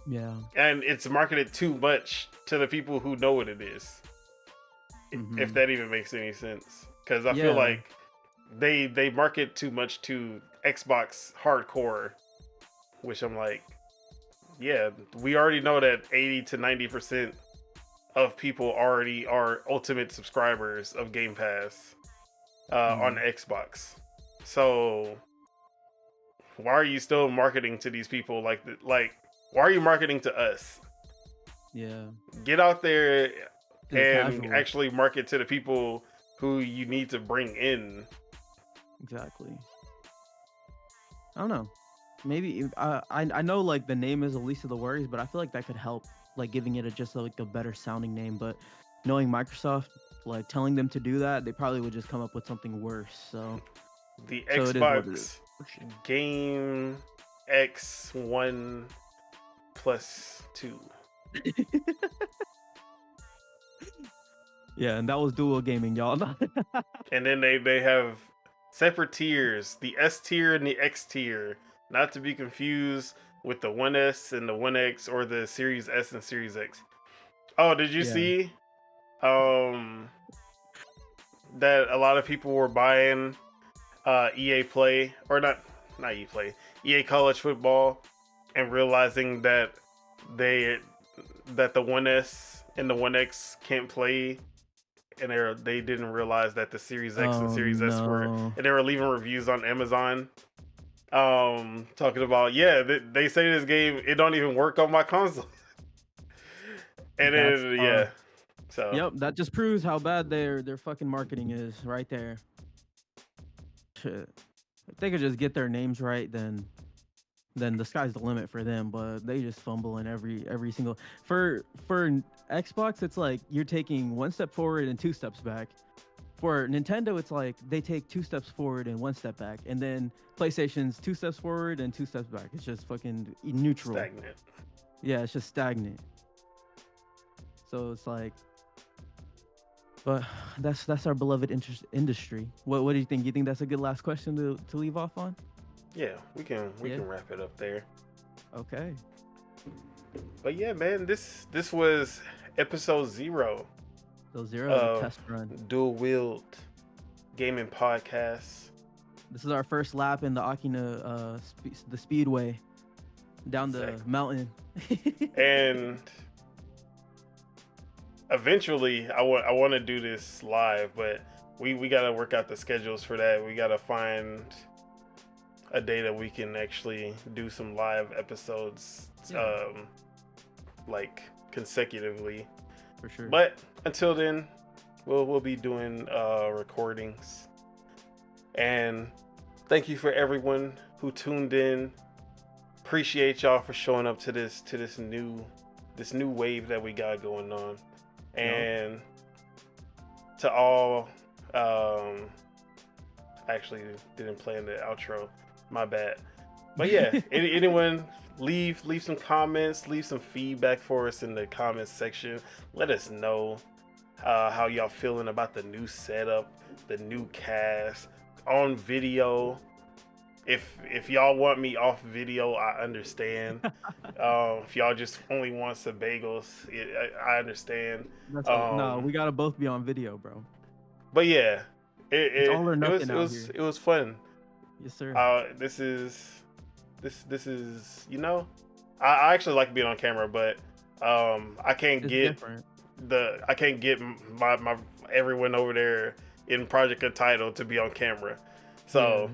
Yeah. And it's marketed too much to the people who know what it is. If that even makes any sense. Because I feel like they market too much to Xbox hardcore, which I'm like, yeah, we already know that 80 to 90% of people already are ultimate subscribers of Game Pass on Xbox. So why are you still marketing to these people like why are you marketing to us? Yeah. Get out there and actually market to the people who you need to bring in. Exactly. I don't know. Maybe I know like the name is the least of the worries, but I feel like that could help, like giving it just like a better sounding name. But knowing Microsoft, like telling them to do that, they probably would just come up with something worse. So the Xbox Game X1 + 2. Yeah, and that was dual gaming, y'all. And then they have separate tiers, the S tier and the X tier, not to be confused with the 1S and the 1X or the Series S and Series X. Oh, did you Yeah. see um that a lot of people were buying EA Play, or not EA Play, EA College Football, and realizing that they that the 1S and the 1X can't play, and they didn't realize that the Series X and Oh Series S were, no. and they were leaving reviews on Amazon, talking about, yeah, they say this game, it don't even work on my console. And That's then yeah, so Yep, that just proves how bad their fucking marketing is right there. Shit. If they could just get their names right, then the sky's the limit for them. But they just fumble in every single for Xbox. It's like you're taking one step forward and two steps back. For Nintendo, it's like they take two steps forward and one step back, and then PlayStation's two steps forward and two steps back. It's just fucking neutral. stagnant. Yeah, it's just stagnant. So it's like, but that's our beloved industry. What do you think? You think that's a good last question to leave off on? Yeah, we can wrap it up there. Okay. But yeah, man, this was episode 0 So 0, the test run. Dual-Wield Gaming Podcast. This is our first lap in the Akina, the speedway down the mountain. And eventually, I want to do this live, but we got to work out the schedules for that. We got to find a day that we can actually do some live episodes, like consecutively. For sure. But until then, we'll be doing recordings. And thank you for everyone who tuned in. Appreciate y'all for showing up to this new wave that we got going on. And to all, actually didn't plan the outro, my bad. But yeah, anyone, leave some comments, leave some feedback for us in the comments section. Let us know how y'all feeling about the new setup, the new cast on video. If y'all want me off video, I understand. If y'all just only want some bagels, I understand. No, we gotta both be on video, bro. But yeah, It's all or nothing out here. it was fun. Yes, sir. This is I actually like being on camera, but I can't get my everyone over there in Project Untitled to be on camera. So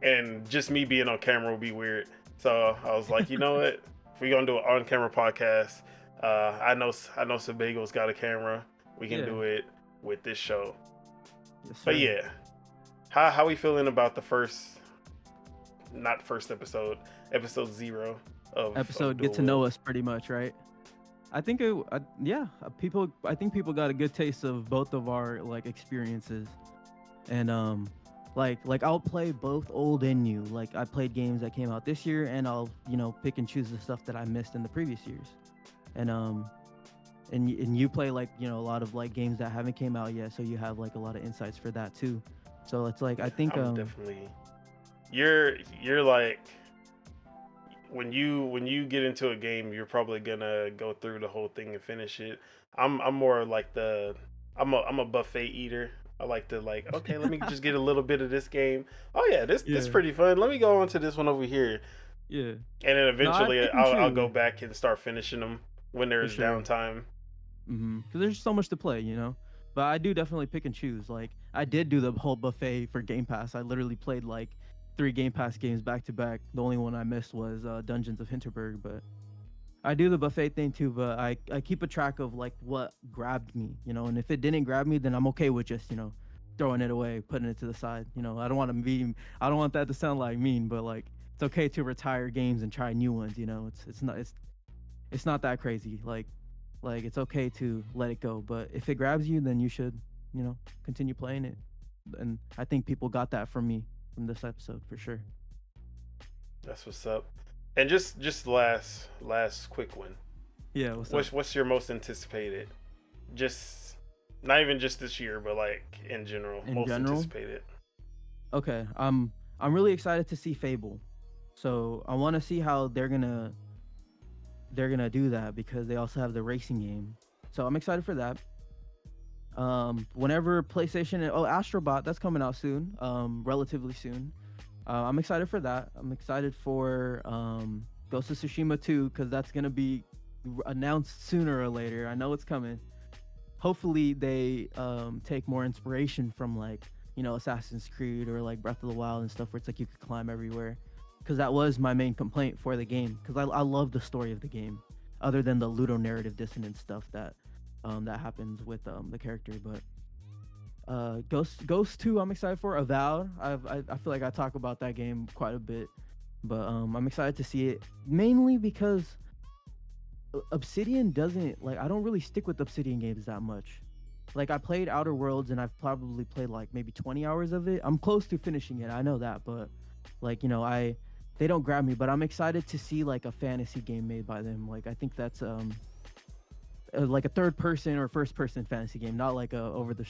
and just me being on camera would be weird. So I was like, you know what? If we're gonna do an on-camera podcast, I know Subego's got a camera. We can do it with this show. Yes, sir. But yeah, how we feeling about the episode 0 of Get to know us pretty much, right? I think I think people got a good taste of both of our like experiences, and like I'll play both old and new. Like I played games that came out this year, and I'll pick and choose the stuff that I missed in the previous years, and you play like a lot of like games that haven't came out yet, so you have like a lot of insights for that too. So it's like I think I'm definitely you're like when you get into a game, you're probably gonna go through the whole thing and finish it. I'm more like I'm a buffet eater. I like to okay, let me just get a little bit of this game. Oh yeah, this pretty fun. Let me go on to this one over here. Yeah. And then eventually I'll go back and start finishing them when there's downtime. Because there's so much to play, But I do definitely pick and choose. Like I did do the whole buffet for Game Pass. I literally played like 3 Game Pass games back to back. The only one I missed was Dungeons of Hinterberg, but I do the buffet thing too. But I keep a track of like what grabbed me, and if it didn't grab me, then I'm okay with just throwing it away, putting it to the side. I don't want that to sound like mean, but like it's okay to retire games and try new ones. It's not that crazy. Like it's okay to let it go, but if it grabs you, then you should continue playing it. And I think people got that from me from this episode for sure. That's what's up. And just last quick one. Yeah, what's your most anticipated? Just Not even just this year, but like in general, in most general? anticipated. Okay, I'm really excited to see Fable. So I want to see how they're gonna do that because they also have the racing game. So I'm excited for that. Whenever PlayStation, oh, Astrobot, that's coming out soon, relatively soon. I'm excited for that. I'm excited for Ghost of Tsushima 2 because that's gonna be announced sooner or later. I know it's coming. Hopefully they take more inspiration from like Assassin's Creed or like Breath of the Wild and stuff where it's like you could climb everywhere. Because that was my main complaint for the game. Because I love the story of the game, other than the ludonarrative dissonance stuff that happens with the character. But Ghost 2, I'm excited for. Avowed, I feel like I talk about that game quite a bit, but I'm excited to see it mainly because Obsidian doesn't like. I don't really stick with Obsidian games that much. Like I played Outer Worlds and I've probably played like maybe 20 hours of it. I'm close to finishing it. I know that, but like I they don't grab me. But I'm excited to see like a fantasy game made by them. Like I think that's like a third person or first person fantasy game, not like a over the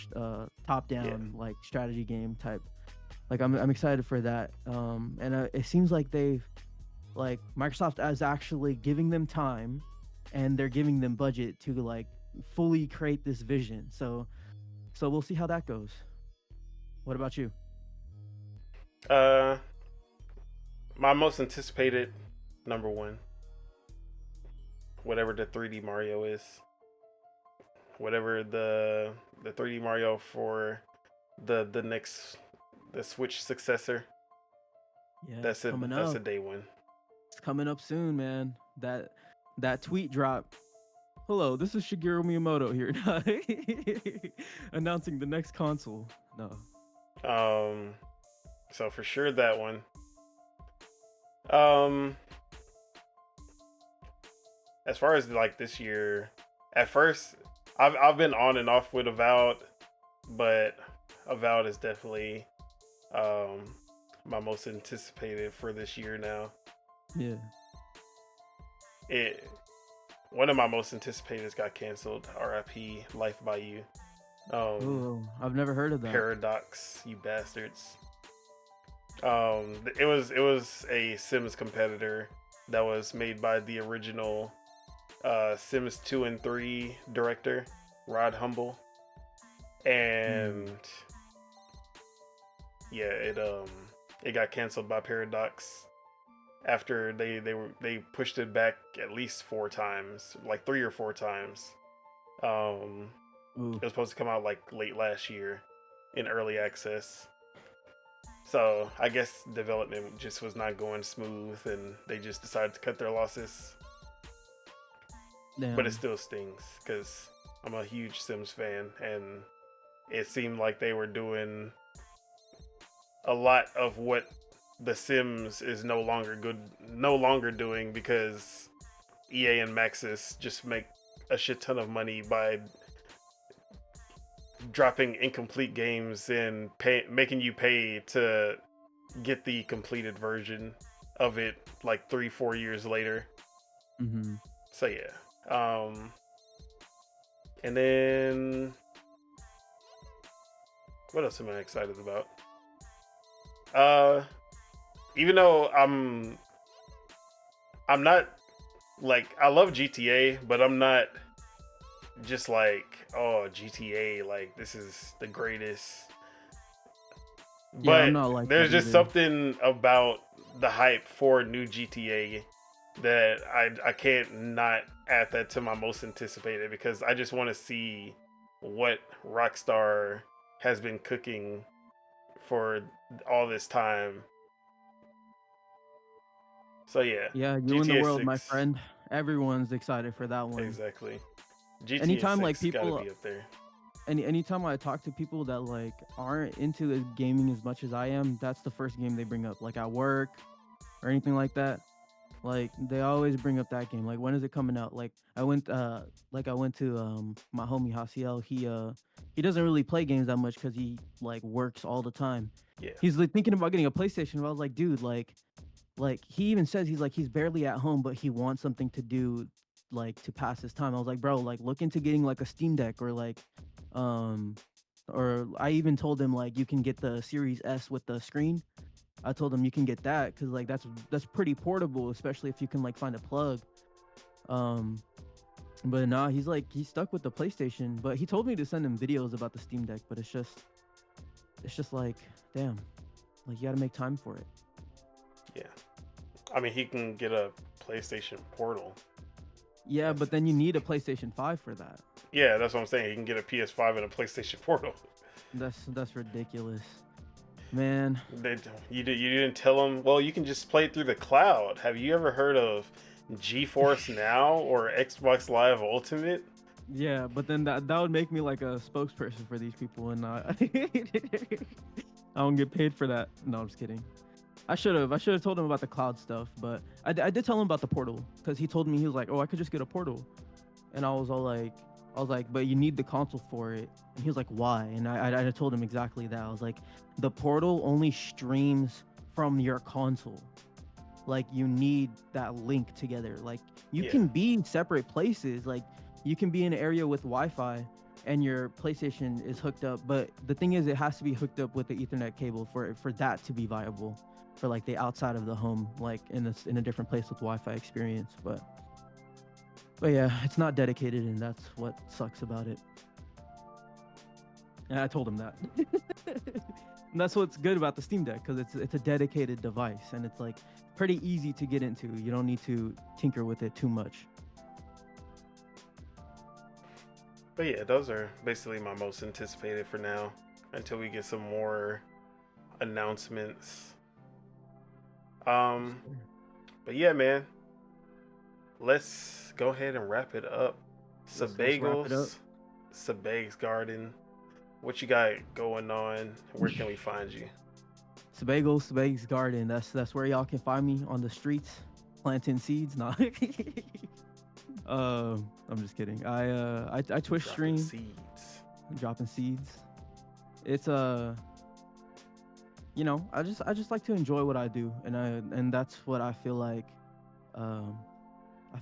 top Yeah. down like strategy game type. Like I'm excited for that. And it seems like Microsoft is actually giving them time, and they're giving them budget to like fully create this vision. So we'll see how that goes. What about you? Uh, my most anticipated number one, whatever the 3D Mario is, whatever the 3D Mario for the next the Switch successor. Yeah, it's That's a coming that's up. a day one. It's coming up soon, man. That tweet drop. Hello, this is Shigeru Miyamoto here, announcing the next console. No. Um, so for sure that one. Um, as far as like this year, at first I've been on and off with Avowed, but Avowed is definitely um my most anticipated for this year now. Yeah. It One of my most anticipated got canceled. R.I.P. Life by You. Oh, I've never heard of that. Paradox, you bastards. It was a Sims competitor that was made by the original Sims 2 and 3 director, Rod Humble. And yeah, it got canceled by Paradox after they pushed it back at least 4 times, like 3 or 4 times. It was supposed to come out like late last year in early access. So I guess development just was not going smooth, and they just decided to cut their losses. Damn. But it still stings because I'm a huge Sims fan, and it seemed like they were doing a lot of what the Sims is no longer doing, because EA and Maxis just make a shit ton of money by dropping incomplete games and making you pay to get the completed version of it like 3-4 years later. Mm-hmm. So yeah. And then what else am I excited about? Even though I'm not like, I love GTA, but I'm not just like, oh, GTA, like this is the greatest. Yeah, I'm But not like there's that just either. something about the hype for new GTA that I can't not add that to my most anticipated, because I just want to see what Rockstar has been cooking for all this time. So yeah, Yeah, you in the GTA world, my 6, friend. Everyone's excited for that one. exactly. GTA Anytime like 6 got to people, be up there. anytime I talk to people that like aren't into the gaming as much as I am, that's the first game they bring up. Like at work or anything like that. Like they always bring up that game. Like when is it coming out? Like I went to my homie Hasiel. He doesn't really play games that much because he like works all the time. Yeah, He's like thinking about getting a PlayStation. But I was like, dude, like he even says he's barely at home, but he wants something to do like to pass his time. I was like, bro, like look into getting like a Steam Deck or like Um, or I even told him like you can get the Series S with the screen. I told him you can get that because like that's pretty portable, especially if you can like find a plug. Um, but nah, he's stuck with the PlayStation. But he told me to send him videos about the Steam Deck, but it's just like damn, like you got to make time for it. Yeah. I mean, he can get a PlayStation Portal. Yeah, but then you need a PlayStation 5 for that. Yeah, that's what I'm saying. He can get a PS5 and a PlayStation Portal. That's ridiculous, man. You didn't tell him. Well, you can just play it through the cloud. Have you ever heard of GeForce Now or Xbox Live Ultimate? Yeah, but then that would make me like a spokesperson for these people, and I don't get paid for that. No, I'm just kidding. I should have told him about the cloud stuff, but I did tell him about the portal because he told me he was like, oh, I could just get a portal, and I was like, but you need the console for it, and he was like, why? And I told him exactly that. I was like, the portal only streams from your console, like you need that link together. Like you can be in separate places, like you can be in an area with Wi-Fi and your PlayStation is hooked up, but the thing is it has to be hooked up with the Ethernet cable for that to be viable for like the outside of the home, like in a different place with Wi-Fi experience. But yeah, it's not dedicated, and that's what sucks about it. And I told him that. And that's what's good about the Steam Deck, because it's a dedicated device, and it's like pretty easy to get into. You don't need to tinker with it too much. But yeah, those are basically my most anticipated for now until we get some more announcements. But yeah, man, let's go ahead and wrap it up. Subeg's Garden. What you got going on? Where can we find you? Subeg's Garden. That's where y'all can find me, on the streets, planting seeds. Nah. I'm just kidding. I Twitch stream. Dropping seeds. It's you know, I just like to enjoy what I do, and that's what I feel like. I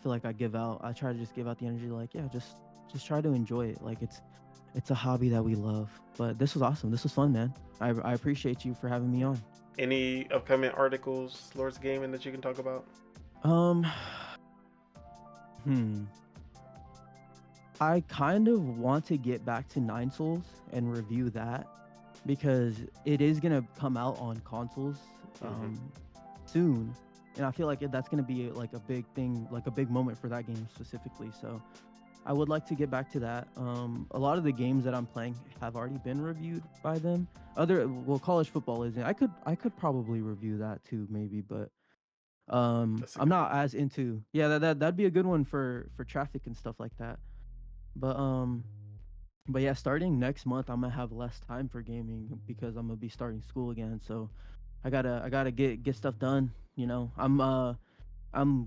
feel like I give out. I try to just give out the energy, like, yeah, just try to enjoy it. Like it's a hobby that we love. But this was awesome. This was fun, man. I appreciate you for having me on. Any upcoming articles, Lords Gaming, that you can talk about? I kind of want to get back to Nine Souls and review that, because it is gonna come out on consoles soon, and I feel like that's gonna be like a big thing, like a big moment for that game specifically. So I would like to get back to that. A lot of the games that I'm playing have already been reviewed by them. College football isn't. I could probably review that too, maybe, but I'm not as into. Yeah, that'd be a good one for traffic and stuff like that. But yeah, starting next month, I'm gonna have less time for gaming because I'm gonna be starting school again. So I gotta get stuff done. You know, I'm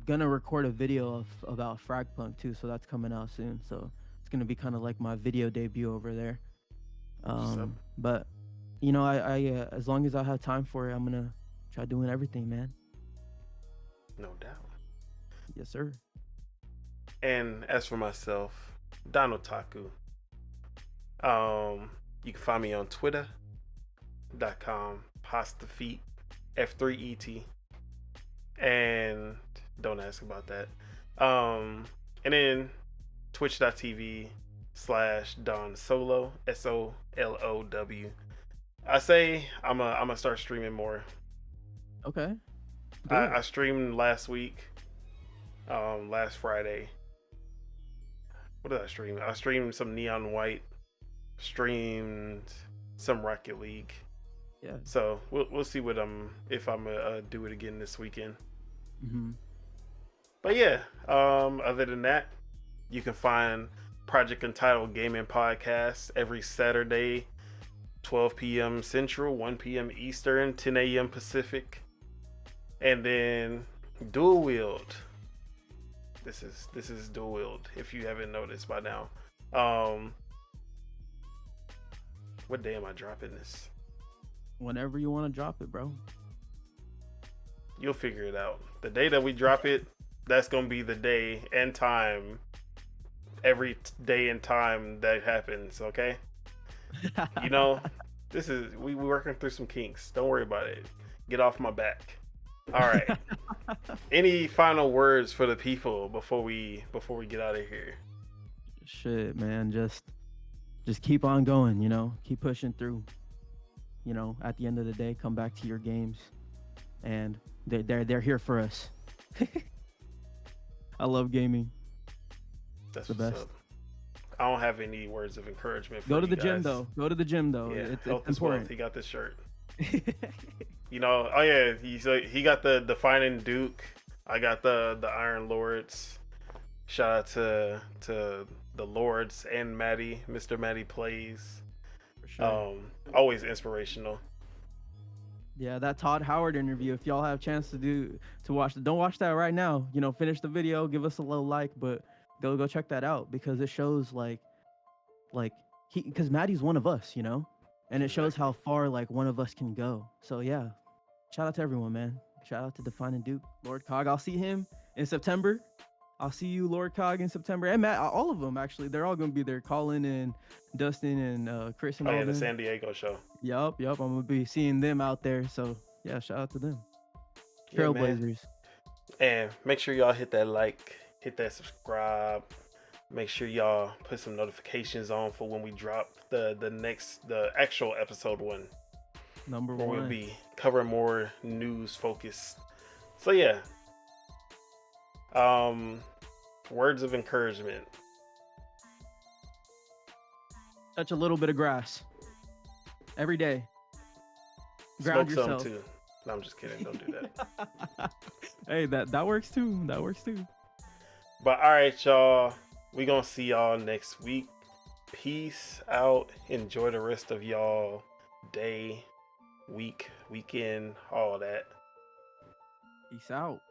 gonna record a video about Fragpunk too, so that's coming out soon. So it's gonna be kind of like my video debut over there. But you know, I as long as I have time for it, I'm gonna try doing everything, man. No doubt. Yes, sir. And as for myself, Don Otaku. You can find me on Twitter.com, pastafeet, F3ET. And don't ask about that. And then twitch.tv/Don Solo, SOLOW. I say I'm gonna start streaming more. Okay. I streamed last week, last Friday. What did I stream? I streamed some Neon White, streamed some Rocket League. Yeah. So we'll see what if I'm gonna do it again this weekend. But yeah, other than that, you can find Project Untitled Gaming Podcast every Saturday, 12 p.m. Central, 1 p.m. Eastern, 10 a.m. Pacific, and then Dual-Wield. This is Dual-Wield, if you haven't noticed by now. What day am I dropping this? Whenever you want to drop it, bro. You'll figure it out. The day that we drop it, that's gonna be the day and time. Every day and time that happens, okay? You know, we working through some kinks. Don't worry about it. Get off my back. All right. Any final words for the people before we get out of here? Shit, man, just keep on going, keep pushing through. At the end of the day, come back to your games, and they're here for us. I love gaming. That's the what's best. up. I don't have any words of encouragement for Go to you the gym guys. though. Go to the gym though. Yeah, it's health is important. wealth. He got this shirt. Oh yeah, he got the Defining Duke. I got the Iron Lords. Shout out to the Lords and Maddie. Mr. Maddie Plays. For sure. Always inspirational. Yeah, that Todd Howard interview. If y'all have a chance to watch it, don't watch that right now. Finish the video, give us a little like, but go check that out because it shows like because Maddie's one of us, and it shows how far like one of us can go. So yeah, shout out to everyone, man. Shout out to Defining Duke, Lord Cog. I'll see him in September. I'll see you, Lord Cog, in September, and Matt. All of them actually. They're all gonna be there. Colin and Dustin and Chris and all the them. San Diego show. Yup. I'm gonna be seeing them out there. So yeah, shout out to them. Trailblazers. And make sure y'all hit that like, hit that subscribe. Make sure y'all put some notifications on for when we drop the actual episode 1. Number where 1. we'll be covering more news focused. So yeah. Words of encouragement. Touch a little bit of grass every day. Ground Smoke yourself. some too. No, I'm just kidding. Don't do that. Hey, that works too. But all right, y'all. We gonna see y'all next week. Peace out. Enjoy the rest of y'all day, week, weekend, all that. Peace out.